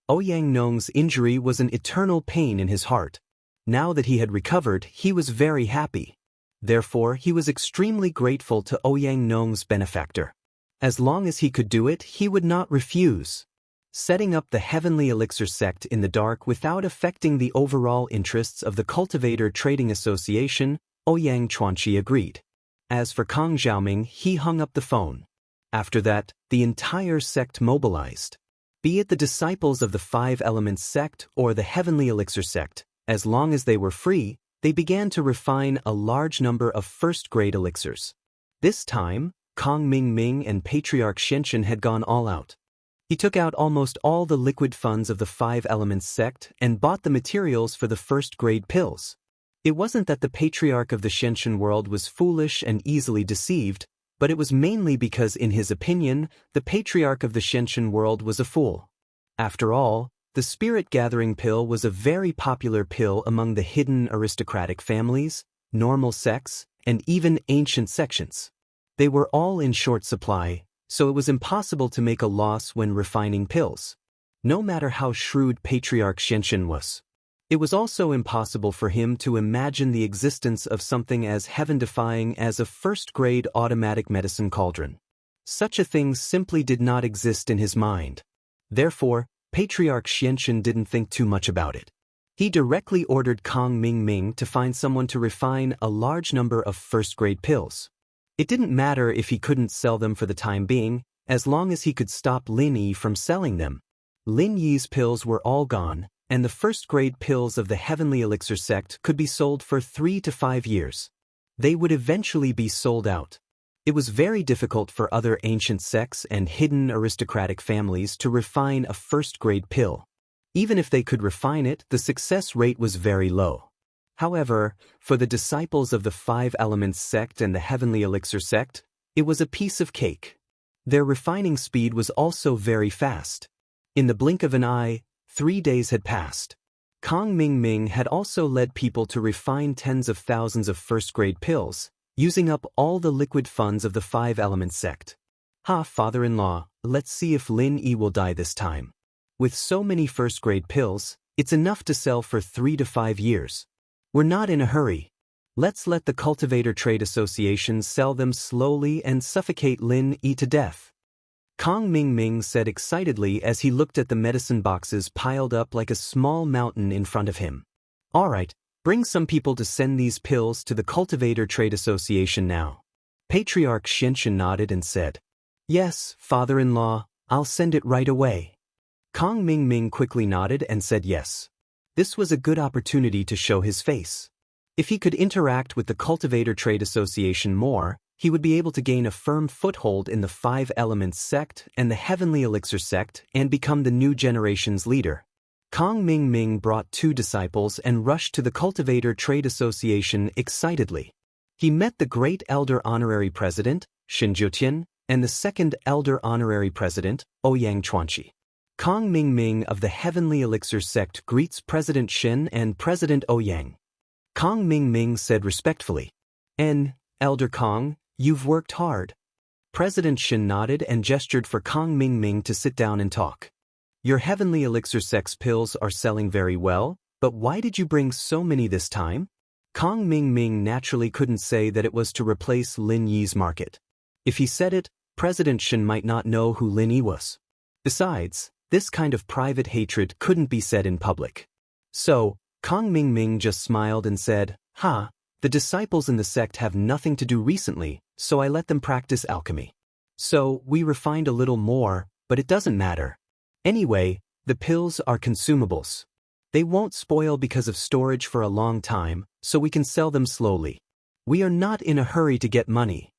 Ouyang Nong's injury was an eternal pain in his heart. Now that he had recovered, he was very happy. Therefore, he was extremely grateful to Ouyang Nong's benefactor. As long as he could do it, he would not refuse. Setting up the Heavenly Elixir sect in the dark without affecting the overall interests of the Cultivator Trading Association, Ouyang Xianxia agreed. As for Kong Xiaoming, he hung up the phone. After that, the entire sect mobilized. Be it the disciples of the 5 Elements sect or the Heavenly Elixir sect, as long as they were free, they began to refine a large number of first-grade elixirs. This time, Kong Mingming and Patriarch Xianxia had gone all out. He took out almost all the liquid funds of the 5 Elements sect and bought the materials for the first-grade pills. It wasn't that the Patriarch of the Xianxia world was foolish and easily deceived, but it was mainly because, in his opinion, the Patriarch of the Xianxia world was a fool. After all, the spirit-gathering pill was a very popular pill among the hidden aristocratic families, normal sects, and even ancient sections. They were all in short supply, so it was impossible to make a loss when refining pills. no matter how shrewd Patriarch Xianxia was. It was also impossible for him to imagine the existence of something as heaven-defying as a first-grade automatic medicine cauldron. Such a thing simply did not exist in his mind. Therefore, Patriarch Xianxia didn't think too much about it. He directly ordered Kang Mingming to find someone to refine a large number of first-grade pills. It didn't matter if he couldn't sell them for the time being, as long as he could stop Lin Yi from selling them. Lin Yi's pills were all gone, and the first-grade pills of the Heavenly Elixir sect could be sold for 3 to 5 years. They would eventually be sold out. It was very difficult for other ancient sects and hidden aristocratic families to refine a first-grade pill. Even if they could refine it, the success rate was very low. However, for the disciples of the Five Elements sect and the Heavenly Elixir sect, it was a piece of cake. Their refining speed was also very fast. In the blink of an eye, 3 days had passed. Kang Mingming had also led people to refine tens of thousands of first-grade pills, using up all the liquid funds of the Five Elements sect. Ha, father-in-law, let's see if Lin Yi will die this time. With so many first-grade pills, it's enough to sell for 3 to 5 years. We're not in a hurry. Let's let the Cultivator Trade Association sell them slowly and suffocate Lin Yi to death. Kang Mingming said excitedly as he looked at the medicine boxes piled up like a small mountain in front of him. All right, bring some people to send these pills to the Cultivator Trade Association now. Patriarch Xianxia nodded and said, Yes, father-in-law, I'll send it right away. Kang Mingming quickly nodded and said yes. This was a good opportunity to show his face. If he could interact with the Cultivator Trade Association more, he would be able to gain a firm foothold in the Five Elements sect and the Heavenly Elixir sect and become the new generation's leader. Kang Mingming brought 2 disciples and rushed to the Cultivator Trade Association excitedly. He met the Great Elder Honorary President, Xin Jiutian, and the Second Elder Honorary President, Ouyang Chuanqi. Kang Mingming of the Heavenly Elixir sect greets President Xin and President Ouyang. Kang Mingming said respectfully, Elder Kang, you've worked hard. President Xin nodded and gestured for Kang Mingming to sit down and talk. Your Heavenly Elixir sect's pills are selling very well, but why did you bring so many this time? Kang Mingming naturally couldn't say that it was to replace Lin Yi's market. If he said it, President Xin might not know who Lin Yi was. Besides, this kind of private hatred couldn't be said in public. So, Kang Mingming just smiled and said, the disciples in the sect have nothing to do recently, so I let them practice alchemy. So, we refined a little more, but it doesn't matter. Anyway, the pills are consumables. They won't spoil because of storage for a long time, so we can sell them slowly. We are not in a hurry to get money.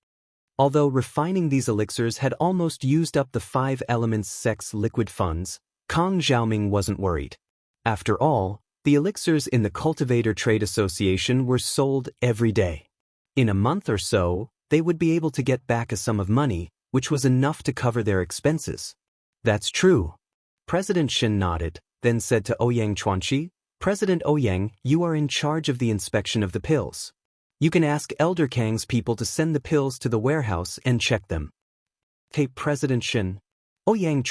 Although refining these elixirs had almost used up the Five Elements sect's liquid funds, Kang Xiaoming wasn't worried. After all, the elixirs in the Cultivator Trade Association were sold every day. In a month or so, they would be able to get back a sum of money, which was enough to cover their expenses. That's true. President Xin nodded, then said to Ouyang Chuanqi, President Ouyang, you are in charge of the inspection of the pills. You can ask Elder Kang's people to send the pills to the warehouse and check them. Hey, President Xin. Ouyang